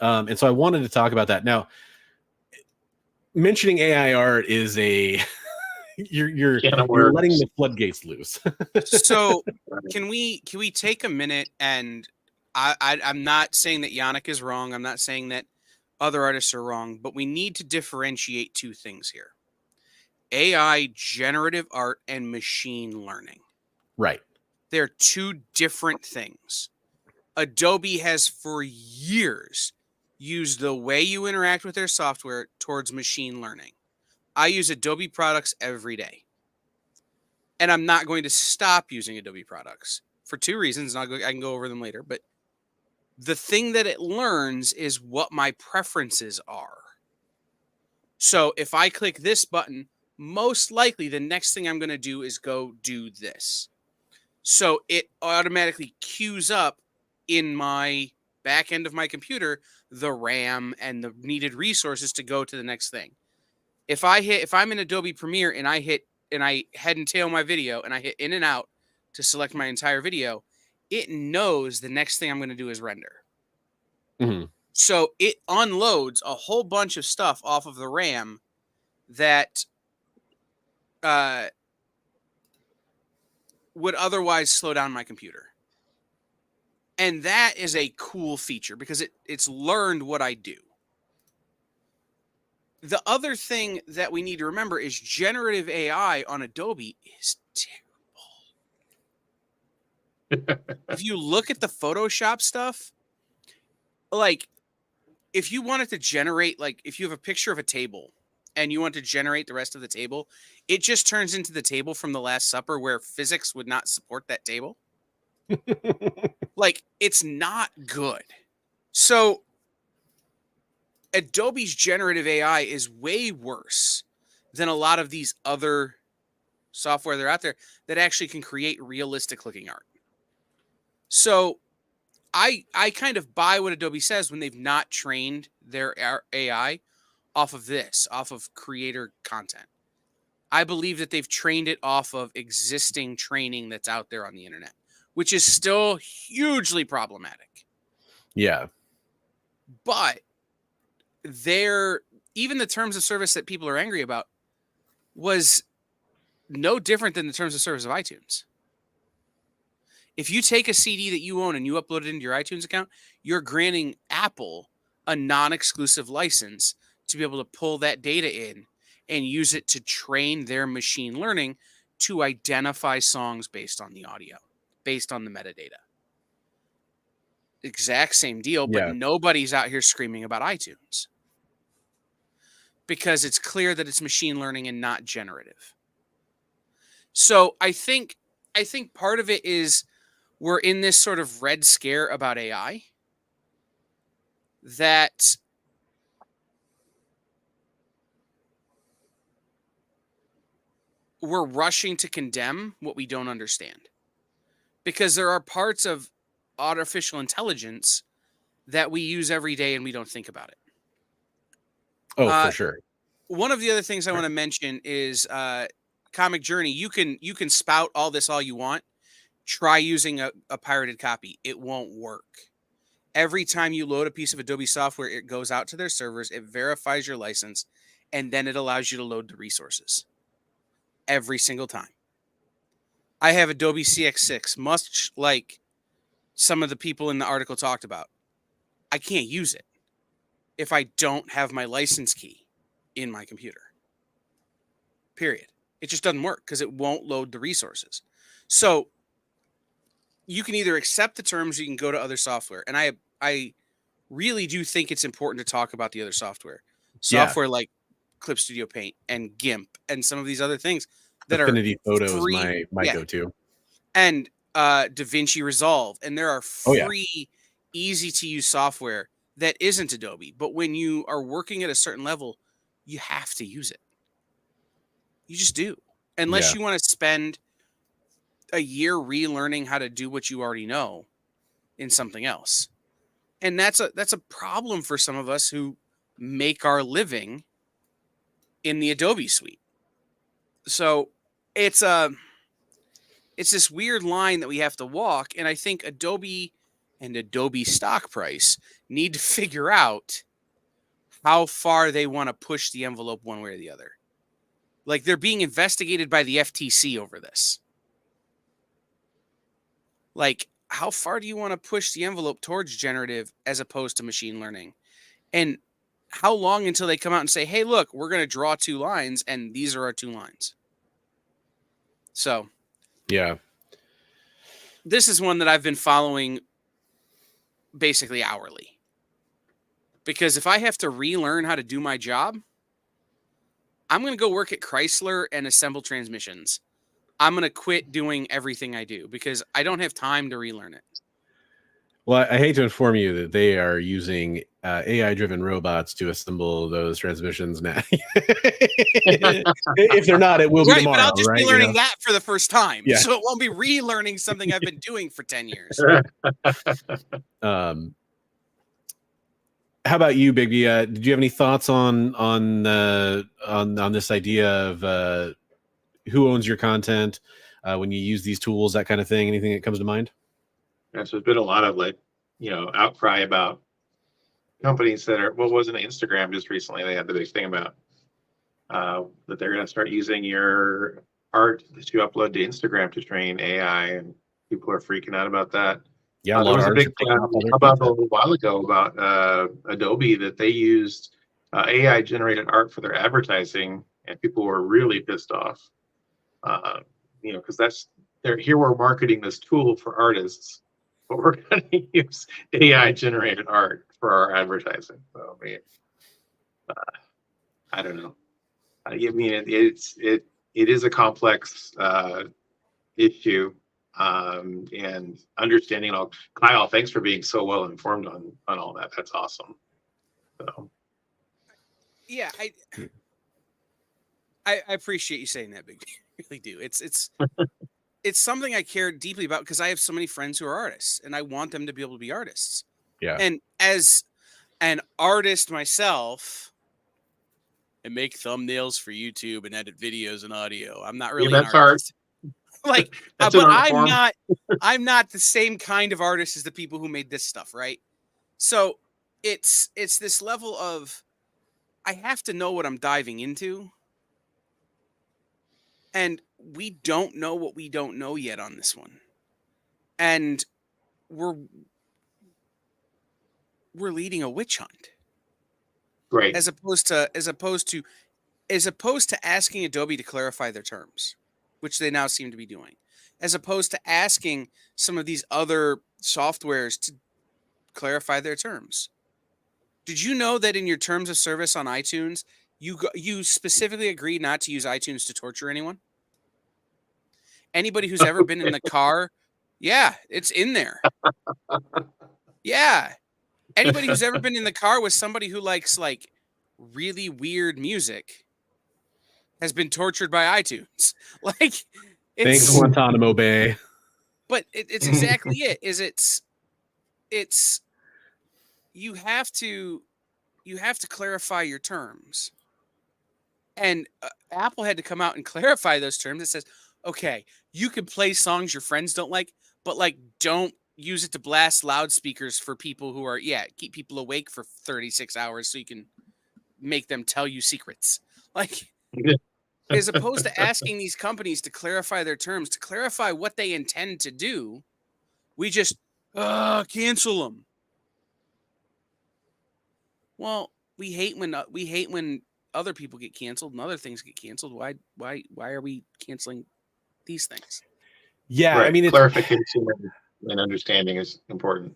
And so I wanted to talk about that. Now, mentioning AI art is you're letting the floodgates loose. So can we take a minute, and I'm not saying that Yannick is wrong. I'm not saying that other artists are wrong, but we need to differentiate two things here: AI generative art and machine learning. Right. They're two different things. Adobe has for years used the way you interact with their software towards machine learning. I use Adobe products every day. And I'm not going to stop using Adobe products for two reasons. I can go over them later. But the thing that it learns is what my preferences are. So if I click this button, most likely the next thing I'm going to do is go do this. So it automatically queues up in my back end of my computer the RAM and the needed resources to go to the next thing. If I'm in Adobe Premiere and I head and tail my video and I hit in and out to select my entire video, it knows the next thing I'm going to do is render. Mm-hmm. So it unloads a whole bunch of stuff off of the RAM that would otherwise slow down my computer. And that is a cool feature because it's learned what I do. The other thing that we need to remember is generative AI on Adobe is terrible. If you look at the Photoshop stuff, like if you wanted to generate, like if you have a picture of a table and you want to generate the rest of the table, it just turns into the table from the Last Supper where physics would not support that table. Like, it's not good. So Adobe's generative AI is way worse than a lot of these other software that are out there that actually can create realistic looking art. So I kind of buy what Adobe says when they've not trained their AI off of this, off of creator content. I believe that they've trained it off of existing training that's out there on the internet, which is still hugely problematic. Yeah. But even the terms of service that people are angry about was no different than the terms of service of iTunes. If you take a CD that you own and you upload it into your iTunes account, you're granting Apple a non-exclusive license to be able to pull that data in and use it to train their machine learning to identify songs based on the audio, based on the metadata. Exact same deal, but nobody's out here screaming about iTunes because it's clear that it's machine learning and not generative. So I think part of it is we're in this sort of red scare about AI that we're rushing to condemn what we don't understand. Because there are parts of artificial intelligence that we use every day and we don't think about it. Oh, for sure. One of the other things I want to mention is Comic Journey. You can spout all you want. Try using a pirated copy. It won't work. Every time you load a piece of Adobe software, it goes out to their servers, it verifies your license, and then it allows you to load the resources. Every single time. I have Adobe CX6, much like some of the people in the article talked about. I can't use it if I don't have my license key in my computer. Period. It just doesn't work because it won't load the resources. So you can either accept the terms or you can go to other software. And I really do think it's important to talk about the other software. Software like Clip Studio Paint and GIMP and some of these other things that Affinity are Photos, free. my go-to. And DaVinci Resolve. And there are free, easy to use software that isn't Adobe. But when you are working at a certain level, you have to use it. You just do. Unless you want to spend a year relearning how to do what you already know in something else. And that's a problem for some of us who make our living in the Adobe suite. So it's this weird line that we have to walk. And I think Adobe and Adobe stock price need to figure out how far they want to push the envelope one way or the other. Like, they're being investigated by the FTC over this. Like, how far do you want to push the envelope towards generative as opposed to machine learning? And how long until they come out and say, hey, look, we're going to draw 2 lines and these are our 2 lines. So, this is one that I've been following basically hourly. Because if I have to relearn how to do my job, I'm going to go work at Chrysler and assemble transmissions. I'm going to quit doing everything I do because I don't have time to relearn it. Well, I hate to inform you that they are using AI-driven robots to assemble those transmissions now. If they're not, it will be tomorrow. But I'll just be learning you know? that for the first time. Yeah. So it won't be relearning something I've been doing for 10 years. How about you, Bigby? Did you have any thoughts on this idea of who owns your content when you use these tools, that kind of thing? Anything that comes to mind? Yeah, so there's been a lot of outcry about companies that are, wasn't it Instagram just recently? They had the big thing about that they're going to start using your art that you upload to Instagram to train AI, and people are freaking out about that. Yeah, there was a big thing about a little while ago about Adobe that they used AI generated art for their advertising, and people were really pissed off. Because we're marketing this tool for artists, but we're going to use AI generated art for our advertising. So, I mean, I don't know. I mean, it is a complex issue. And understanding all. Kyle, thanks for being so well informed on all that. That's awesome. So. Yeah, I appreciate you saying that, Big. I really do. It's something I care deeply about because I have so many friends who are artists, and I want them to be able to be artists. Yeah. And as an artist myself, I make thumbnails for YouTube and edit videos and audio. I'm not really an artist. Like, but I'm not the same kind of artist as the people who made this stuff, right? So it's this level of I have to know what I'm diving into. And we don't know what we don't know yet on this one. And we're leading a witch hunt. Right. As opposed to asking Adobe to clarify their terms, which they now seem to be doing, as opposed to asking some of these other softwares to clarify their terms. Did you know that in your terms of service on iTunes, you specifically agree not to use iTunes to torture anyone? Anybody who's ever been in the car, yeah, it's in there. Yeah. Anybody who's ever been in the car with somebody who likes like really weird music has been tortured by iTunes. Like, thanks Guantanamo Bay. But it's exactly it. It's you have to clarify your terms. And Apple had to come out and clarify those terms. It says, okay, you can play songs your friends don't like, but like don't use it to blast loudspeakers for people who are keep people awake for 36 hours so you can make them tell you secrets. Like, as opposed to asking these companies to clarify their terms, to clarify what they intend to do, we just cancel them. Well, we hate when other people get canceled and other things get canceled. Why are we canceling these things? Yeah, right. I mean, Clarification and understanding is important.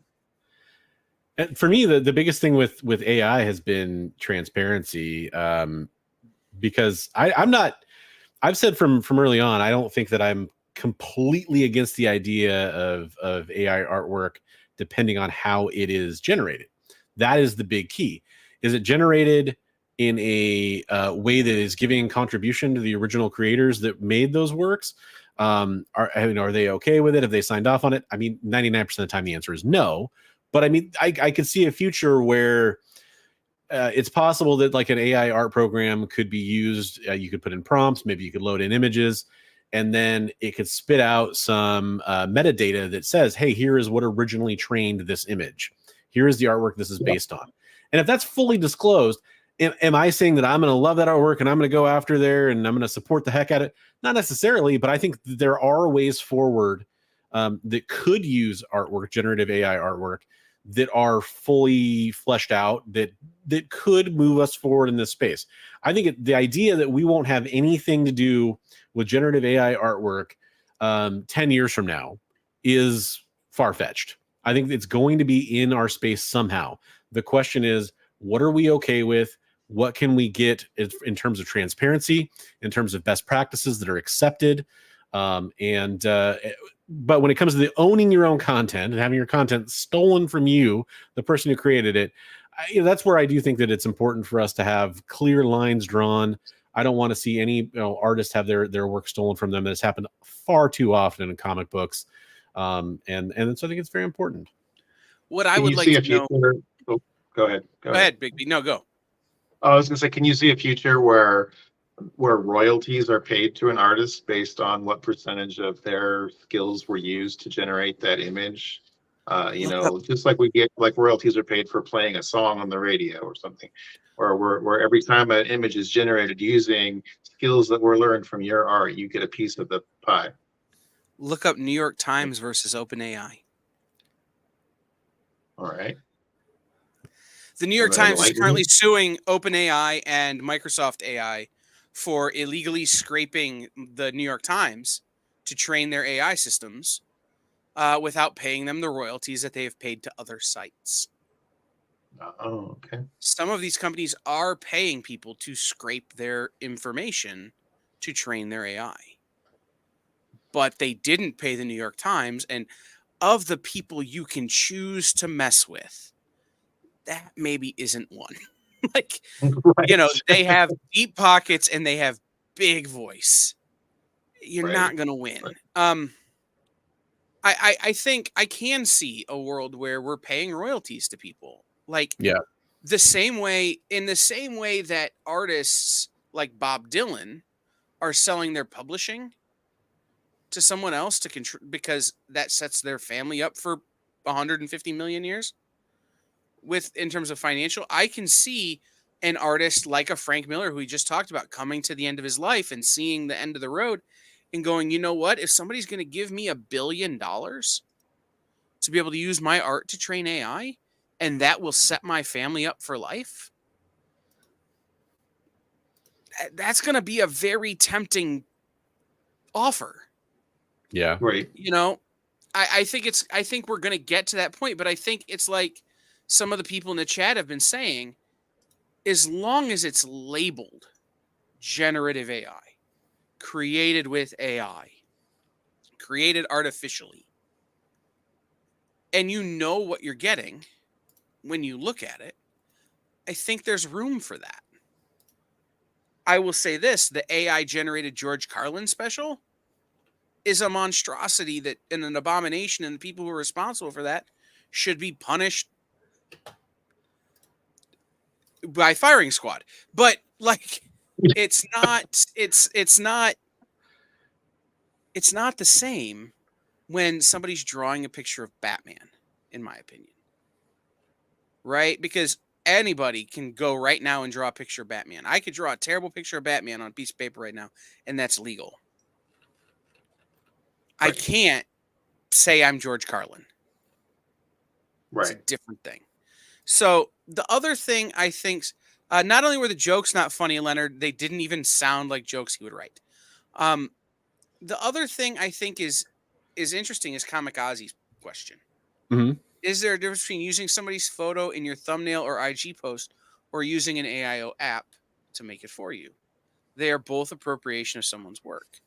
And for me, the biggest thing with AI has been transparency, because I'm not. I've said from early on, I don't think that I'm completely against the idea of AI artwork, depending on how it is generated. That is the big key. Is it generated in a way that is giving contribution to the original creators that made those works? Are they okay with it? Have they signed off on it? I mean, 99% of the time, the answer is no. But I mean, I could see a future where it's possible that like an AI art program could be used. You could put in prompts, maybe you could load in images, and then it could spit out some metadata that says, hey, here is what originally trained this image. Here is the artwork this is based on. And if that's fully disclosed, am I saying that I'm going to love that artwork and I'm going to go after there and I'm going to support the heck out of it? Not necessarily, but I think there are ways forward that could use artwork, generative AI artwork, that are fully fleshed out, that could move us forward in this space. I think the idea that we won't have anything to do with generative AI artwork 10 years from now is far-fetched. I think it's going to be in our space somehow. The question is, what are we okay with? What can we get in terms of transparency, in terms of best practices that are accepted? But when it comes to the owning your own content and having your content stolen from you, the person who created it, that's where I do think that it's important for us to have clear lines drawn. I don't want to see any artists have their work stolen from them. That's happened far too often in comic books, and so I think it's very important. What I would like to know. Oh, go ahead. Go ahead, Bigby. No, go. I was going to say, can you see a future where royalties are paid to an artist based on what percentage of their skills were used to generate that image? Just like we get like royalties are paid for playing a song on the radio or something, or where every time an image is generated using skills that were learned from your art, you get a piece of the pie. Look up New York Times versus OpenAI. All right. The New York Times is currently suing OpenAI and Microsoft AI for illegally scraping the New York Times to train their AI systems without paying them the royalties that they have paid to other sites. Oh, okay. Some of these companies are paying people to scrape their information to train their AI. But they didn't pay the New York Times, and of the people you can choose to mess with, that maybe isn't one. Like, right. They have deep pockets and they have big voice. You're not going to win. Right. I think I can see a world where we're paying royalties to people. Like, in the same way that artists like Bob Dylan are selling their publishing to someone else because that sets their family up for 150 million years in terms of financial. I can see an artist like a Frank Miller, who we just talked about, coming to the end of his life and seeing the end of the road and going, you know what, if somebody's going to give me $1 billion to be able to use my art to train AI, and that will set my family up for life, that's going to be a very tempting offer. Yeah. Right. I think we're going to get to that point, but I think it's like some of the people in the chat have been saying, as long as it's labeled generative AI, created with AI, created artificially, and you know what you're getting when you look at it, I think there's room for that. I will say this, the AI generated George Carlin special is a monstrosity and an abomination, and the people who are responsible for that should be punished by firing squad. But like, it's not the same when somebody's drawing a picture of Batman, in my opinion. Right? Because anybody can go right now and draw a picture of Batman. I could draw a terrible picture of Batman on a piece of paper right now, and that's legal. Right. I can't say I'm George Carlin. Right. It's a different thing. So the other thing I think, not only were the jokes not funny, Leonard, they didn't even sound like jokes he would write. The other thing I think is interesting is Kamikaze's question. Mm-hmm. Is there a difference between using somebody's photo in your thumbnail or IG post or using an AIO app to make it for you? They are both appropriation of someone's work.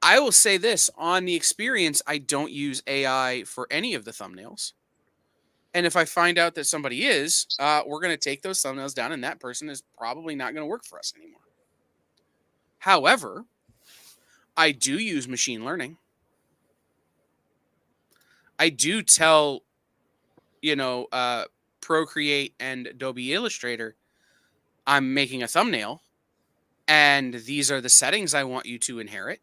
I will say this, on the experience, I don't use AI for any of the thumbnails. And if I find out that somebody is, we're going to take those thumbnails down, and that person is probably not going to work for us anymore. However, I do use machine learning. I do tell, Procreate and Adobe Illustrator, I'm making a thumbnail, and these are the settings I want you to inherit.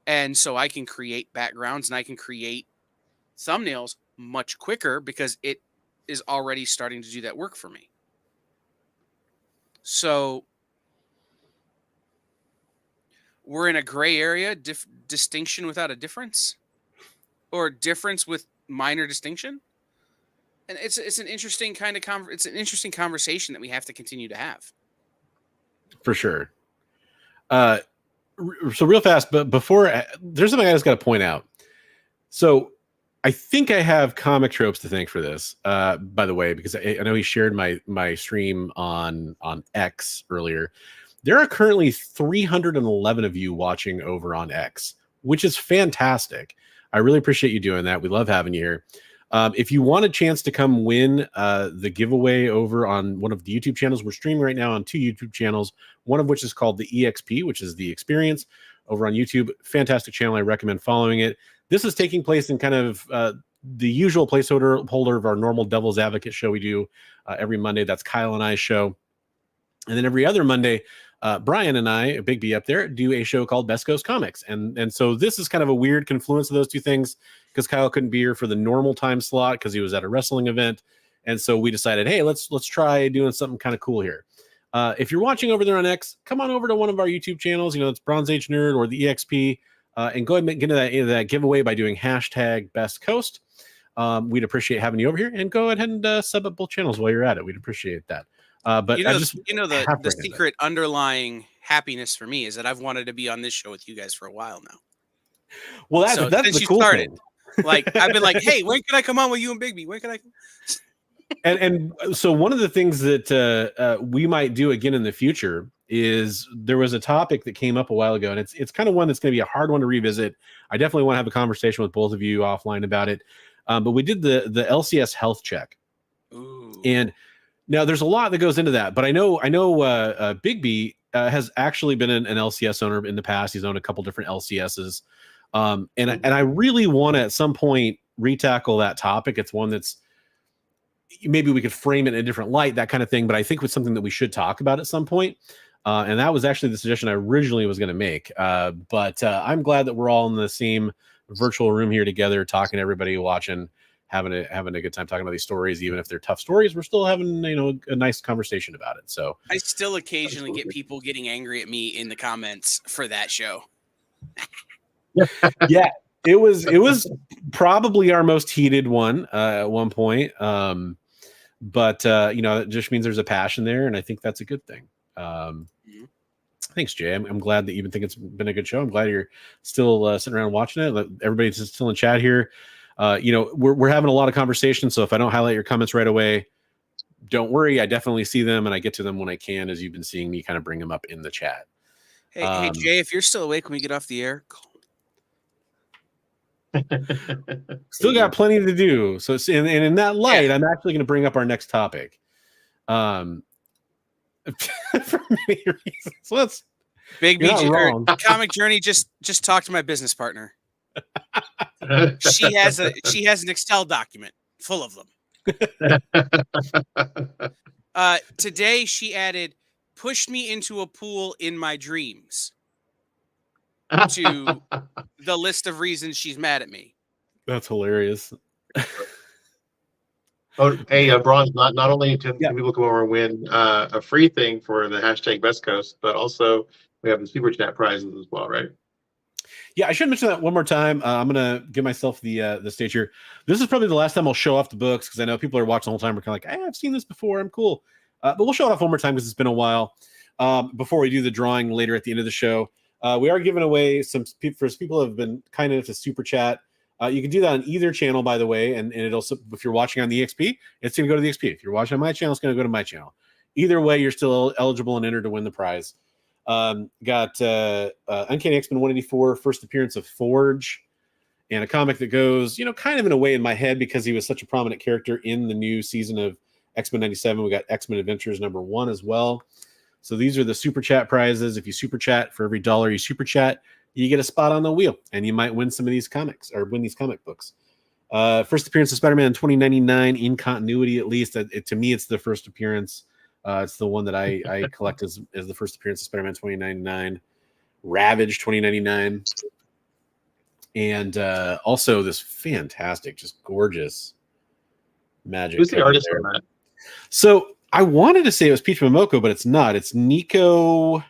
And so I can create backgrounds and I can create thumbnails much quicker because it is already starting to do that work for me. So we're in a gray area, distinction without a difference, or difference with minor distinction. And it's an interesting kind of it's an interesting conversation that we have to continue to have. For sure. So real fast, but before, there's something I just got to point out. So I think I have Comic Tropes to thank for this, by the way, because I know he shared my stream on X earlier. There are currently 311 of you watching over on X, which is fantastic. I really appreciate you doing that. We love having you here. If you want a chance to come win the giveaway over on one of the YouTube channels, we're streaming right now on 2 YouTube channels, one of which is called the EXP, which is the experience over on YouTube. Fantastic channel. I recommend following it. This is taking place in kind of the usual placeholder of our normal Devil's Advocate show we do every Monday. That's Kyle and I's show. And then every other Monday, Brian and I, Bigby up there, do a show called Best Coast Comics. And so this is kind of a weird confluence of those two things because Kyle couldn't be here for the normal time slot because he was at a wrestling event. And so we decided, hey, let's try doing something kind of cool here. If you're watching over there on X, come on over to one of our YouTube channels. It's Bronze Age Nerd or the EXP. And go ahead and get into that giveaway by doing hashtag Best Coast. We'd appreciate having you over here. And go ahead and sub up both channels while you're at it. We'd appreciate that. But the secret underlying happiness for me is that I've wanted to be on this show with you guys for a while now. Well, that's the cool thing. Like I've been like, hey, when can I come on with you and Bigby? When can I? And so one of the things that we might do again in the future is there was a topic that came up a while ago, and it's kind of one that's going to be a hard one to revisit. I definitely want to have a conversation with both of you offline about it. But we did the LCS health check. Ooh. And now there's a lot that goes into that, but I know Bigby has actually been an LCS owner in the past. He's owned a couple different LCSs. And I really want to at some point retackle that topic. It's one that's maybe we could frame it in a different light, that kind of thing. But I think it's something that we should talk about at some point. And that was actually the suggestion I originally was going to make. But I'm glad that we're all in the same virtual room here together, talking to everybody watching, having a good time talking about these stories. Even if they're tough stories, we're still having a nice conversation about it. So I still occasionally get people getting angry at me in the comments for that show. Yeah, it was probably our most heated one at one point. But it just means there's a passion there, and I think that's a good thing. Thanks, Jay. I'm glad that you think it's been a good show. I'm glad you're still sitting around watching it. Everybody's still in chat here. We're having a lot of conversations, so if I don't highlight your comments right away, don't worry. I definitely see them, and I get to them when I can, as you've been seeing me kind of bring them up in the chat. Hey, Jay, if you're still awake when we get off the air, call. Still got plenty to do. So, and in that light, I'm actually going to bring up our next topic. For many reasons. So let's. Bigby, Comic Journey. Just talk to my business partner. She has an Excel document full of them. Today she added, pushed me into a pool in my dreams to the list of reasons she's mad at me. That's hilarious. Oh, hey, Bronze, not only can people come over and win a free thing for the hashtag Best Coast, but also we have the Super Chat prizes as well, right? Yeah, I should mention that one more time. I'm gonna give myself the stage here. This is probably the last time I'll show off the books because I know people are watching the whole time. We're kind of like, hey, I've seen this before. I'm cool, but we'll show it off one more time because it's been a while. Before we do the drawing later at the end of the show, we are giving away some for people who have been kind enough to super chat. You can do that on either channel, by the way, and it'll, if you're watching on the EXP, it's going to go to the EXP. If you're watching on my channel, it's going to go to my channel. Either way, you're still eligible and entered to win the prize. Got Uncanny X-Men 184, first appearance of Forge, and a comic that goes, kind of in a way in my head because he was such a prominent character in the new season of X-Men 97. We got X-Men Adventures #1 as well. So these are the super chat prizes. If you super chat, for every $1 you super chat, you get a spot on the wheel, and you might win some of these comics or win these comic books. First appearance of Spider-Man in 2099 in continuity, at least. To me, it's the first appearance. It's the one that I collect as the first appearance of Spider-Man 2099. Ravage 2099. And also this fantastic, just gorgeous magic. Who's the artist on that? So I wanted to say it was Peach Momoko, but it's not. It's Nico.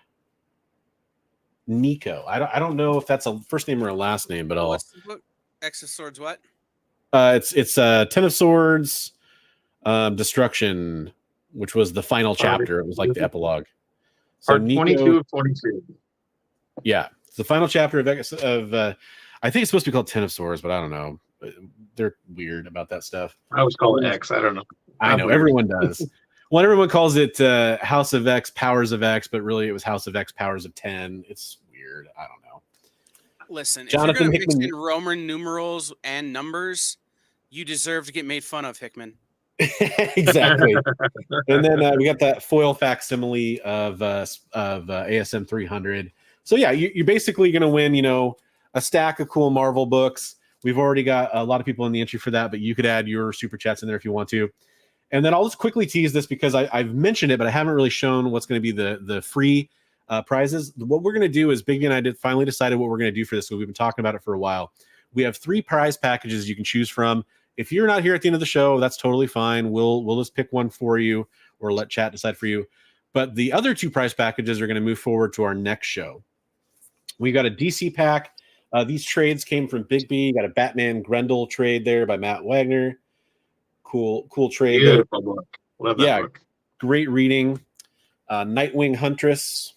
I don't know if that's a first name or a last name, but what's the book? X of Swords, what? It's Ten of Swords, Destruction, which was the final chapter. It was like the epilogue. So Part 22 of 22. Yeah, it's the final chapter of I think it's supposed to be called Ten of Swords, but I don't know. They're weird about that stuff. I always call it X. I don't know. I know everyone does. Well, everyone calls it House of X, Powers of X, but really it was House of X, Powers of 10. It's weird. I don't know. Listen, Jonathan if you're going to mix Hickman, in Roman numerals and numbers, you deserve to get made fun of, Hickman. Exactly. And then we got that foil facsimile of ASM 300. So yeah, you're basically going to win, a stack of cool Marvel books. We've already got a lot of people in the entry for that, but you could add your super chats in there if you want to. And then I'll just quickly tease this because I've mentioned it, but I haven't really shown what's going to be the free prizes. What we're going to do is Bigby and I finally decided what we're going to do for this. So we've been talking about it for a while. We have 3 prize packages you can choose from. If you're not here at the end of the show, that's totally fine. We'll just pick one for you or let chat decide for you. But the other 2 prize packages are going to move forward to our next show. We got a DC pack. These trades came from Bigby. You got a Batman Grendel trade there by Matt Wagner. Cool trade. Beautiful book. Love that book. Great reading. Nightwing Huntress.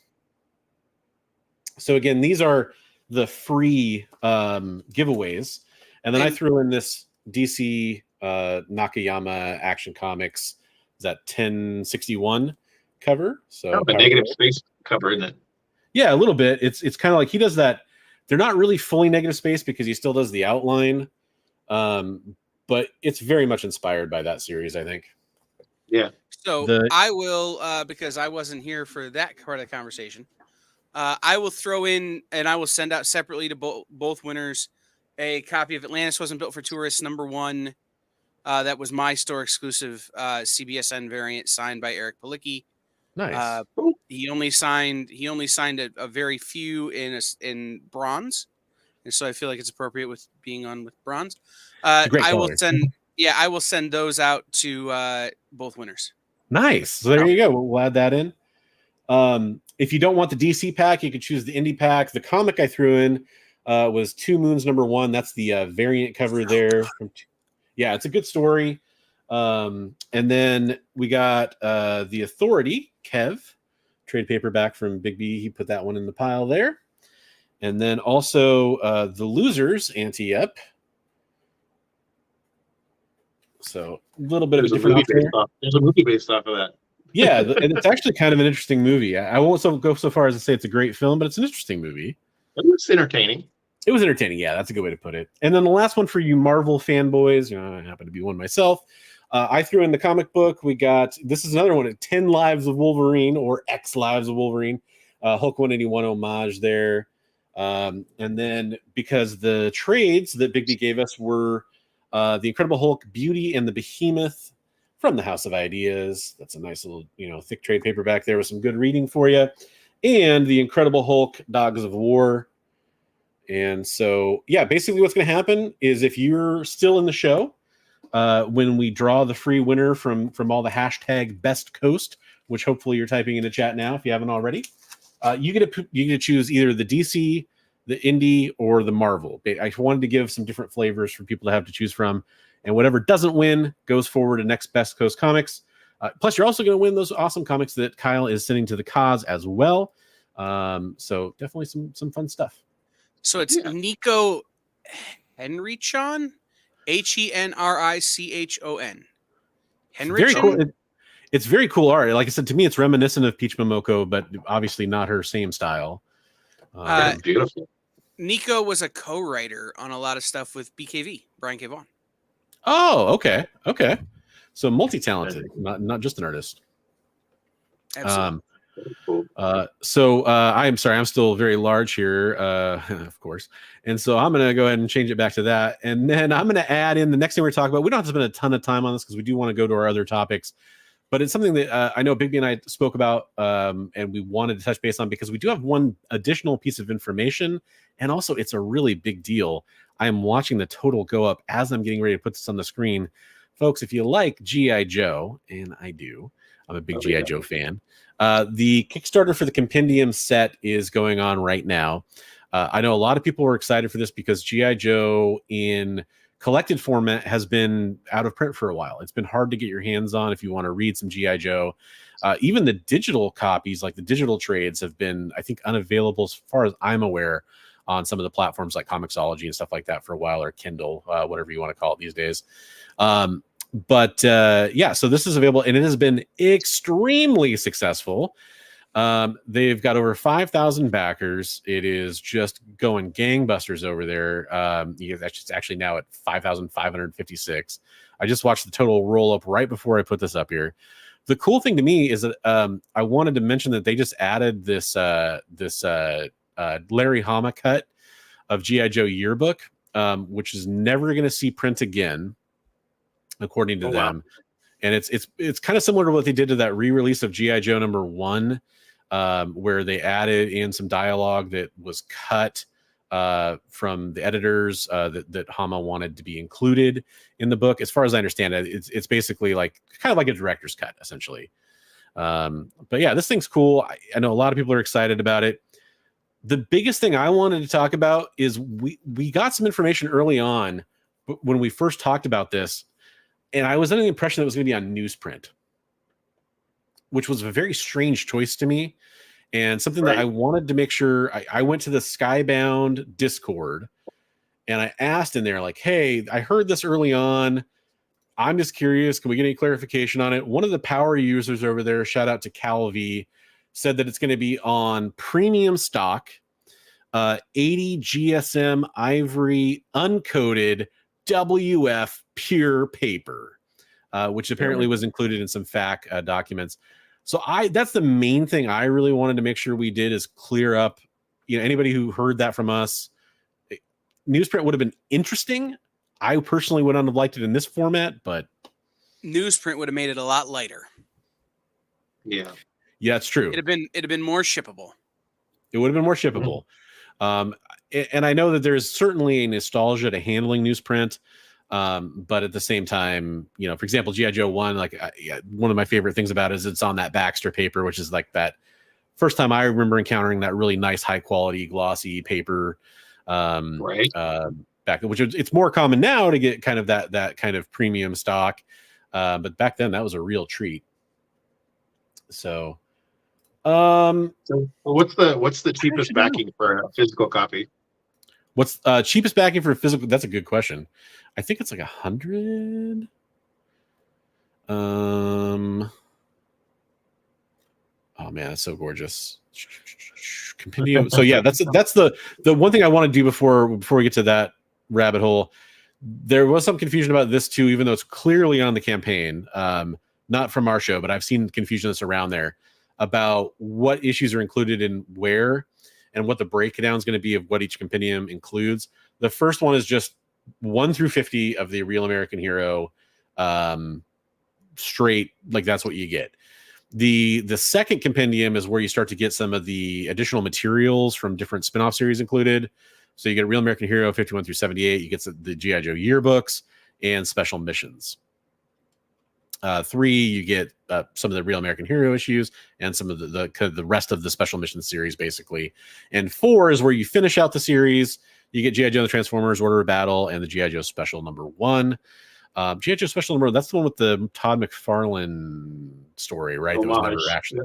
So again, these are the free giveaways. And then I threw in this DC Nakayama Action Comics. Is that 1061 cover? So a negative space cover, isn't it? Yeah, a little bit. It's kind of like he does that. They're not really fully negative space because he still does the outline. But it's very much inspired by that series, I think. Yeah. So I will, because I wasn't here for that part of the conversation, I will throw in and I will send out separately to both winners a copy of Atlantis Wasn't Built for Tourists #1. That was my store exclusive CBSN variant signed by Eric Palicki. Nice. He only signed a very few in bronze. And so I feel like it's appropriate with being on with bronze. I will send those out to both winners. Nice. So there you go. We'll add that in. If you don't want the DC pack, you could choose the indie pack. The comic I threw in was Two Moons #1. That's the variant cover there. Yeah, it's a good story. And then we got The Authority, Kev, trade paperback from Bigby. He put that one in the pile there. And then also The Losers, Anti-Ep. So a little bit of a different there's a movie based off of that. Yeah, and it's actually kind of an interesting movie. I won't go so far as to say it's a great film, but it's an interesting movie. It was entertaining. It was entertaining. Yeah, that's a good way to put it. And then the last one for you Marvel fanboys, I happen to be one myself. I threw in the comic book. This is another one, 10 Lives of Wolverine or X Lives of Wolverine. Hulk 181 homage there. And then because the trades that Bigby gave us were the Incredible Hulk, Beauty, and the Behemoth from the House of Ideas. That's a nice little, thick trade paperback there with some good reading for you. And the Incredible Hulk, Dogs of War. And so, yeah, basically what's going to happen is if you're still in the show, when we draw the free winner from all the hashtag Best Coast, which hopefully you're typing into chat now if you haven't already, you get to choose either the DC the indie, or the Marvel. I wanted to give some different flavors for people to have to choose from, and whatever doesn't win goes forward to Next Best Coast Comics. Plus, you're also going to win those awesome comics that Kyle is sending to the cause as well. So definitely some fun stuff. So it's Nico Henrichon, Henrichon. Very cool. It's very cool art. Like I said, to me, it's reminiscent of Peach Momoko, but obviously not her same style. Beautiful. Nico was a co-writer on a lot of stuff with BKV, Brian K. Vaughan. Oh, okay. So multi-talented, not just an artist. Absolutely. I'm sorry, I'm still very large here, of course. And so I'm going to go ahead and change it back to that. And then I'm going to add in the next thing we're talking about. We don't have to spend a ton of time on this because we do want to go to our other topics. But it's something that I know Bigby and I spoke about, and we wanted to touch base on because we do have one additional piece of information. And also, it's a really big deal. I am watching the total go up as I'm getting ready to put this on the screen. Folks, if you like G.I. Joe, and I do, I'm a big G.I. Joe fan. The Kickstarter for the compendium set is going on right now. I know a lot of people were excited for this because G.I. Joe in collected format has been out of print for a while. It's been hard to get your hands on if you want to read some G.I. Joe. Even the digital copies, like the digital trades, have been, I think, unavailable as far as I'm aware on some of the platforms like Comixology and stuff like that for a while, or Kindle, whatever you want to call it these days. So this is available, and it has been extremely successful. They've got over 5,000 backers. It is just going gangbusters over there. That's actually now at 5,556. I just watched the total roll up right before I put this up here. The cool thing to me is that I wanted to mention that they just added this Larry Hama cut of G.I. Joe yearbook, which is never going to see print again, according to them. Wow. And it's kind of similar to what they did to that re-release of G.I. Joe #1, where they added in some dialogue that was cut from the editors that Hama wanted to be included in the book. As far as I understand it, it's basically like kind of like a director's cut, essentially. But yeah, this thing's cool. I know a lot of people are excited about it. The biggest thing I wanted to talk about is we got some information early on when we first talked about this, and I was under the impression that it was going to be on newsprint, which was a very strange choice to me, and something that I wanted to make sure. I went to the Skybound Discord, and I asked in there, like, hey, I heard this early on. I'm just curious. Can we get any clarification on it? One of the power users over there, shout out to Calvi, said that it's going to be on premium stock, 80 GSM ivory uncoated WF pure paper, which apparently was included in some FAQ documents. So that's the main thing I really wanted to make sure we did, is clear up, anybody who heard that from us. Newsprint would have been interesting. I personally would not have liked it in this format, but newsprint would have made it a lot lighter. Yeah. Yeah, it's true. It'd have been more shippable. It would have been more shippable. And I know that there's certainly a nostalgia to handling newsprint. But at the same time, for example, G.I. Joe 1, one of my favorite things about it is it's on that Baxter paper, which is like that first time I remember encountering that really nice, high quality, glossy paper. Back, which it's more common now to get kind of that kind of premium stock. But back then that was a real treat. So what's the cheapest backing for a physical copy? What's cheapest backing for a physical? That's a good question. I think it's like 100. Oh man, that's so gorgeous. Compendium. So yeah, that's the one thing I want to do before we get to that rabbit hole. There was some confusion about this too, even though it's clearly on the campaign, not from our show, but I've seen confusion that's around there about what issues are included in where and what the breakdown is going to be of what each compendium includes. The first one is just 1 through 50 of the Real American Hero, straight, like that's what you get. The second compendium is where you start to get some of the additional materials from different spin-off series included. So you get Real American Hero 51 through 78. You get the G.I. Joe yearbooks and special missions. 3, you get some of the Real American Hero issues and some of the rest of the Special Mission series, basically. And 4 is where you finish out the series. You get G.I. Joe and the Transformers, Order of Battle, and the G.I. Joe Special #1. G.I. Joe Special #1, that's the one with the Todd McFarlane story, right? Homage. That was never actually.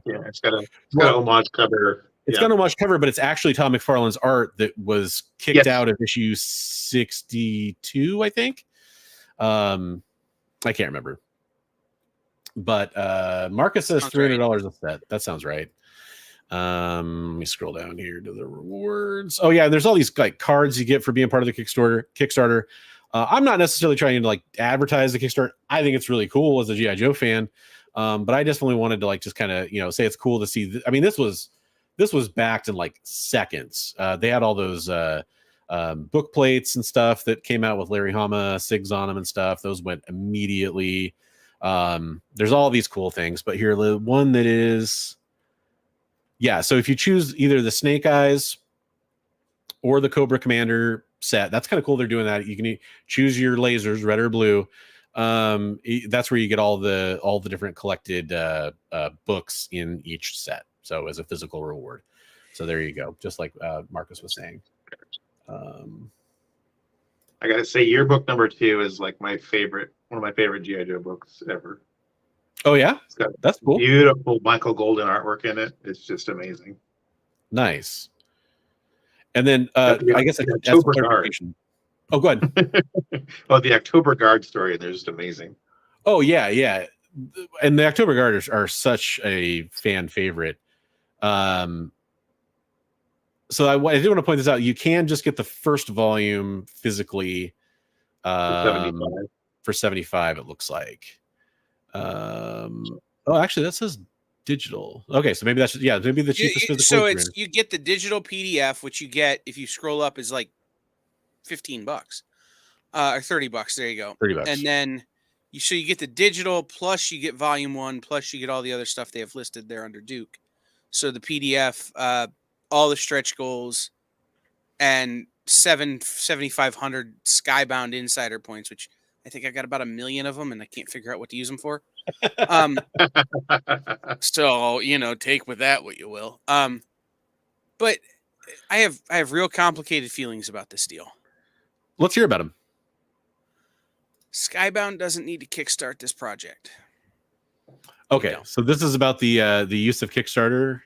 Yeah, it's got a homage cover. It's got an homage cover, but it's actually Todd McFarlane's art that was kicked out of issue 62, I think. I can't remember. But Marcus says $300 a set. That sounds right. Let me scroll down here to the rewards. Oh yeah, there's all these like cards you get for being part of the Kickstarter. I'm not necessarily trying to like advertise the Kickstarter. I think it's really cool as a G.I. Joe fan. But I definitely wanted to like just kind of, say it's cool to see. I mean, this was backed in like seconds. They had all those book plates and stuff that came out with Larry Hama SIGs on them and stuff. Those went immediately. There's all these cool things, but here the one that is, so if you choose either the Snake Eyes or the Cobra Commander set, that's kind of cool. They're doing that. You can choose your lasers, red or blue. That's where you get all the different collected books in each set. So as a physical reward. So there you go. Just like Marcus was saying. I gotta say, your book #2 is like one of my favorite G.I. Joe books ever. Oh yeah, it's got that's cool. Beautiful Michael Golden artwork in it. It's just amazing. Nice. And then I guess the October Guard. Oh, go ahead. The October Guard story, they're just amazing. Oh yeah. And the October Guard are such a fan favorite. So I do want to point this out. You can just get the first volume physically for $75, it looks like. Actually, that says digital. Okay, so maybe that's maybe the cheapest physical. So you get the digital PDF, which you get if you scroll up is like $15 or $30. There you go. $30. And then you get the digital plus you get volume 1 plus you get all the other stuff they have listed there under Duke. So the PDF, all the stretch goals, and 7,500 Skybound insider points, which I think I got about 1 million of them, and I can't figure out what to use them for. So take with that what you will. But I have real complicated feelings about this deal. Let's hear about them. Skybound doesn't need to kickstart this project. Okay, so this is about the use of Kickstarter.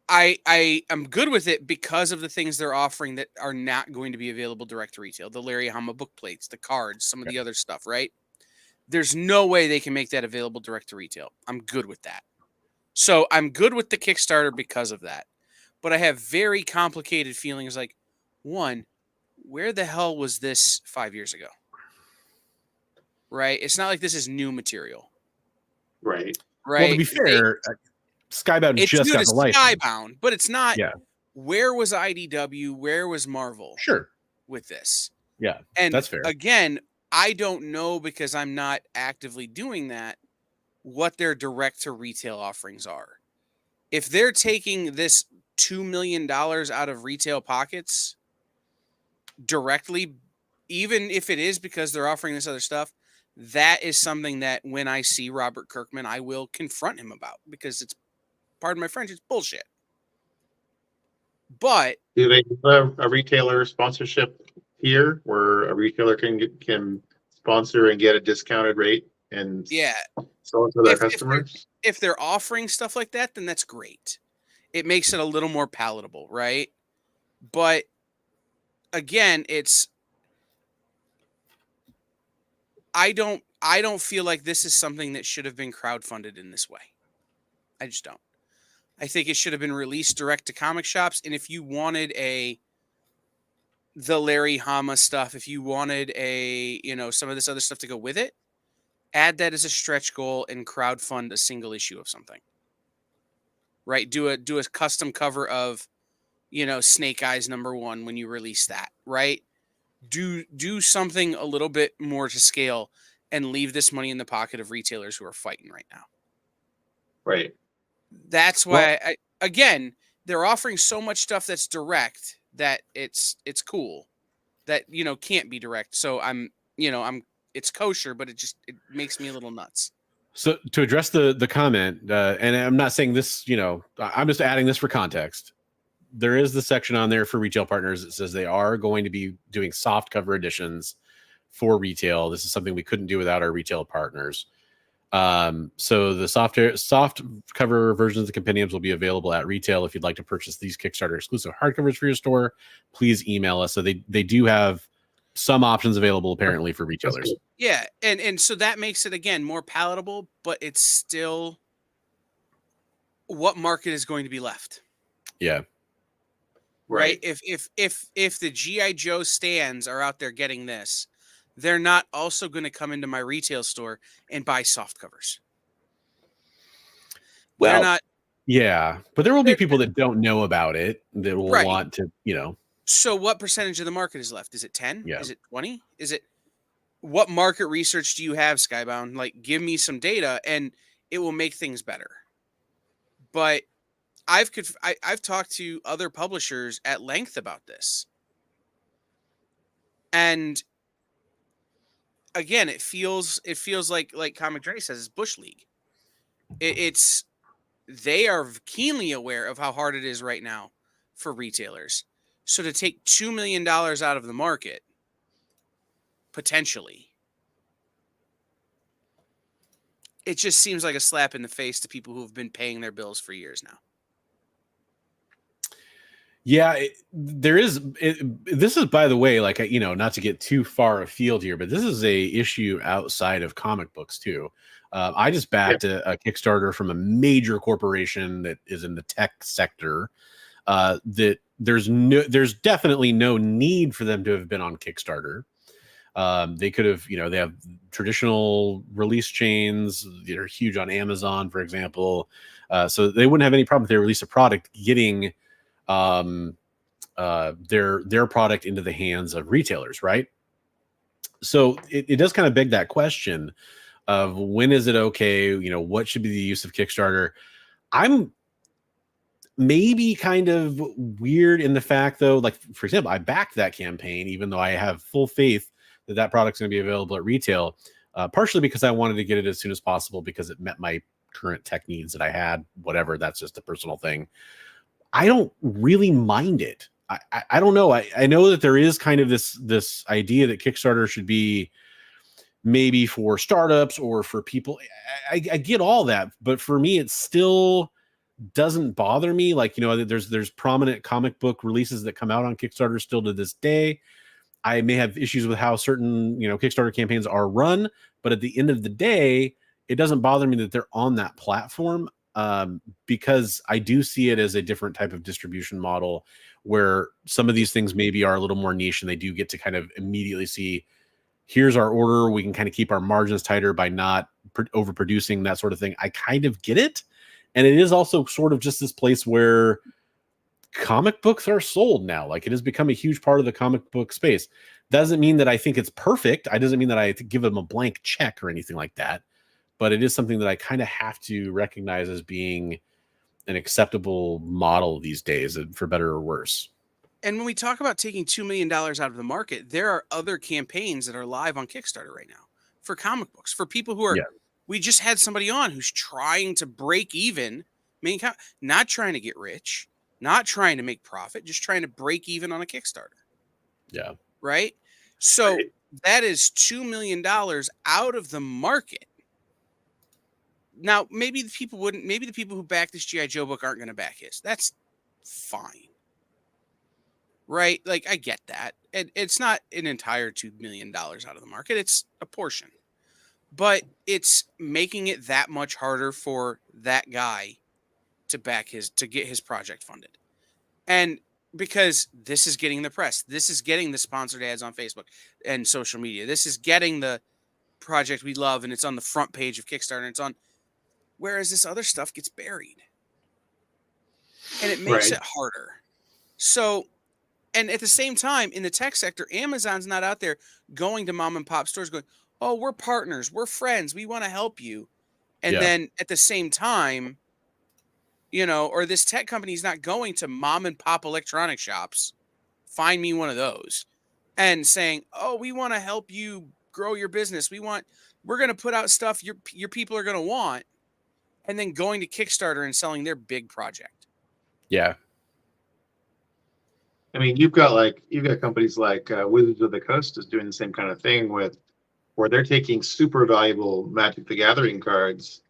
I am good with it because of the things they're offering that are not going to be available direct to retail. The Larry Hama book plates, the cards, some of the other stuff, right? There's no way they can make that available direct to retail. I'm good with that. So I'm good with the Kickstarter because of that. But I have very complicated feelings like, one, where the hell was this 5 years ago? Right? It's not like this is new material. Right. Well, to be fair, Skybound just got the license. Skybound, but it's not. Yeah. Where was IDW? Where was Marvel? Sure. With this. Yeah. And that's fair. Again, I don't know because I'm not actively doing that what their direct to retail offerings are. If they're taking this $2 million out of retail pockets directly, even if it is because they're offering this other stuff, that is something that when I see Robert Kirkman, I will confront him about because it's, pardon my French, it's bullshit. But do they have a retailer sponsorship here where a retailer can sponsor and get a discounted rate and sell it to their customers? If they're offering stuff like that, then that's great. It makes it a little more palatable, right? But again, I don't feel like this is something that should have been crowdfunded in this way. I just don't. I think it should have been released direct to comic shops. And if you wanted the Larry Hama stuff, if you wanted some of this other stuff to go with it, add that as a stretch goal and crowdfund a single issue of something. Right? Do a custom cover of, Snake Eyes #1 when you release that, right? Do something a little bit more to scale and leave this money in the pocket of retailers who are fighting right now. Right. That's why they're offering so much stuff that's direct that it's cool that, can't be direct. So I'm it's kosher, but it makes me a little nuts. So to address the comment, and I'm not saying this, I'm just adding this for context. There is the section on there for retail partners that says they are going to be doing soft cover editions for retail. This is something we couldn't do without our retail partners. So the soft cover versions of the compendiums will be available at retail. If you'd like to purchase these Kickstarter exclusive hardcovers for your store, please email us. So they do have some options available apparently for retailers. Yeah, and so that makes it again more palatable, but it's still what market is going to be left. Yeah. Right. If the G.I. Joe stands are out there getting this, they're not also going to come into my retail store and buy soft covers. Well, they're not. Yeah, but there will be people that don't know about it that will want to, So what percentage of the market is left? Is it 10? Yeah. Is it 20? Is it what market research do you have, Skybound? Like, give me some data and it will make things better. But I've talked to other publishers at length about this. And again, it feels like Comic Dre says, it's Bush League. They are keenly aware of how hard it is right now for retailers. So to take $2 million out of the market, potentially, it just seems like a slap in the face to people who have been paying their bills for years now. Yeah, this is, by the way, like, not to get too far afield here, but this is a issue outside of comic books too. I just backed a Kickstarter from a major corporation that is in the tech sector. That there's definitely no need for them to have been on Kickstarter. They could have, they have traditional release chains. They're huge on Amazon, for example. So they wouldn't have any problem if they release a product getting their product into the hands of retailers, right? So it does kind of beg that question of when is it okay? What should be the use of Kickstarter? I'm maybe kind of weird in the fact, though, like, for example, I backed that campaign, even though I have full faith that product's going to be available at retail, partially because I wanted to get it as soon as possible because it met my current tech needs that I had, whatever. That's just a personal thing. I don't really mind it. I don't know. I know that there is kind of this idea that Kickstarter should be maybe for startups or for people. I get all that, but for me, it still doesn't bother me. Like, there's prominent comic book releases that come out on Kickstarter still to this day. I may have issues with how certain, Kickstarter campaigns are run, but at the end of the day, it doesn't bother me that they're on that platform. Because I do see it as a different type of distribution model where some of these things maybe are a little more niche and they do get to kind of immediately see, here's our order. We can kind of keep our margins tighter by not overproducing, that sort of thing. I kind of get it. And it is also sort of just this place where comic books are sold now. Like, it has become a huge part of the comic book space. Doesn't mean that I think it's perfect. I doesn't mean that I give them a blank check or anything like that. But it is something that I kind of have to recognize as being an acceptable model these days, for better or worse. And when we talk about taking $2 million out of the market, there are other campaigns that are live on Kickstarter right now for comic books, for people who are, we just had somebody on who's trying to break even, not trying to get rich, not trying to make profit, just trying to break even on a Kickstarter. Yeah. Right. So that is $2 million out of the market. Now, maybe the people who back this G.I. Joe book aren't going to back his. That's fine. Right? Like, I get that. It's not an entire $2 million out of the market. It's a portion. But it's making it that much harder for that guy to get his project funded. And because this is getting the press, this is getting the sponsored ads on Facebook and social media. This is getting the project we love, and it's on the front page of Kickstarter, and it's on. Whereas this other stuff gets buried. And it makes it harder. So, and at the same time, in the tech sector, Amazon's not out there going to mom and pop stores going, oh, we're partners, we're friends, we want to help you. And then at the same time, or this tech company is not going to mom and pop electronic shops, find me one of those, and saying, oh, we want to help you grow your business. We're going to put out stuff your people are going to want, and then going to Kickstarter and selling their big project. Yeah. I mean, you've got companies like Wizards of the Coast is doing the same kind of thing where they're taking super valuable Magic the Gathering cards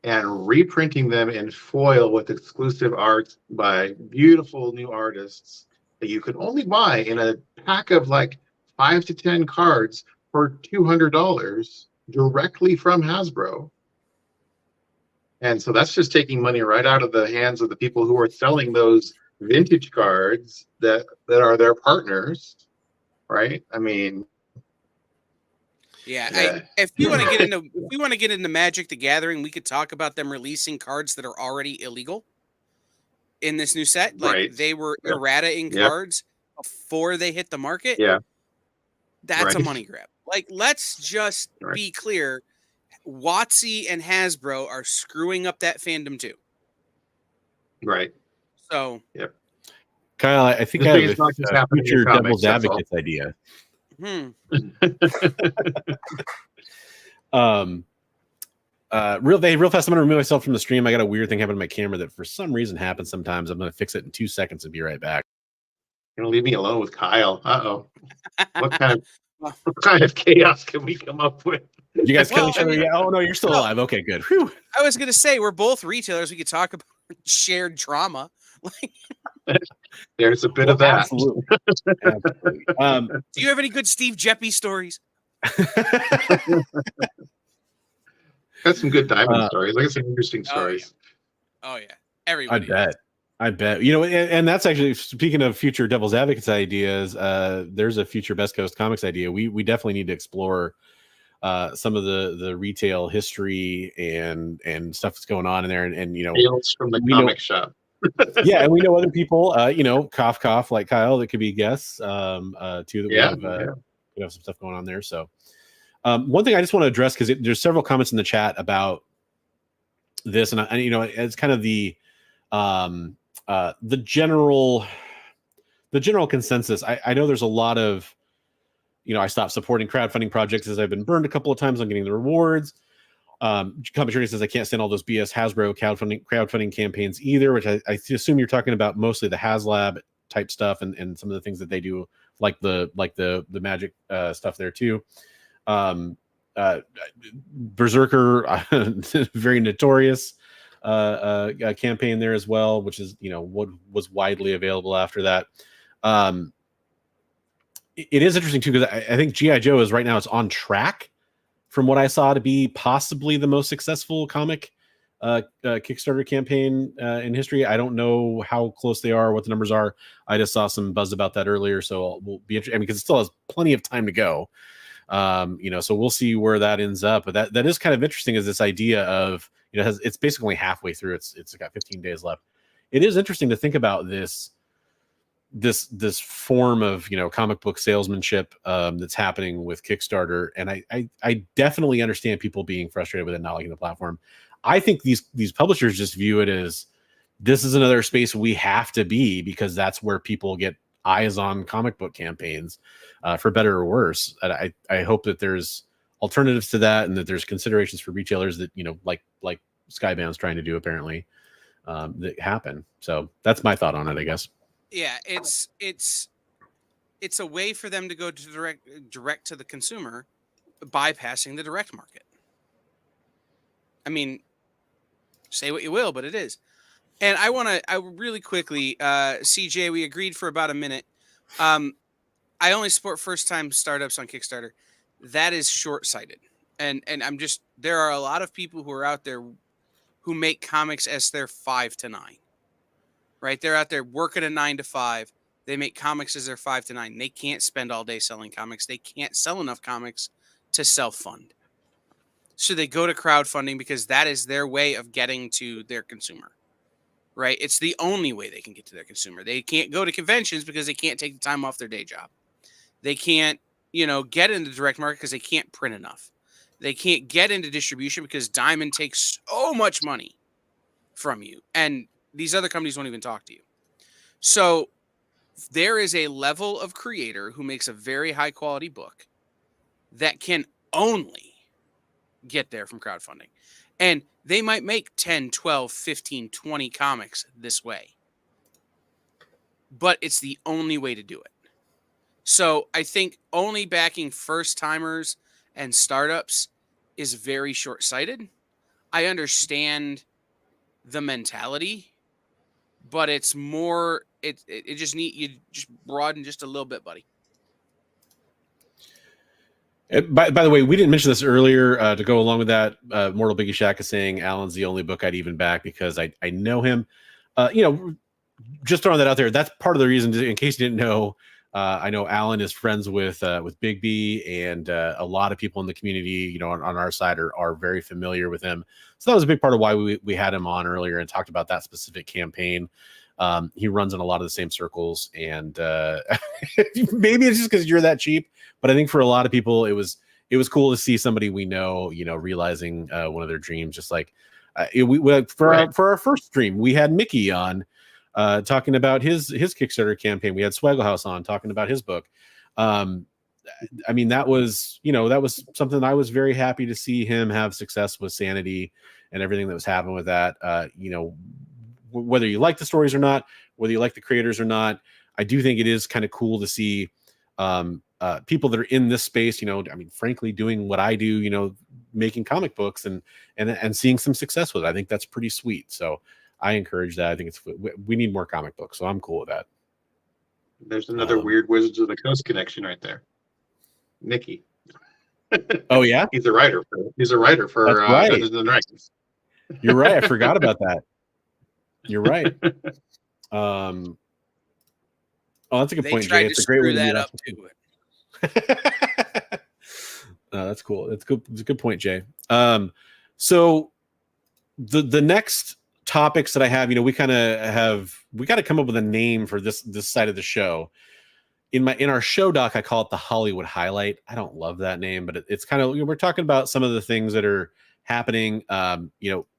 and reprinting them in foil with exclusive art by beautiful new artists that you can only buy in a pack of like 5 to 10 cards for $200 directly from Hasbro. And so that's just taking money right out of the hands of the people who are selling those vintage cards that are their partners, right? I mean, if we want to get into Magic the Gathering, we could talk about them releasing cards that are already illegal in this new set. Like they were errata in cards before they hit the market. Yeah. That's a money grab. Like, let's just be clear. WotC and Hasbro are screwing up that fandom too. Right. So, Kyle, I think I have a future devil's advocates idea. Real fast, I'm gonna remove myself from the stream. I got a weird thing happen to my camera that for some reason happens sometimes. I'm gonna fix it in 2 seconds and be right back. You're gonna leave me alone with Kyle. What kind of chaos can we come up with? You guys kill each other? Yeah. Oh no, you're still alive. Okay, good. Whew. I was gonna say we're both retailers. We could talk about shared trauma. There's a bit of that. Absolutely. Absolutely. Do you have any good Steve Jeppy stories? Got some good diamond stories. I got some interesting stories. Oh yeah. Everybody. I bet. You know, and that's actually, speaking of future devil's advocates ideas, there's a future Best Coast Comics idea. We definitely need to explore some of the retail history and stuff that's going on in there, and you know, tales from the comic shop. Yeah, and we know other people, you know, cough like Kyle, that could be guests too. That we have some stuff going on there. So one thing I just want to address, because there's several comments in the chat about this, and you know, it's kind of the general consensus. I know there's a lot of, you know, I stopped supporting crowdfunding projects as I've been burned a couple of times on getting the rewards. Company says I can't stand all those BS Hasbro crowdfunding campaigns either, which I assume you're talking about mostly the HasLab type stuff and some of the things that they do, like the Magic stuff there too. Berserker, very notorious campaign there as well, which is, you know, what was widely available after that. It is interesting too, because I think G.I. Joe is right now, it's on track from what I saw to be possibly the most successful comic Kickstarter campaign in history. I don't know how close they are, what the numbers are. I just saw some buzz about that earlier, so we'll be interested. I mean, because it still has plenty of time to go. You know, so we'll see where that ends up. But that is kind of interesting, is this idea of, you know, it's basically only halfway through. It's got 15 days left. It is interesting to think about this form of, you know, comic book salesmanship that's happening with Kickstarter, and I definitely understand people being frustrated with it not liking the platform. I think these publishers just view it as, this is another space we have to be, because that's where people get eyes on comic book campaigns, for better or worse. And I hope that there's alternatives to that, and that there's considerations for retailers that, you know, like Skybound's trying to do apparently, that happen. So that's my thought on it, I guess. Yeah, it's a way for them to go to direct to the consumer, bypassing the direct market. I mean, say what you will, but it is. And I really quickly, CJ, we agreed for about a minute. I only support first-time startups on Kickstarter. That is short-sighted. And there are a lot of people who are out there who make comics as their 5 to 9. Right? They're out there working a 9 to 5. They make comics as their 5 to 9. They can't spend all day selling comics. They can't sell enough comics to self-fund. So they go to crowdfunding, because that is their way of getting to their consumer. Right? It's the only way they can get to their consumer. They can't go to conventions because they can't take the time off their day job. They can't, you know, get into direct market because they can't print enough. They can't get into distribution because Diamond takes so much money from you. And these other companies won't even talk to you. So there is a level of creator who makes a very high quality book that can only get there from crowdfunding. And they might make 10, 12, 15, 20 comics this way. But it's the only way to do it. So I think only backing first timers and startups is very short-sighted. I understand the mentality, but it's more it just you just broaden just a little bit, buddy. By the way, we didn't mention this earlier. To go along with that, Mortal Biggie Shack is saying Alan's the only book I'd even back because I know him. Just throwing that out there. That's part of the reason. In case you didn't know, I know Alan is friends with Bigby, and a lot of people in the community, on our side are very familiar with him. So that was a big part of why we had him on earlier and talked about that specific campaign. He runs in a lot of the same circles, and maybe it's just because you're that cheap. But I think for a lot of people, it was cool to see somebody we know, realizing one of their dreams. Just like for our first stream, we had Mickey on talking about his Kickstarter campaign. We had Swagglehouse on talking about his book. I mean, that was something I was very happy to see him have success with Sanity and everything that was happening with that. Whether you like the stories or not, whether you like the creators or not, I do think it is kind of cool to see people that are in this space, frankly, doing what I do, making comic books and seeing some success with it. I think that's pretty sweet. So I encourage that. I think we need more comic books, so I'm cool with that. There's another weird Wizards of the Coast connection right there. Nicky. Oh yeah, he's a writer for Dungeons and Dragons. You're right. I forgot about that. You're right. Oh, that's a good point, Jay. It's a great way to up to it. That's cool. That's good. It's a good point, Jay. So the next topics that I have, we got to come up with a name for this side of the show. In our show doc, I call it the Hollywood Highlight. I don't love that name, but it's kind of, we're talking about some of the things that are happening,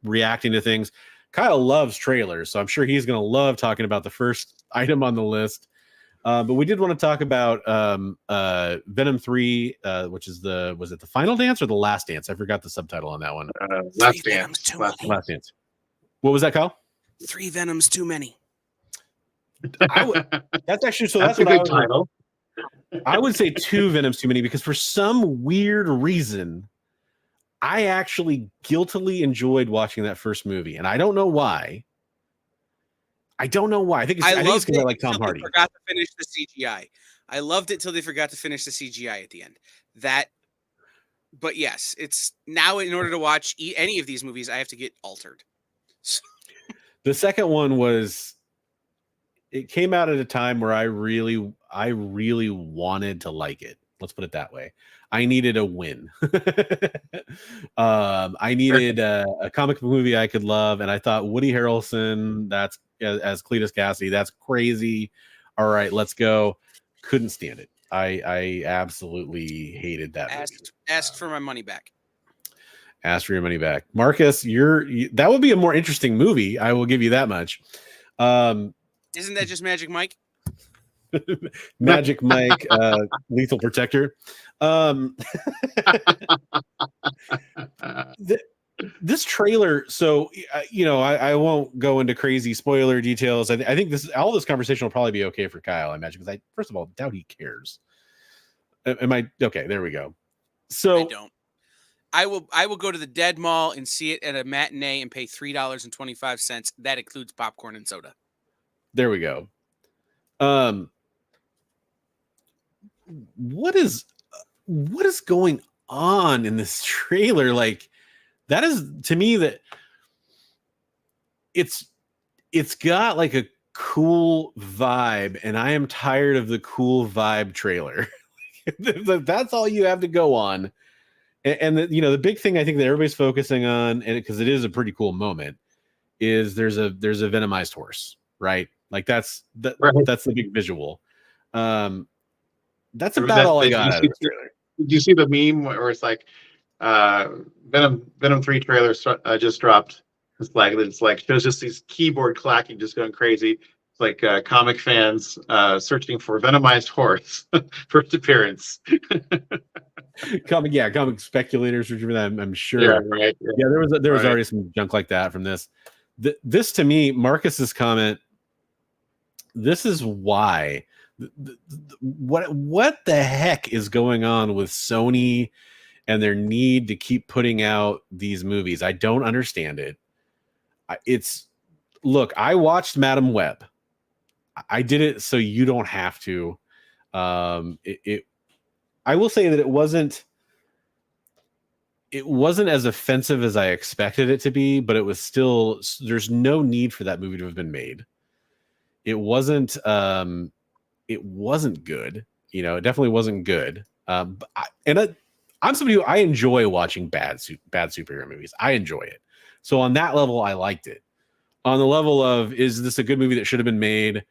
reacting to things. Kyle loves trailers, so I'm sure he's going to love talking about the first item on the list. But we did want to talk about Venom 3, which is was it the Final Dance or the Last Dance? I forgot the subtitle on that one. Last Dance. Last Dance. What was that, Kyle? 3 Venoms too many. That's actually that's a good title. I would say 2 Venoms too many because for some weird reason, I actually guiltily enjoyed watching that first movie, and I don't know why. I think it's because I like Tom Hardy. They forgot to finish the CGI. I loved it till they forgot to finish the CGI at the end. But yes, it's now in order to watch any of these movies, I have to get altered. The second one it came out at a time where I really wanted to like it. Let's put it that way. I needed a win. I needed a comic book movie I could love, and I thought Woody Harrelson, that's as Cletus Cassidy, that's crazy. All right, let's go. Couldn't stand it. I absolutely hated that movie. Asked for my money back. Ask for your money back, Marcus. That would be a more interesting movie. I will give you that much. Isn't that just Magic Mike? Magic Mike, Lethal Protector. This trailer, so I won't go into crazy spoiler details. I think all this conversation will probably be okay for Kyle, I imagine, because I first of all doubt he cares. Am I okay? There we go. So I don't. I will go to the Dead Mall and see it at a matinee and pay $3.25. That includes popcorn and soda. There we go. What is going on in this trailer? Like, that is, to me, that it's got like a cool vibe, and I am tired of the cool vibe trailer. That's all you have to go on. And the big thing I think that everybody's focusing on, and because it is a pretty cool moment, is there's a venomized horse, right? Like that's the big visual. That's about all I got out of the trailer. Did you see the meme where it's like Venom 3 trailer just dropped? It's like shows just these keyboard clacking, just going crazy. It's like comic fans searching for Venomized Horse first appearance. Comic speculators, I'm sure. Yeah, right. Yeah, there was already some junk like that from this. This to me, Marcus's comment. This is why. What the heck is going on with Sony and their need to keep putting out these movies? I don't understand it. Look, I watched Madam Web. I did it so you don't have to. I will say that it wasn't as offensive as I expected it to be, but it was still, there's no need for that movie to have been made. It wasn't good. You know, it definitely wasn't good. I'm somebody who I enjoy watching bad superhero movies. I enjoy it. So on that level, I liked it. On the level of, is this a good movie that should have been made?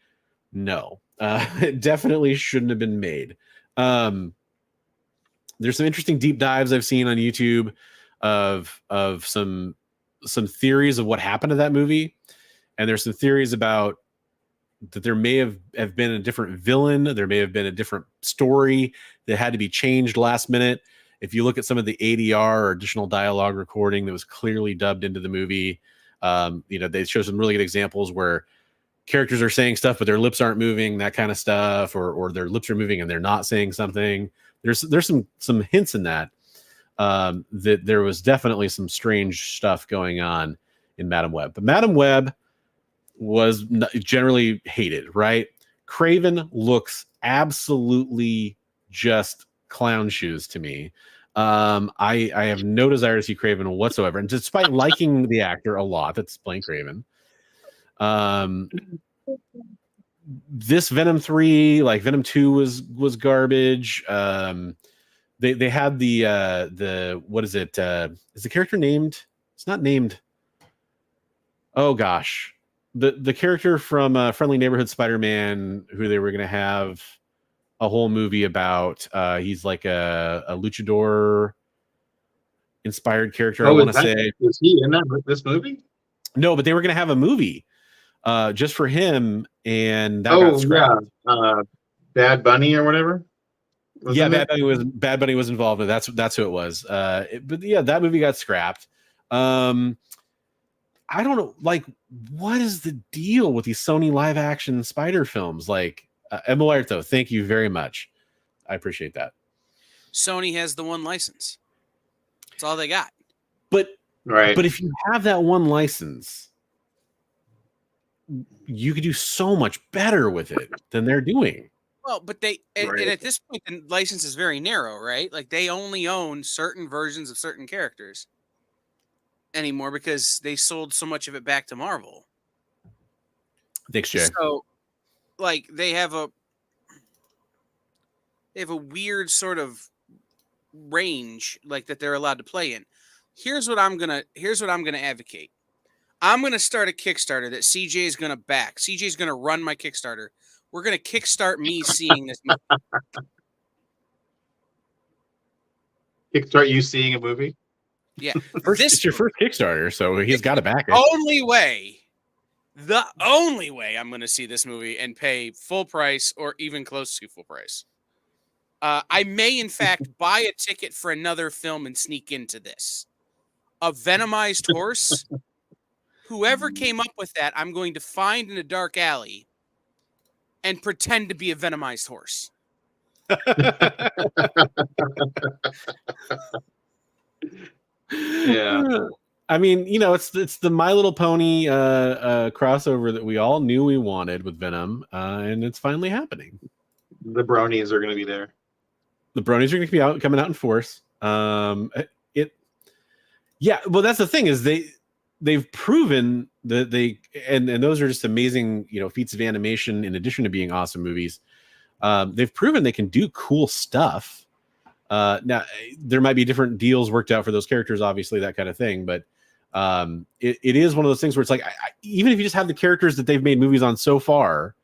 No, it definitely shouldn't have been made. There's some interesting deep dives I've seen on YouTube of some theories of what happened to that movie. And there's some theories about that there may have been a different villain. There may have been a different story that had to be changed last minute. If you look at some of the ADR or additional dialogue recording that was clearly dubbed into the movie, they show some really good examples where characters are saying stuff, but their lips aren't moving, that kind of stuff, or their lips are moving and they're not saying something. There's some hints in that there was definitely some strange stuff going on in Madam Web. But Madam Web was generally hated, right? Craven looks absolutely just clown shoes to me. I have no desire to see Craven whatsoever. And despite liking the actor a lot that's playing Craven, this Venom 3, like Venom 2 was garbage. They had the what is it? Is the character named? It's not named. Oh gosh. The character from Friendly Neighborhood Spider-Man, who they were going to have a whole movie about. He's like a luchador inspired character. I want to say, is he in this movie? No, but they were going to have a movie just for him, and that got scrapped. Bad Bunny or whatever. Bad Bunny was involved, and that's who it was. But yeah, that movie got scrapped. I don't know, like, what is the deal with these Sony live action spider films? Like, Emuerto, thank you very much. I appreciate that. Sony has the one license. That's all they got. But if you have that one license, you could do so much better with it than they're doing. Well, but and at this point, the license is very narrow, right? Like, they only own certain versions of certain characters anymore because they sold so much of it back to Marvel. Thanks, Jay. So, like, they have a weird sort of range, like, that they're allowed to play in. Here's what I'm gonna advocate. I'm gonna start a Kickstarter that CJ is gonna back. CJ is gonna run my Kickstarter. We're gonna kickstart me seeing this movie. Kickstart you seeing a movie? Yeah, it's your first Kickstarter, so he's got to back it. The only way I'm going to see this movie and pay full price or even close to full price. I may, in fact, buy a ticket for another film and sneak into this. A Venomized Horse. Whoever came up with that, I'm going to find in a dark alley and pretend to be a Venomized Horse. Yeah. I mean, it's the My Little Pony crossover that we all knew we wanted with Venom, and it's finally happening. The bronies are going to be there. The bronies are going to be coming out in force. Well, that's the thing, is they've proven that and those are just amazing, feats of animation in addition to being awesome movies. They've proven they can do cool stuff. Now there might be different deals worked out for those characters, obviously, that kind of thing, but it is one of those things where it's like, even if you just have the characters that they've made movies on so far,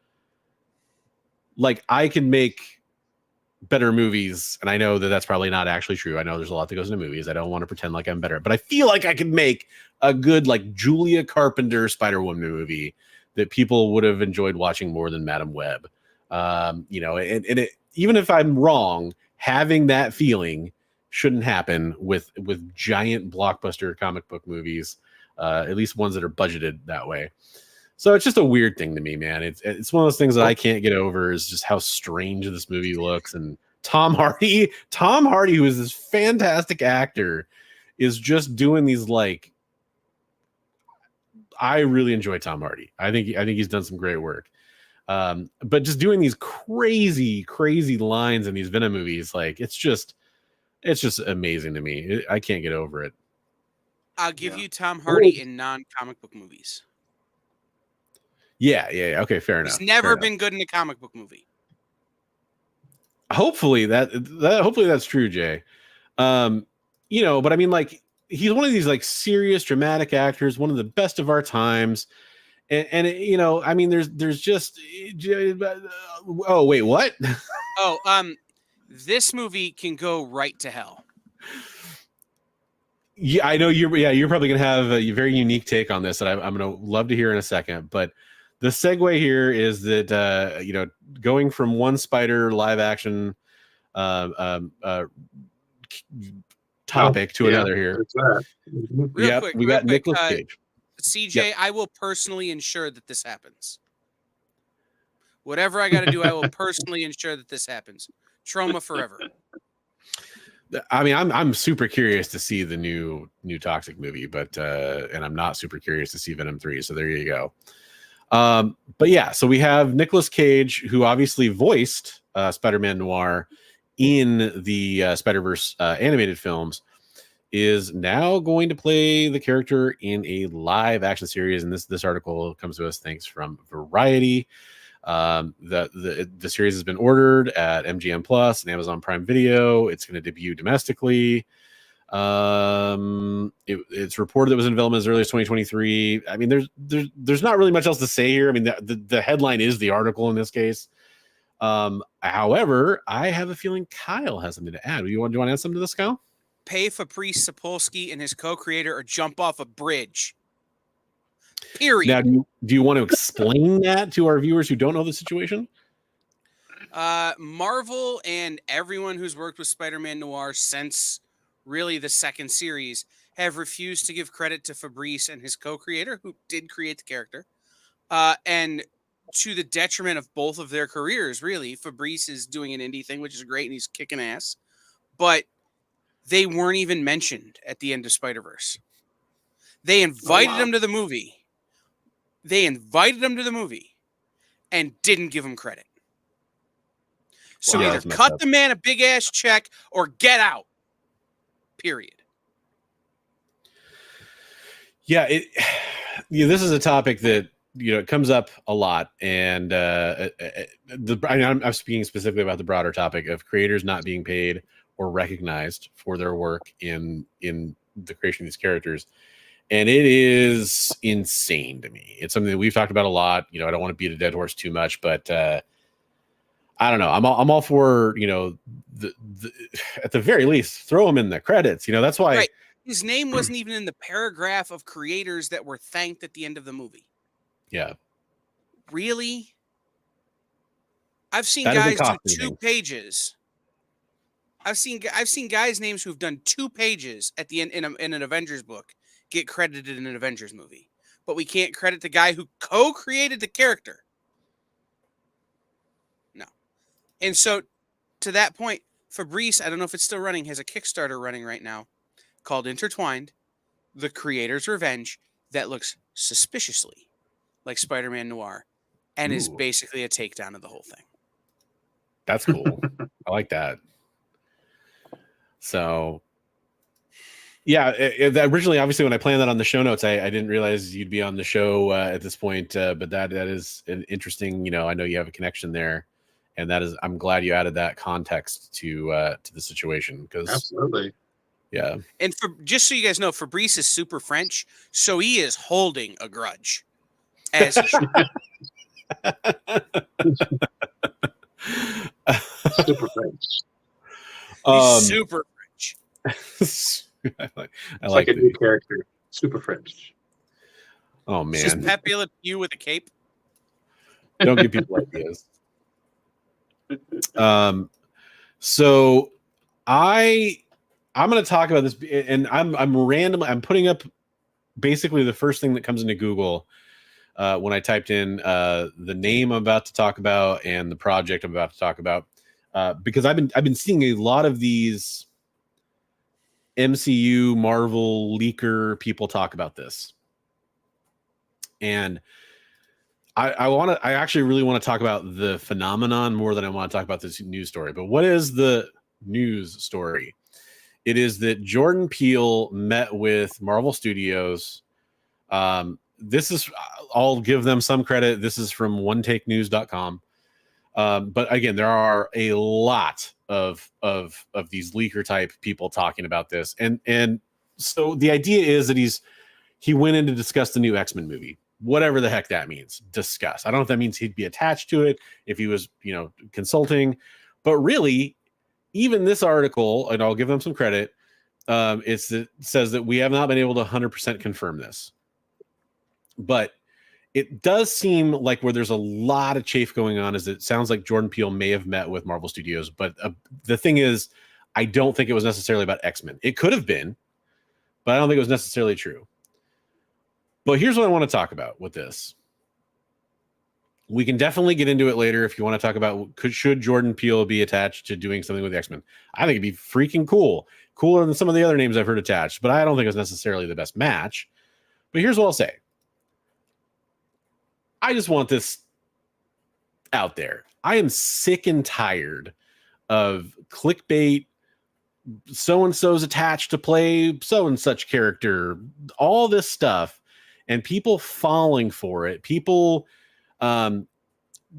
like, I can make better movies, and I know that that's probably not actually true. I know there's a lot that goes into movies. I don't want to pretend like I'm better, but I feel like I can make a good, like, Julia Carpenter Spider-Woman movie that people would have enjoyed watching more than Madam Web. You know, and even if I'm wrong, having that feeling shouldn't happen with giant blockbuster comic book movies, at least ones that are budgeted that way. So it's just a weird thing to me, man. It's one of those things that I can't get over, is just how strange this movie looks. And Tom Hardy, who is this fantastic actor, is just doing these, like, I really enjoy Tom Hardy. I think he's done some great work. But just doing these crazy lines in these Venom movies, like, it's just amazing to me. I can't get over it. I'll give you Tom Hardy in non-comic book movies. Yeah. Okay, fair enough. He's never been good in a comic book movie. Hopefully hopefully that's true, Jay. You know, but I mean, like, he's one of these, like, serious dramatic actors, one of the best of our times. And you know, I mean, there's just oh, wait, what? This movie can go right to hell. Yeah, I know you're probably gonna have a very unique take on this that I'm gonna love to hear in a second. But the segue here is that you know, going from one Spider live action topic to another here. Real quick, we got Nicolas Cage. CJ, yep. I will personally ensure that this happens. Whatever I got to do, I will personally ensure that this happens. Trauma forever. I mean, I'm super curious to see the new Toxic movie, but and I'm not super curious to see Venom 3. So there you go. But yeah, so we have Nicolas Cage, who obviously voiced Spider-Man Noir in the Spider-Verse animated films, is now going to play the character in a live action series. And this article comes to us thanks from Variety. The series has been ordered at MGM Plus and Amazon Prime Video. It's going to debut domestically. It's reported it was in development as early as 2023. I mean, there's not really much else to say here. I mean, the headline is the article in this case. However, I have a feeling Kyle has something to add. Do you want to add something to this, Kyle? Pay Fabrice Sapolsky and his co-creator or jump off a bridge. Period. Now, do you want to explain that to our viewers who don't know the situation? Marvel and everyone who's worked with Spider-Man Noir since really the second series have refused to give credit to Fabrice and his co-creator, who did create the character. And to the detriment of both of their careers, really. Fabrice is doing an indie thing, which is great, and he's kicking ass. But they weren't even mentioned at the end of Spider-Verse. They invited him to the movie. And didn't give him credit. So either cut the man a big ass check or get out. Period. Yeah, this is a topic that, you know, it comes up a lot, and I'm speaking specifically about the broader topic of creators not being paid or recognized for their work in the creation of these characters. And it is insane to me. It's something that we've talked about a lot. You know, I don't want to beat a dead horse too much, but I don't know. I'm all for, you know, the at the very least, throw him in the credits. You know, that's why his name wasn't even in the paragraph of creators that were thanked at the end of the movie. Yeah. Really? I've seen guys do 2 pages. I've seen guys' names who've done 2 pages at the end in an Avengers book get credited in an Avengers movie, but we can't credit the guy who co-created the character. No. And so to that point, Fabrice, I don't know if it's still running, has a Kickstarter running right now called Intertwined, The Creator's Revenge, that looks suspiciously like Spider-Man Noir and is basically a takedown of the whole thing. That's cool. I like that. So, yeah, originally, obviously, when I planned that on the show notes, I didn't realize you'd be on the show at this point. But that is an interesting, you know, I know you have a connection there, and that is, I'm glad you added that context to the situation, because absolutely, yeah. And just so you guys know, Fabrice is super French, so he is holding a grudge. As he should. Super French. Super French. I it's like a new character. Super French. Oh man. It's just Pepe Le Pew with a cape. Don't give people ideas. So I'm going to talk about this, and I'm putting up basically the first thing that comes into Google when I typed in the name I'm about to talk about and the project I'm about to talk about, because I've been seeing a lot of these MCU Marvel leaker people talk about this, and I actually really want to talk about the phenomenon more than I want to talk about this news story. But what is the news story? It is that Jordan Peele met with Marvel Studios. This is, I'll give them some credit. This is from onetakenews.com. But again, there are a lot of these leaker type people talking about this. And so the idea is that he went in to discuss the new X-Men movie, whatever the heck that means. Discuss. I don't know if that means he'd be attached to it, if he was, consulting, but really, even this article, and I'll give them some credit, it says that we have not been able to 100% confirm this. But it does seem like where there's a lot of chafe going on is it sounds like Jordan Peele may have met with Marvel Studios. But the thing is, I don't think it was necessarily about X-Men. It could have been, but I don't think it was necessarily true. But here's what I want to talk about with this. We can definitely get into it later if you want to talk about should Jordan Peele be attached to doing something with X-Men. I think it'd be freaking cool. Cooler than some of the other names I've heard attached, but I don't think it's necessarily the best match. But here's what I'll say. I just want this out there. I am sick and tired of clickbait, so-and-so's attached to play so-and-such character, all this stuff, and people falling for it. People...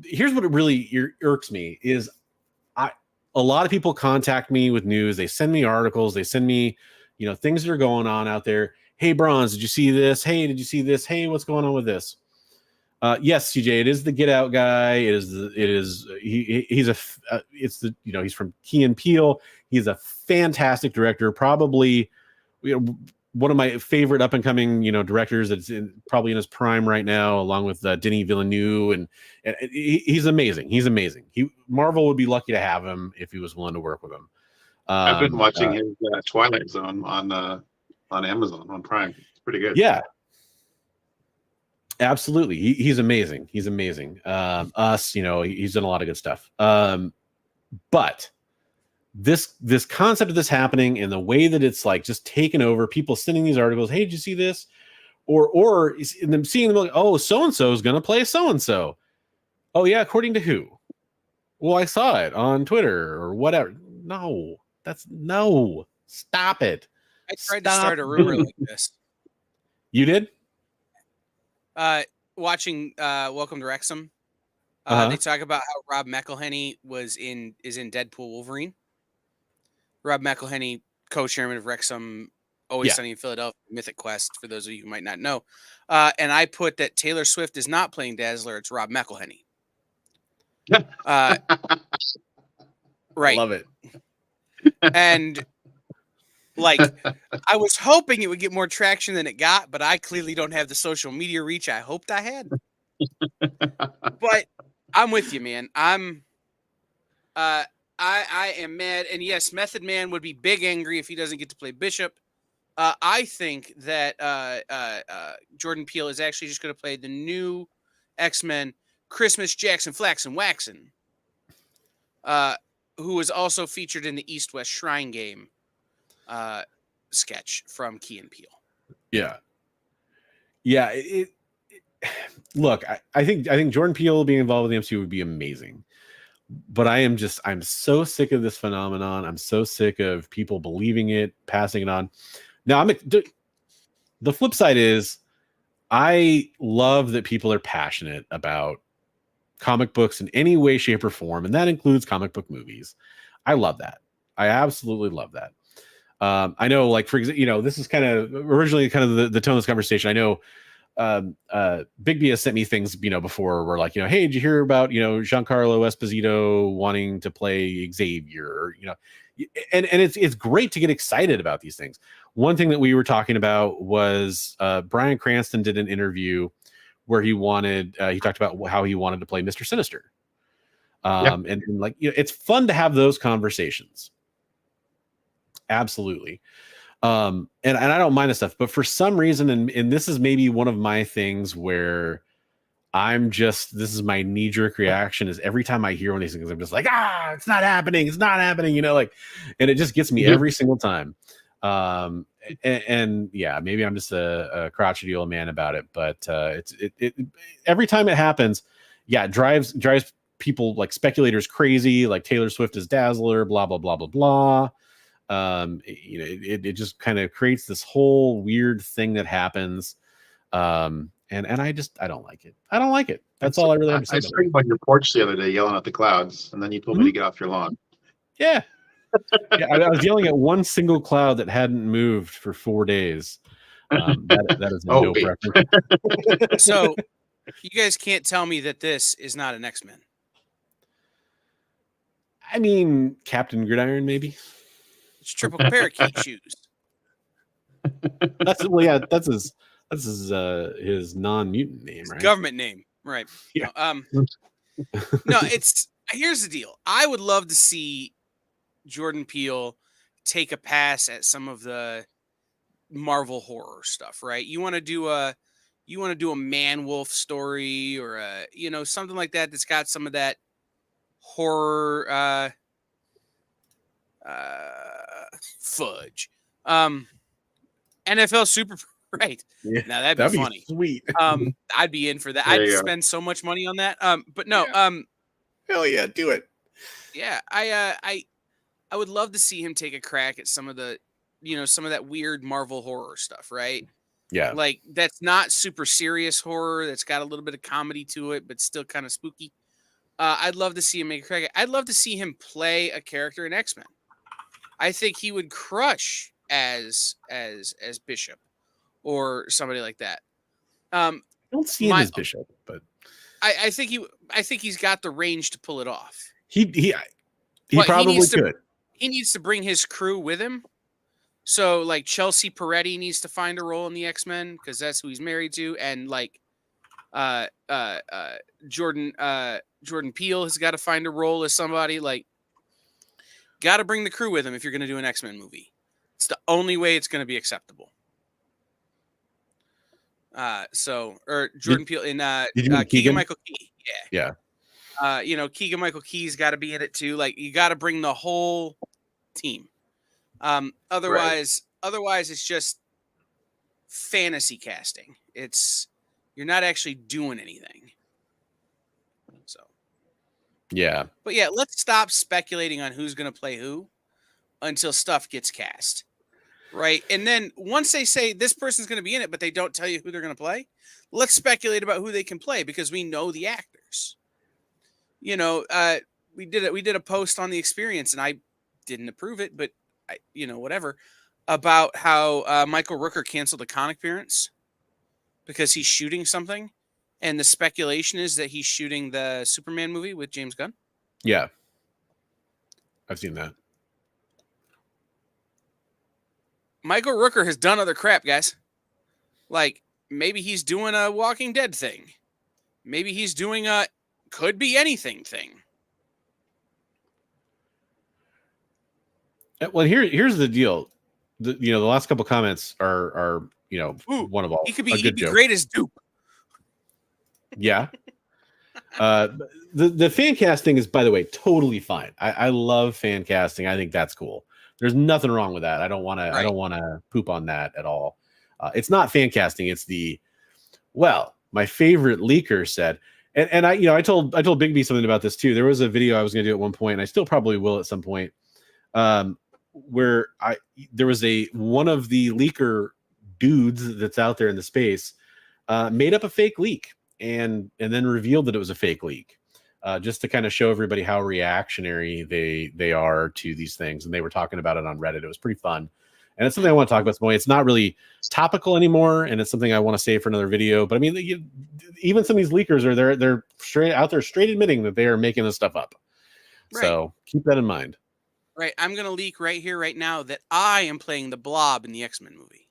here's what it really irks me is a lot of people contact me with news. They send me articles. They send me, things that are going on out there. Hey, Bronze, did you see this? Hey, did you see this? Hey, what's going on with this? Yes, CJ, it is the Get Out guy. He's from Key and Peele. He's a fantastic director. Probably, one of my favorite up and coming, directors that's probably in his prime right now, along with Denis Villeneuve, and he's amazing. He's amazing. Marvel would be lucky to have him if he was willing to work with him. I've been watching his Twilight Zone on Amazon on Prime. It's pretty good. Yeah, absolutely. He's amazing. He's amazing. He's done a lot of good stuff. But this concept of this happening and the way that it's like just taken over, people sending these articles, hey, did you see this? Or them seeing them like, oh, so-and-so is going to play so-and-so. Oh yeah, according to who? Well, I saw it on Twitter or whatever. No, stop it. I tried to start a rumor like this. You did? Watching Welcome to Wrexham. They talk about how Rob McElhenney is in Deadpool Wolverine. Rob McElhenney, co-chairman of Wrexham, Always Sunny in Philadelphia, Mythic Quest, for those of you who might not know. And I put that Taylor Swift is not playing Dazzler, it's Rob McElhenney. Right. Love it. And I was hoping it would get more traction than it got, but I clearly don't have the social media reach I hoped I had. But I'm with you, man. I am mad, and yes, Method Man would be big angry if he doesn't get to play Bishop. I think that Jordan Peele is actually just going to play the new X-Men, Christmas Jackson Flaxen Waxen, who was also featured in the East West Shrine Game sketch from Key and Peele. Yeah. Look, I think Jordan Peele being involved with the MCU would be amazing. But I'm so sick of this phenomenon. I'm so sick of people believing it, passing it on. Now, the flip side is I love that people are passionate about comic books in any way, shape, or form, and that includes comic book movies. I love that. I absolutely love that. I know, for example, this is kind of originally kind of the tone of this conversation. I know Bigby has sent me things, before where hey, did you hear about, Giancarlo Esposito wanting to play Xavier, or, and it's great to get excited about these things. One thing that we were talking about was Bryan Cranston did an interview where he talked about how he wanted to play Mr. Sinister. And like, it's fun to have those conversations. Absolutely. And I don't mind this stuff, but for some reason, and this is maybe one of my things where this is my knee-jerk reaction, is every time I hear one of these things, I'm just like, it's not happening, like, and it just gets me every single time. And yeah, maybe I'm just a crotchety old man about it, but it every time it happens, it drives people, like speculators, crazy, like Taylor Swift is Dazzler, blah blah blah blah blah. It just kind of creates this whole weird thing that happens. And I don't like it. I don't like it. That's all I really have to say. I screamed on your porch the other day, yelling at the clouds, and then you told me to get off your lawn. Yeah. I was yelling at one single cloud that hadn't moved for 4 days. That is no preference. So you guys can't tell me that this is not an X-Men. I mean, Captain Gridiron, maybe. It's triple parakeet shoes. That's his non-mutant name, right? Government name, right? Yeah. No, here's the deal. I would love to see Jordan Peele take a pass at some of the Marvel horror stuff, right? You want to do a Man-Wolf story, or something like that that's got some of that horror fudge. NFL Super, right? Yeah, now that'd be funny. Sweet. I'd be in for that. I'd spend so much money on that. But no, hell yeah, do it. Yeah, I would love to see him take a crack at some of the, some of that weird Marvel horror stuff, right? Yeah. Like, that's not super serious horror. That's got a little bit of comedy to it, but still kind of spooky. I'd love to see him make a crack. I'd love to see him play a character in X-Men. I think he would crush as Bishop or somebody like that. I don't see him as Bishop, but I think he's got the range to pull it off. He probably could. He needs to bring his crew with him. So, like, Chelsea Peretti needs to find a role in the X-Men because that's who he's married to, and like Jordan Peele has got to find a role as somebody. Like, got to bring the crew with him if you're going to do an X-Men movie. It's the only way it's going to be acceptable. Jordan Peele in Keegan-Michael Key. Yeah. Keegan-Michael Key's got to be in it too. Like, you got to bring the whole team. Otherwise it's just fantasy casting. You're not actually doing anything. So, yeah. But yeah, let's stop speculating on who's going to play who until stuff gets cast. Right? And then once they say this person's going to be in it, but they don't tell you who they're going to play, let's speculate about who they can play because we know the actors. We did a post on The Experience, and I didn't approve it, but whatever, about how Michael Rooker canceled a comic appearance because he's shooting something, and the speculation is that he's shooting the Superman movie with James Gunn. Yeah, I've seen that. Michael Rooker has done other crap, guys. Like, maybe he's doing a Walking Dead thing. Maybe he's doing a could be anything thing. Well, here's the deal. The last couple comments are one of all. He could be great as Dupe. Yeah. The fan casting is, by the way, totally fine. I love fan casting. I think that's cool. There's nothing wrong with that. I don't want to poop on that at all. It's not fan casting. It's my favorite leaker said, and I told Bigby something about this too. There was a video I was going to do at one point, and I still probably will at some point. Where there was one of the leaker dudes that's out there in the space made up a fake leak and then revealed that it was a fake leak, just to kind of show everybody how reactionary they are to these things. And they were talking about it on Reddit. It was pretty fun, and it's something I want to talk about. It's not really topical anymore, and it's something I want to save for another video. But I mean, even some of these leakers they're straight out there, straight admitting that they are making this stuff up. Right. So keep that in mind. Right, I'm going to leak right here, right now, that I am playing the Blob in the X-Men movie.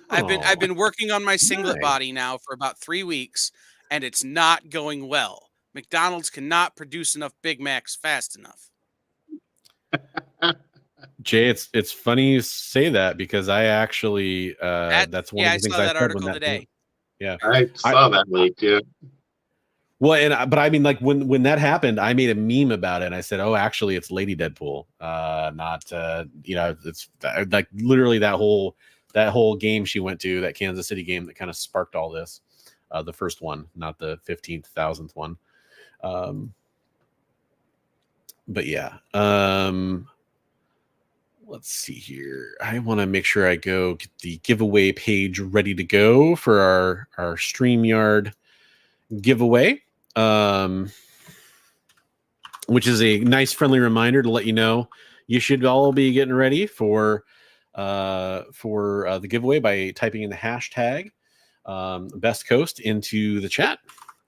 I've been working on my singlet body now for about 3 weeks, and it's not going well. McDonald's cannot produce enough Big Macs fast enough. Jay, it's funny you say that because I actually that's one of the things I said article today. Yeah, I saw that leak. Yeah. Well, but I mean, like when that happened, I made a meme about it, and I said, "Oh, actually, it's Lady Deadpool, not it's like literally that whole game she went to, that Kansas City game that kind of sparked all this, the first one, not the 15,000th one." But yeah, let's see here. I want to make sure I get the giveaway page ready to go for our StreamYard giveaway, which is a nice friendly reminder to let you know you should all be getting ready for the giveaway by typing in the hashtag Best Coast into the chat.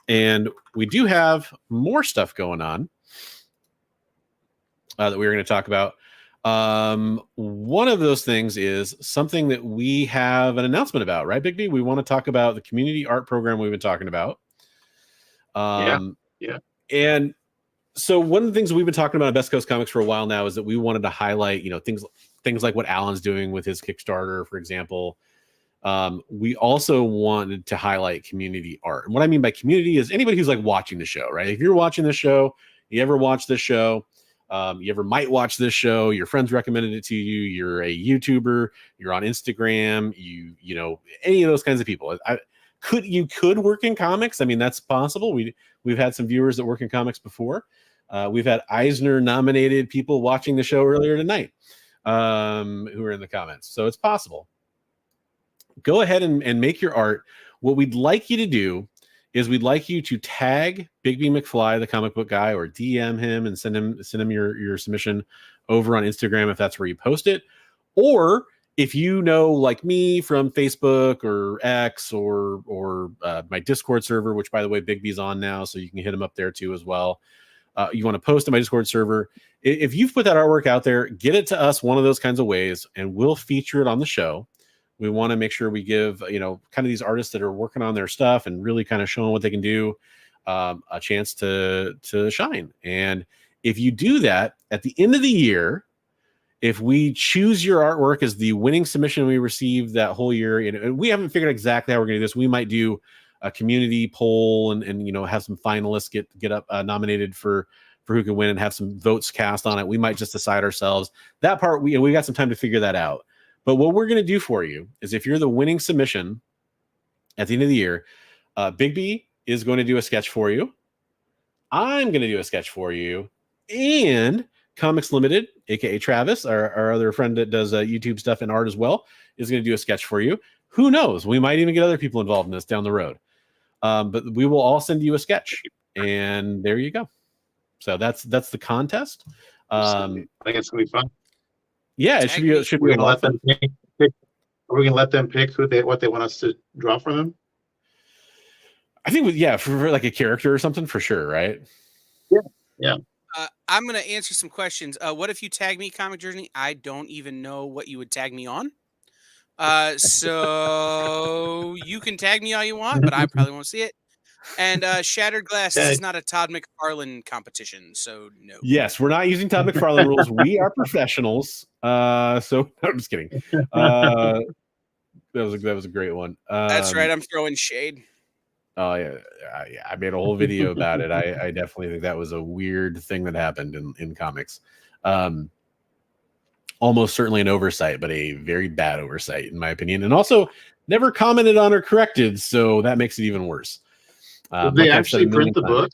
And we do have more stuff going on that we were going to talk about. One of those things is something that we have an announcement about, right, Bigby? We want to talk about the community art program we've been talking about. Yeah. And so one of the things we've been talking about at Best Coast Comics for a while now is that we wanted to highlight, things like what Alan's doing with his Kickstarter, for example. We also wanted to highlight community art. And what I mean by community is anybody who's like watching the show, right? If you're watching the show, you ever watch this show, you ever might watch this show, your friends recommended it to you, you're a YouTuber, you're on Instagram, you know, any of those kinds of people. You could work in comics. I mean, that's possible. We've had some viewers that work in comics before. We've had Eisner nominated people watching the show earlier tonight who are in the comments. So it's possible. Go ahead and make your art. What we'd like you to do is we'd like you to tag Bigby McFly, the comic book guy, or DM him and send him your submission over on Instagram if that's where you post it. Or if you know, like me, from Facebook or X or my Discord server, which by the way, Bigby's on now, so you can hit him up there too as well. You want to post to my Discord server. If you've put that artwork out there, get it to us one of those kinds of ways, and we'll feature it on the show. We want to make sure we give, kind of these artists that are working on their stuff and really kind of showing what they can do, a chance to shine. And if you do that at the end of the year, if we choose your artwork as the winning submission we received that whole year, and we haven't figured out exactly how we're going to do this. We might do a community poll and have some finalists get up nominated for who can win and have some votes cast on it. We might just decide ourselves that part. We got some time to figure that out. But what we're going to do for you is, if you're the winning submission at the end of the year, Bigby is going to do a sketch for you. I'm going to do a sketch for you, and Comics Limited, aka Travis, our other friend that does YouTube stuff and art as well, is going to do a sketch for you. Who knows? We might even get other people involved in this down the road. But we will all send you a sketch, and there you go. So that's the contest. I think it's gonna be fun. Yeah, it should be. Let them pick. Are we gonna let them pick what they want us to draw for them? I think, for like a character or something, for sure, right? Yeah. I'm gonna answer some questions. What if you tag me, Comic Journey? I don't even know what you would tag me on. So you can tag me all you want, but I probably won't see it. And Shattered Glass is not a Todd McFarlane competition, so no. Yes, we're not using Todd McFarlane rules. We are professionals. So I'm just kidding. That was a great one. That's right. I'm throwing shade. Oh yeah, I made a whole video about it. I definitely think that was a weird thing that happened in comics. Almost certainly an oversight, but a very bad oversight in my opinion, and also never commented on or corrected. So that makes it even worse. Did they actually print the book?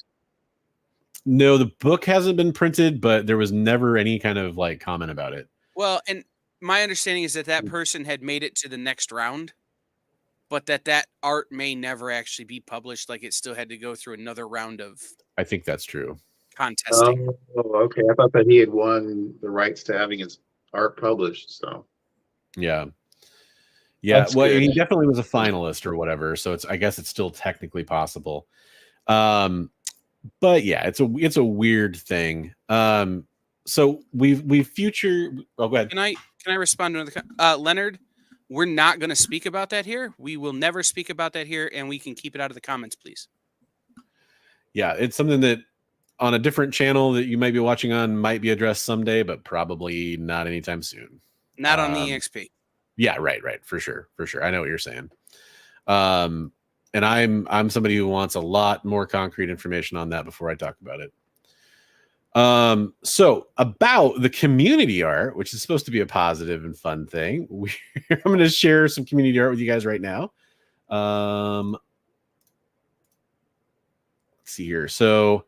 No, the book hasn't been printed, but there was never any kind of like comment about it. Well, and my understanding is that person had made it to the next round, but that art may never actually be published. Like, it still had to go through another round of. I think that's true. Contesting. Oh, okay. I thought that he had won the rights to having his art published. So. Yeah. That's well, good. he definitely was a finalist or whatever, so I guess it's still technically possible. But yeah, it's a weird thing. So we've future. Oh, go ahead. Can I respond to another? Leonard, We're not going to speak about that here. We will never speak about that here, and we can keep it out of the comments, please. Yeah, it's something that on a different channel that you might be watching on might be addressed someday, but probably not anytime soon. Not on the EXP. Yeah, right, for sure. I know what you're saying. And I'm somebody who wants a lot more concrete information on that before I talk about it. So about the community art, which is supposed to be a positive and fun thing, I'm going to share some community art with you guys right now. Let's see here. So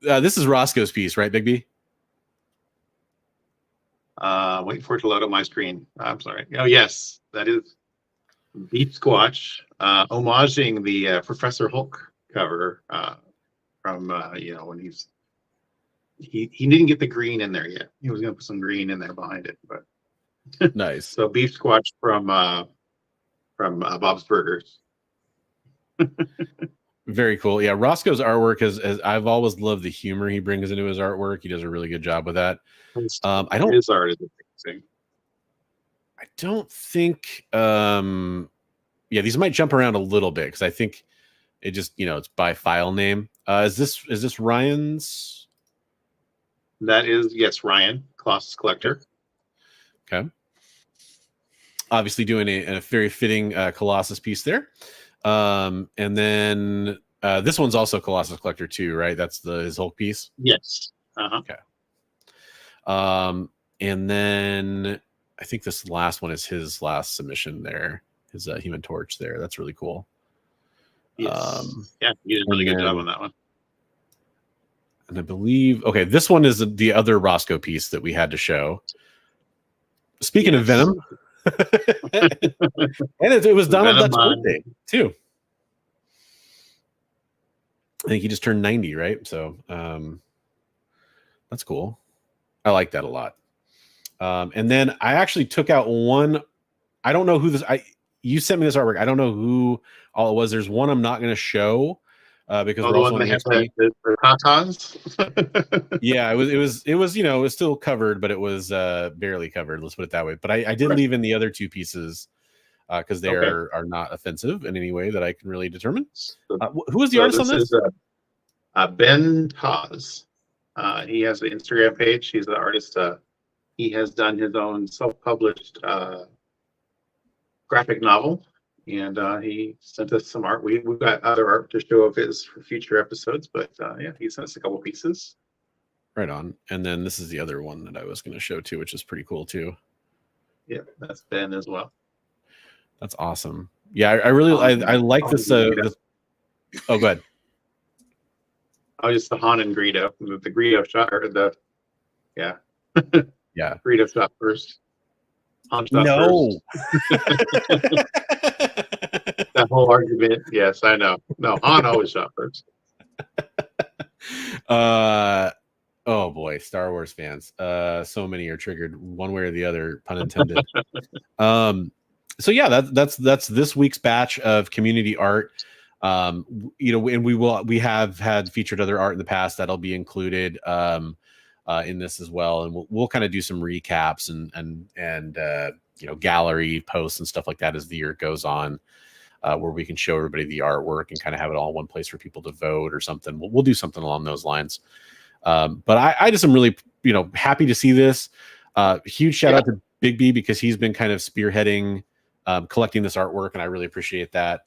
this is Roscoe's piece, right, Bigby? Waiting for it to load up my screen. I'm sorry. Oh, yes, that is Beef Squatch, homaging the Professor Hulk cover from when he didn't get the green in there yet. He was going to put some green in there behind it, but nice. So Beef Squatch from Bob's Burgers. Very cool. Yeah, Roscoe's artwork is I've always loved the humor he brings into his artwork. He does a really good job with that. His art is amazing. I don't think yeah, these might jump around a little bit because I think it just, it's by file name. Is this Ryan's? That is, yes, Ryan, Colossus Collector. Okay. Obviously doing a very fitting Colossus piece there. And then this one's also Colossus Collector too, right? That's his Hulk piece. Yes. Okay. And then I think this last one is his last submission there, his Human Torch there. That's really cool. Yes. Yeah, you did a really good job on that one. And I believe, okay, this one is the other Roscoe piece that we had to show. Speaking of Venom, and it was Donald Duck's birthday too. I think he just turned 90, right? So that's cool. I like that a lot. And then I actually took out one. I don't know who this. You sent me this artwork. I don't know who all it was. There's one I'm not going to show because we're also on the XP. The tatas. Yeah, it was still covered, but it was barely covered. Let's put it that way. But I did leave in the other two pieces because they are not offensive in any way that I can really determine. Who is the artist on this? Ben Taz. He has an Instagram page. He's the artist. He has done his own self-published graphic novel, and he sent us some art. We've got other art to show of his for future episodes, but yeah, he sent us a couple pieces. Right on. And then this is the other one that I was going to show too, which is pretty cool too. Yeah, that's Ben as well. That's awesome. Yeah, I really I like this. Oh, go ahead. Oh, just the Han and Greedo. The Greedo shot, or yeah. Greedo shot first. Han shot first. That whole argument. Yes, I know. No, Han always shot first. Oh boy, Star Wars fans. So many are triggered one way or the other, pun intended. So yeah, that's this week's batch of community art. And we have had featured other art in the past that'll be included in this as well, and we'll kind of do some recaps and gallery posts and stuff like that as the year goes on, where we can show everybody the artwork and kind of have it all in one place for people to vote or something. We'll do something along those lines. But I just am really happy to see this. Huge shout out to Bigby because he's been kind of spearheading collecting this artwork, and I really appreciate that.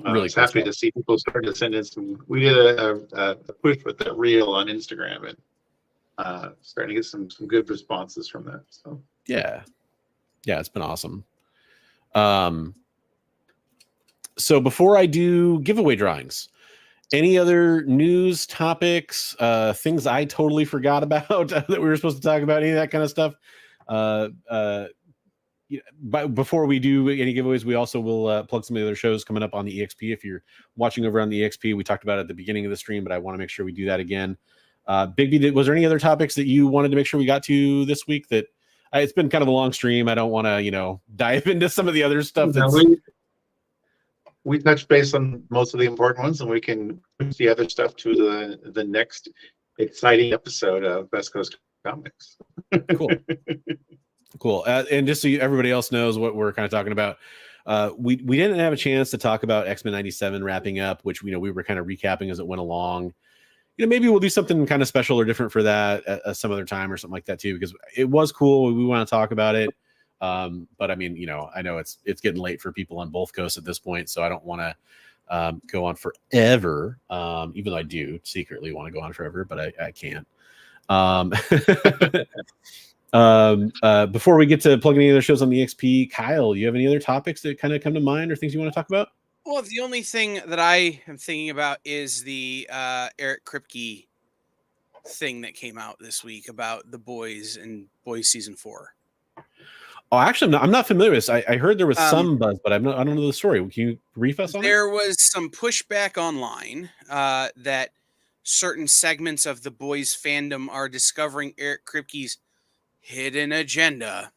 Really happy to see people start to send in some. We did a push with that reel on Instagram, and starting to get some good responses from that. So yeah, it's been awesome. So before I do giveaway drawings, any other news topics, things I totally forgot about that we were supposed to talk about, any of that kind of stuff? But before we do any giveaways, we also will plug some of the other shows coming up on the EXP. If you're watching over on the EXP, we talked about it at the beginning of the stream, but I want to make sure we do that again. Bigby, was there any other topics that you wanted to make sure we got to this week? That it's been kind of a long stream. I don't want to, dive into some of the other stuff. We touched base on most of the important ones, and we can push the other stuff to the next exciting episode of Best Coast comics. Cool. And just so everybody else knows what we're kind of talking about, we didn't have a chance to talk about X-Men 97 wrapping up, which we were kind of recapping as it went along. Maybe we'll do something kind of special or different for that at some other time or something like that too, because it was cool. We want to talk about it. But I mean, I know it's getting late for people on both coasts at this point, so I don't want to go on forever. Even though I do secretly want to go on forever, but I can't. Before we get to plugging any other shows on the XP, Kyle, you have any other topics that kind of come to mind or things you want to talk about? Well, the only thing that I am thinking about is the Eric Kripke thing that came out this week about The Boys and Boys season 4. Oh, actually, I'm not familiar with this. I heard there was some buzz, but I don't know the story. Can you brief us on it? There was some pushback online that certain segments of the Boys fandom are discovering Eric Kripke's hidden agenda,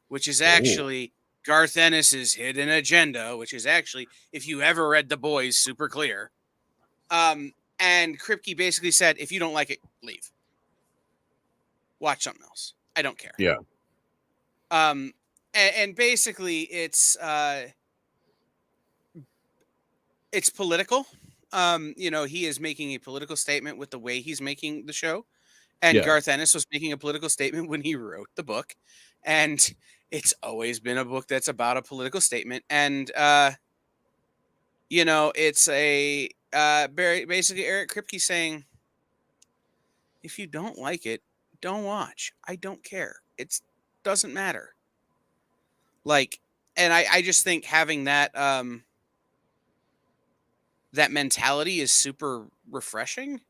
which is actually Garth Ennis's hidden agenda, which is actually, if you ever read The Boys, super clear. And Kripke basically said, if you don't like it, leave. Watch something else. I don't care. Yeah. And basically it's political. He is making a political statement with the way he's making the show. And Garth Ennis was making a political statement when he wrote the book. And it's always been a book that's about a political statement. And, it's a basically Eric Kripke saying, if you don't like it, don't watch. I don't care. It doesn't matter. And I just think having that that mentality is super refreshing.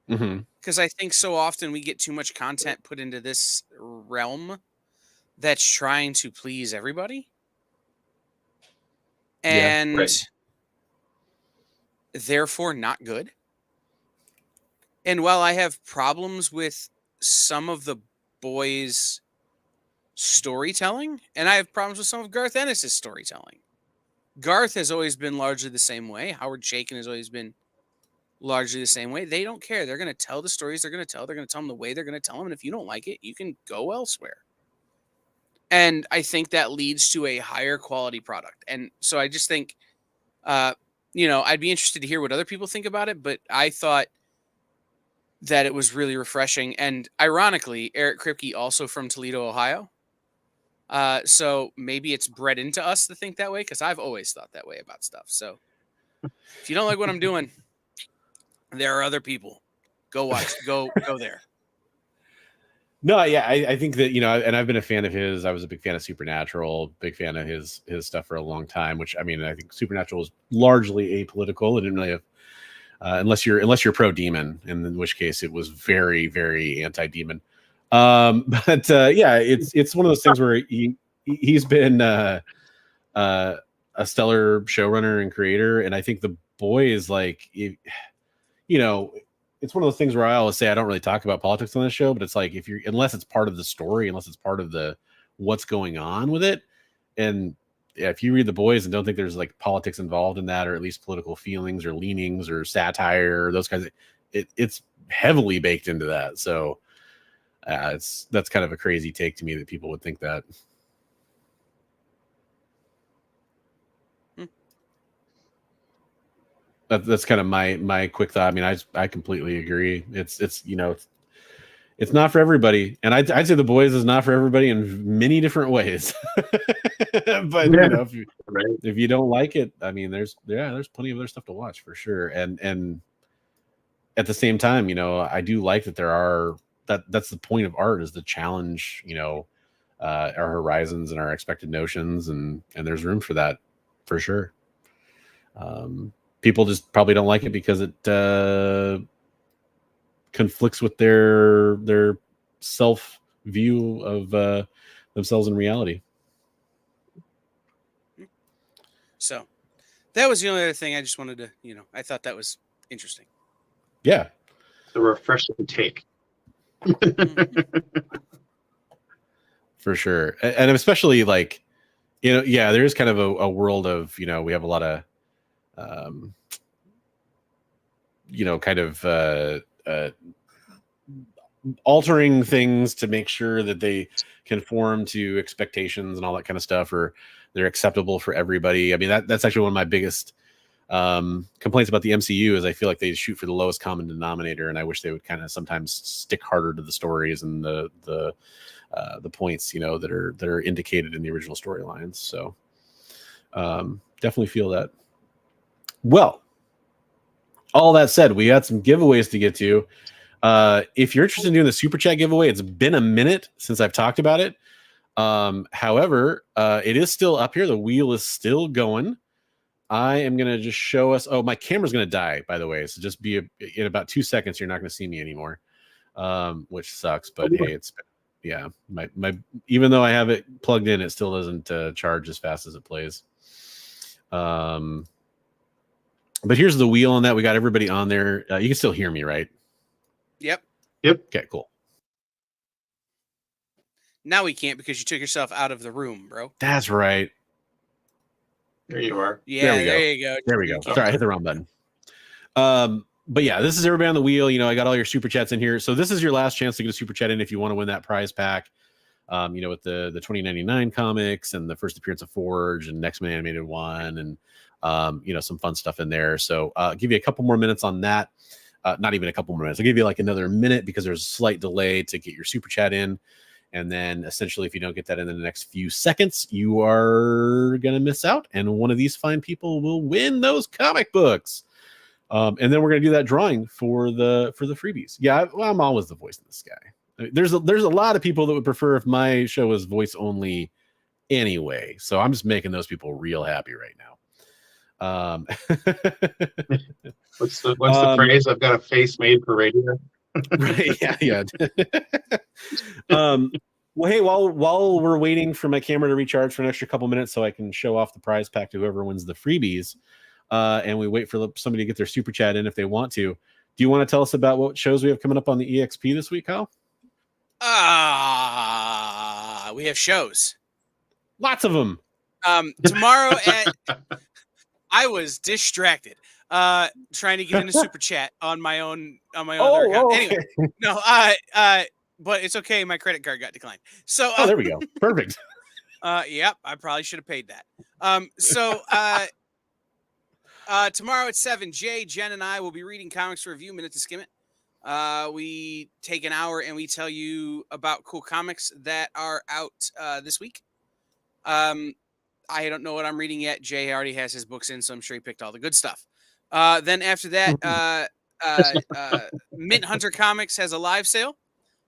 Because I think so often we get too much content put into this realm that's trying to please everybody. And therefore not good. And while I have problems with some of the Boys' storytelling, and I have problems with some of Garth Ennis' storytelling. Garth has always been largely the same way. Howard Chaykin has always been largely the same way. They don't care. They're going to tell the stories they're going to tell. They're going to tell them the way they're going to tell them. And if you don't like it, you can go elsewhere. And I think that leads to a higher quality product. And so I just think, I'd be interested to hear what other people think about it. But I thought that it was really refreshing. And ironically, Eric Kripke also from Toledo, Ohio. So maybe it's bred into us to think that way, because I've always thought that way about stuff. So if you don't like what I'm doing, there are other people. Go watch. Go there. No, yeah, I think that, and I've been a fan of his. I was a big fan of Supernatural, big fan of his stuff for a long time, which, I mean, I think Supernatural is largely apolitical. It didn't really have, unless you're pro-demon, in which case it was very, very anti-demon. But it's one of those things where he's been a stellar showrunner and creator, and I think The Boys, it's one of those things where I always say I don't really talk about politics on this show, but it's like, unless it's part of the story, unless it's part of the what's going on with it, and if you read The Boys and don't think there's politics involved in that, or at least political feelings or leanings or satire or those kinds of, it's heavily baked into that. So that's kind of a crazy take to me that people would think that. That's kind of my quick thought. I mean, I completely agree. It's not for everybody, and I'd say The Boys is not for everybody in many different ways. But if you don't like it, I mean, there's plenty of other stuff to watch for sure. And at the same time, I do like that there are that's the point of art, is to challenge our horizons and our expected notions, and there's room for that for sure. People just probably don't like it because it conflicts with their self view of themselves in reality. So that was the only other thing I just wanted to, I thought that was interesting. Yeah. It's a refreshing take. For sure. And especially there is kind of a world of, we have a lot of, altering things to make sure that they conform to expectations and all that kind of stuff, or they're acceptable for everybody. I mean, that's actually one of my biggest complaints about the MCU is I feel like they shoot for the lowest common denominator, and I wish they would kind of sometimes stick harder to the stories and the points, that are indicated in the original storylines. So definitely feel that. Well, all that said, we got some giveaways to get to. If you're interested in doing the super chat giveaway, it's been a minute since I've talked about it. However, it is still up here. The wheel is still going. I am going to just show us. Oh, my camera's going to die, by the way. So just be in about 2 seconds. You're not going to see me anymore, which sucks. But hey, my even though I have it plugged in, it still doesn't charge as fast as it plays. But here's the wheel on that. We got everybody on there. You can still hear me, right? Yep. Okay, cool. Now we can't because you took yourself out of the room, bro. That's right. There you are. Yeah, there you go. There we go. Sorry, I hit the wrong button. But yeah, this is everybody on the wheel. I got all your super chats in here. So this is your last chance to get a super chat in if you want to win that prize pack. With the 2099 comics and the first appearance of Forge and Next Man Animated 1 and some fun stuff in there. So I'll give you a couple more minutes on that. Not even a couple more minutes. I'll give you like another minute because there's a slight delay to get your super chat in. And then essentially, if you don't get that in the next few seconds, you are going to miss out. And one of these fine people will win those comic books. And then we're going to do that drawing for the freebies. Yeah, I'm always the voice in the sky. There's a lot of people that would prefer if my show was voice only anyway. So I'm just making those people real happy right now. What's the phrase? I've got a face made for radio. Right. Yeah. Well, hey, while we're waiting for my camera to recharge for an extra couple minutes so I can show off the prize pack to whoever wins the freebies, and we wait for somebody to get their super chat in if they want to. Do you want to tell us about what shows we have coming up on the EXP this week, Kyle? We have shows. Lots of them. Tomorrow I was distracted trying to get into super chat on my own other account. Okay. Anyway, no, but it's okay. My credit card got declined. So there we go. Perfect. Yep, I probably should have paid that. Tomorrow at 7, Jay, Jen, and I will be reading Comics Review Minute to Skim It. We take an hour and we tell you about cool comics that are out this week. I don't know what I'm reading yet. Jay already has his books in, so I'm sure he picked all the good stuff. Then after that, Mint Hunter Comics has a live sale.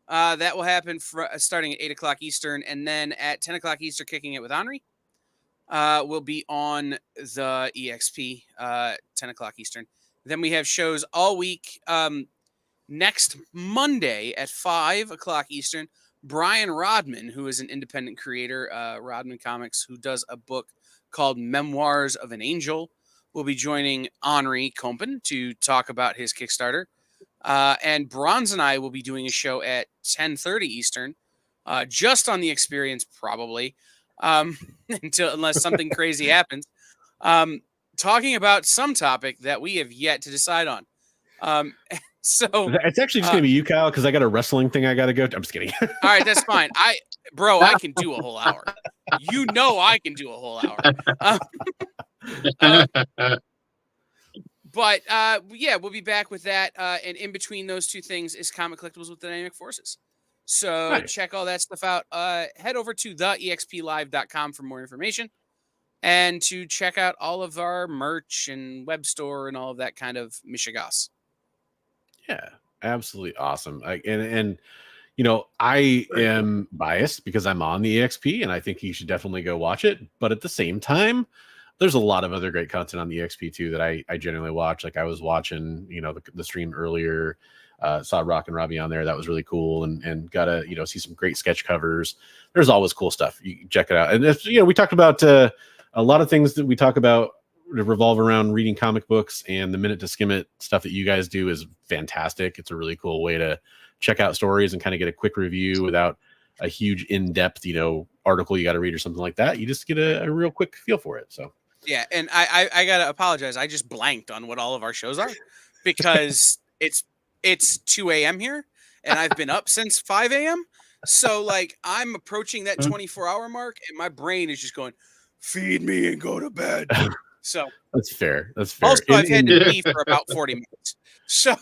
That will happen starting at 8 o'clock Eastern, and then at 10 o'clock Eastern, Kicking It with Henri will be on the EXP, 10 o'clock Eastern. Then we have shows all week. Next Monday at 5 o'clock Eastern, Brian Rodman, who is an independent creator, Rodman Comics, who does a book called Memoirs of an Angel, will be joining Henri Compen to talk about his Kickstarter. And Bronze and I will be doing a show at 10:30 Eastern, just on the experience, probably, unless something crazy happens, talking about some topic that we have yet to decide on. So it's actually just gonna be you, Kyle, because I got a wrestling thing I gotta go to. I'm just kidding. All right, that's fine. I can do a whole hour. I can do a whole hour. But we'll be back with that. And in between those two things is Comic Collectibles with Dynamic Forces. So nice. Check all that stuff out. Head over to theexplive.com for more information and to check out all of our merch and web store and all of that kind of mishigas. Yeah, absolutely awesome. I am biased because I'm on the EXP and I think you should definitely go watch it. But at the same time, there's a lot of other great content on the EXP too that I generally watch. Like I was watching, the stream earlier, saw Rock and Robbie on there. That was really cool, and got to see some great sketch covers. There's always cool stuff. You can check it out. And if, we talked about a lot of things that we talk about revolve around reading comic books, and the Minute to Skim It stuff that you guys do is fantastic. It's a really cool way to check out stories and kind of get a quick review without a huge in-depth, article you got to read or something like that. You just get a real quick feel for it. So. Yeah, and I gotta apologize. I just blanked on what all of our shows are because it's 2 a.m. here, and I've been up since 5 a.m. So like I'm approaching that 24-hour mark, and my brain is just going, feed me and go to bed. So that's fair. That's fair. Also, I've had to pee for about 40 minutes. So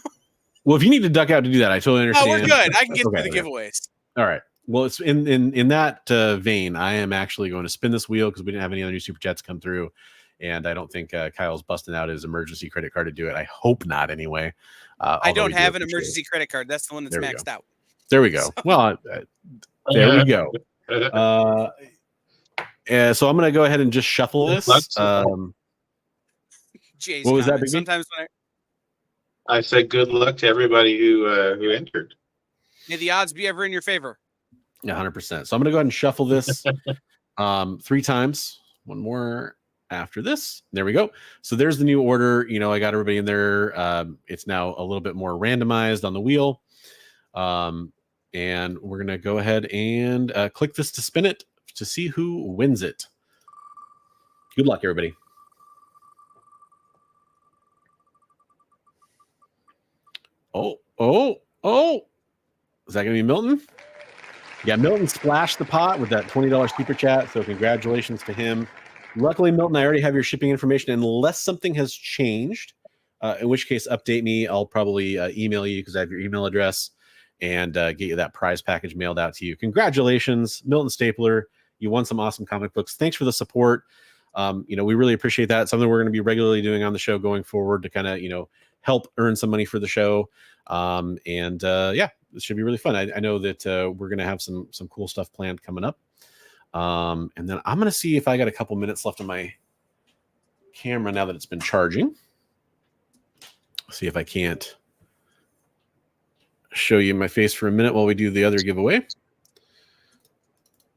well, if you need to duck out to do that, I totally understand. Oh, we're good. I can get through the giveaways. All right. Well, it's in that vein. I am actually going to spin this wheel because we didn't have any other new super chats come through, and I don't think Kyle's busting out his emergency credit card to do it. I hope not. Anyway, I don't have an emergency credit card. That's the one that's maxed out. There we go. So. Well, there we go. So I'm going to go ahead and just shuffle this. Jay's what was that? Sometimes when I said good luck to everybody who entered. May the odds be ever in your favor. 100%. So I'm going to go ahead and shuffle this 3 times. One more after this. There we go. So there's the new order. You know, I got everybody in there. It's now a little bit more randomized on the wheel. And we're going to go ahead and click this to spin it to see who wins it. Good luck, everybody. Oh. Is that going to be Milton? Yeah, Milton splashed the pot with that $20 super chat, so congratulations to him. Luckily, Milton, I already have your shipping information, unless something has changed, in which case, update me. I'll probably email you because I have your email address and get you that prize package mailed out to you. Congratulations, Milton Stapler. You won some awesome comic books. Thanks for the support. You know, we really appreciate that. Something we're going to be regularly doing on the show going forward to kind of, you know, help earn some money for the show. Yeah, this should be really fun. I know that we're going to have some cool stuff planned coming up. And then I'm going to see if I got a couple minutes left on my camera now that it's been charging. See if I can't show you my face for a minute while we do the other giveaway.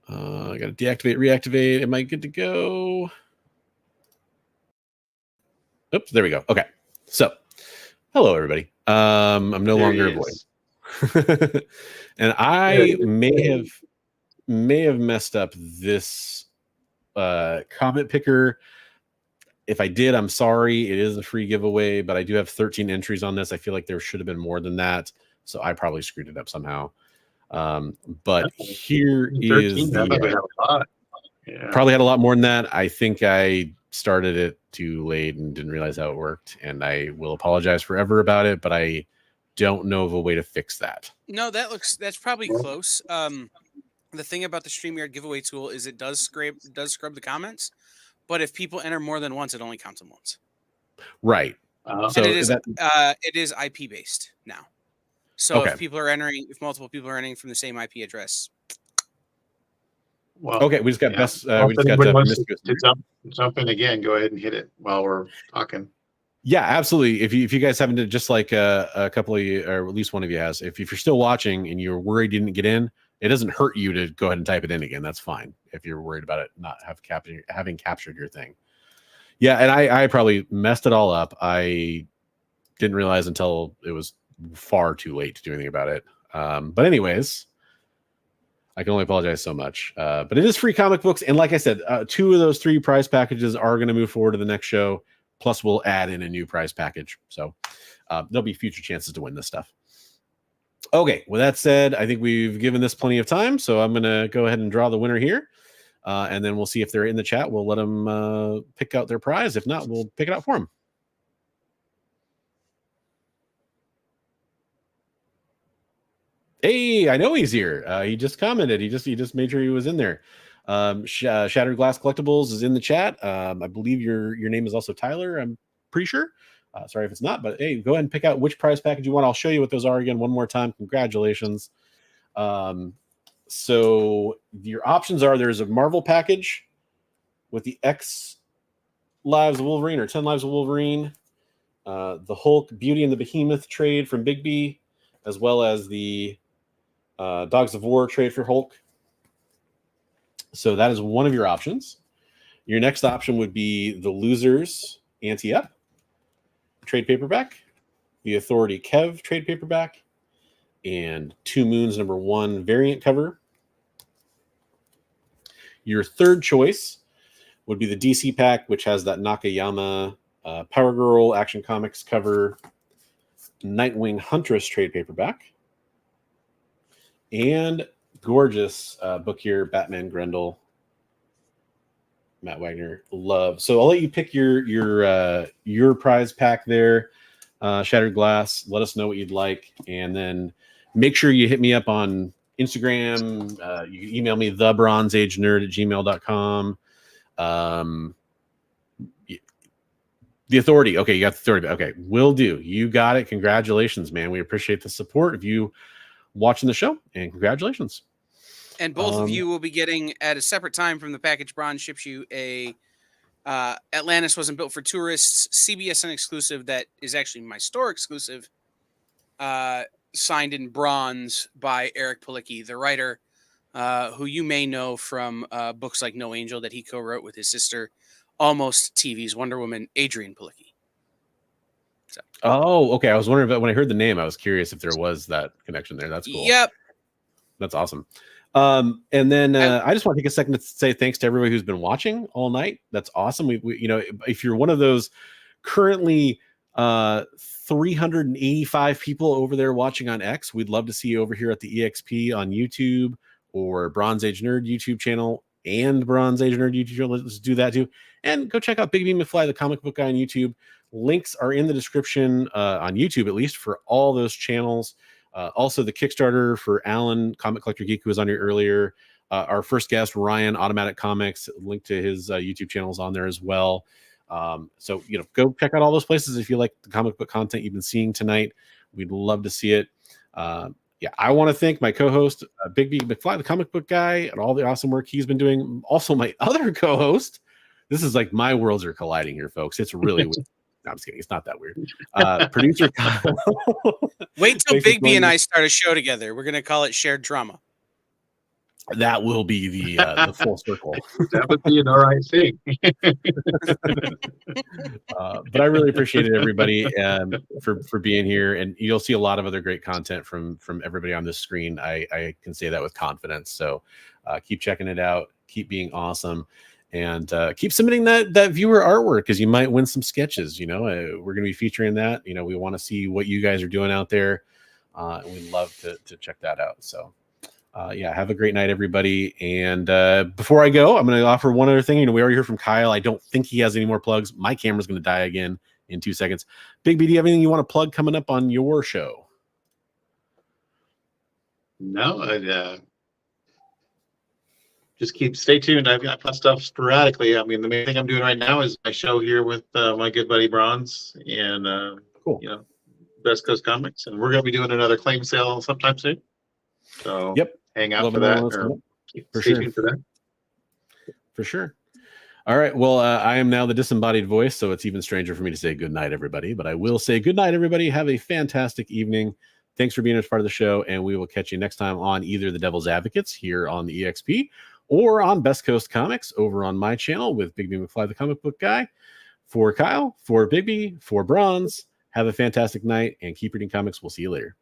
I got to deactivate, reactivate. Am I good to go? Oops, there we go. Okay. So, hello, everybody. I'm no longer a voice. And I may have messed up this comment picker. If I did, I'm sorry. It is a free giveaway, but I do have 13 entries on this. I feel like there should have been more than that, so I probably screwed it up somehow. But here is probably had a lot more than that. I think I started it too late and didn't realize how it worked, and I will apologize forever about it, but I don't know of a way to fix that. No, that's probably close. The thing about the StreamYard giveaway tool is it does scrub the comments, but if people enter more than once, it only counts them once. Right. So it is IP based now. So okay. if multiple people are entering from the same IP address. Well, okay, we just got best. We just got to jump in again. Go ahead and hit it while we're talking. Yeah, absolutely. If you guys haven't, just like a couple of you, or at least one of you has, if you're still watching and you're worried you didn't get in, it doesn't hurt you to go ahead and type it in again. That's fine if you're worried about it not having captured your thing. Yeah, and I probably messed it all up. I didn't realize until it was far too late to do anything about it. But anyways, I can only apologize so much. But it is free comic books, and like I said, 2 of those 3 prize packages are going to move forward to the next show. Plus, we'll add in a new prize package. So there'll be future chances to win this stuff. Okay, with that said, I think we've given this plenty of time. So I'm going to go ahead and draw the winner here. And then we'll see if they're in the chat. We'll let them pick out their prize. If not, we'll pick it out for them. Hey, I know he's here. He just commented. He just made sure he was in there. Shattered Glass Collectibles is in the chat. I believe your name is also Tyler. I'm pretty sure. Sorry if it's not, but hey, go ahead and pick out which prize package you want. I'll show you what those are again one more time. Congratulations. So your options are: there's a Marvel package with the X Lives of Wolverine or 10 Lives of Wolverine, the Hulk, Beauty and the Behemoth trade from Bigby, as well as the Dogs of War trade for Hulk. So that is one of your options. Your next option would be the Losers Ante-Up trade paperback, the Authority Kev trade paperback, and 2 Moons #1 variant cover. Your third choice would be the DC pack, which has that Nakayama Power Girl Action Comics cover, Nightwing Huntress trade paperback. and gorgeous book here, Batman Grendel, Matt Wagner, love. So I'll let you pick your prize pack there, Shattered Glass. Let us know what you'd like, and then make sure you hit me up on Instagram. You can email me thebronzeagenerd@gmail.com. The Authority. Okay, you got the Authority. Okay, will do. You got it. Congratulations, man. We appreciate the support of you watching the show, and congratulations. And both of you will be getting, at a separate time from the package Bronze ships you, a Atlantis Wasn't Built for Tourists CBSN exclusive that is actually my store exclusive, signed in bronze by Eric Palicki, the writer, who you may know from books like No Angel that he co-wrote with his sister, Almost TV's Wonder Woman, Adrienne Palicki. So. Oh, okay. I was wondering about when I heard the name, I was curious if there was that connection there. That's cool. Yep. That's awesome. And then I just want to take a second to say thanks to everybody who's been watching all night. That's awesome. We you know, if you're one of those currently 385 people over there watching on X, we'd love to see you over here at the EXP on YouTube or Bronze Age Nerd YouTube channel and Bronze Age Nerd YouTube channel. Let's do that too. And go check out Bigby McFly, the comic book guy on YouTube. Links are in the description on YouTube, at least, for all those channels. Also, the Kickstarter for Alan, Comic Collector Geek, who was on here earlier. Our first guest, Ryan, Automatic Comics, link to his YouTube channels on there as well. So, you know, go check out all those places if you like the comic book content you've been seeing tonight. We'd love to see it. Yeah, I want to thank my co-host, Bigby McFly, the comic book guy, and all the awesome work he's been doing. Also, my other co-host. This is like my worlds are colliding here, folks. It's really weird. No, I'm just kidding. It's not that weird. Producer Kyle. Wait till Bigby and I start a show together. We're going to call it Shared Drama. That will be the full circle. That would be an all right thing. But I really appreciate it, everybody, for being here. And you'll see a lot of other great content from everybody on this screen. I can say that with confidence. So keep checking it out. Keep being awesome. And keep submitting that viewer artwork, because you might win some sketches. You know, we're going to be featuring that. You know, we want to see what you guys are doing out there. And we'd love to check that out. So, yeah, have a great night, everybody. And before I go, I'm going to offer one other thing. You know, we already heard from Kyle. I don't think he has any more plugs. My camera's going to die again in 2 seconds. Bigby, do you have anything you want to plug coming up on your show? No, just stay tuned. I've got stuff sporadically. I mean, the main thing I'm doing right now is my show here with my good buddy Bronze and cool. You know, Best Coast Comics, and we're going to be doing another claim sale sometime soon. So yep, hang out for that, or stay tuned for that. For sure. All right. Well, I am now the disembodied voice, so it's even stranger for me to say good night, everybody. But I will say good night, everybody. Have a fantastic evening. Thanks for being a part of the show, and we will catch you next time on either the Devil's Advocates here on the EXP or on Best Coast Comics over on my channel with Bigby McFly, the comic book guy. For Kyle, for Bigby, for Bronze, have a fantastic night and keep reading comics. We'll see you later.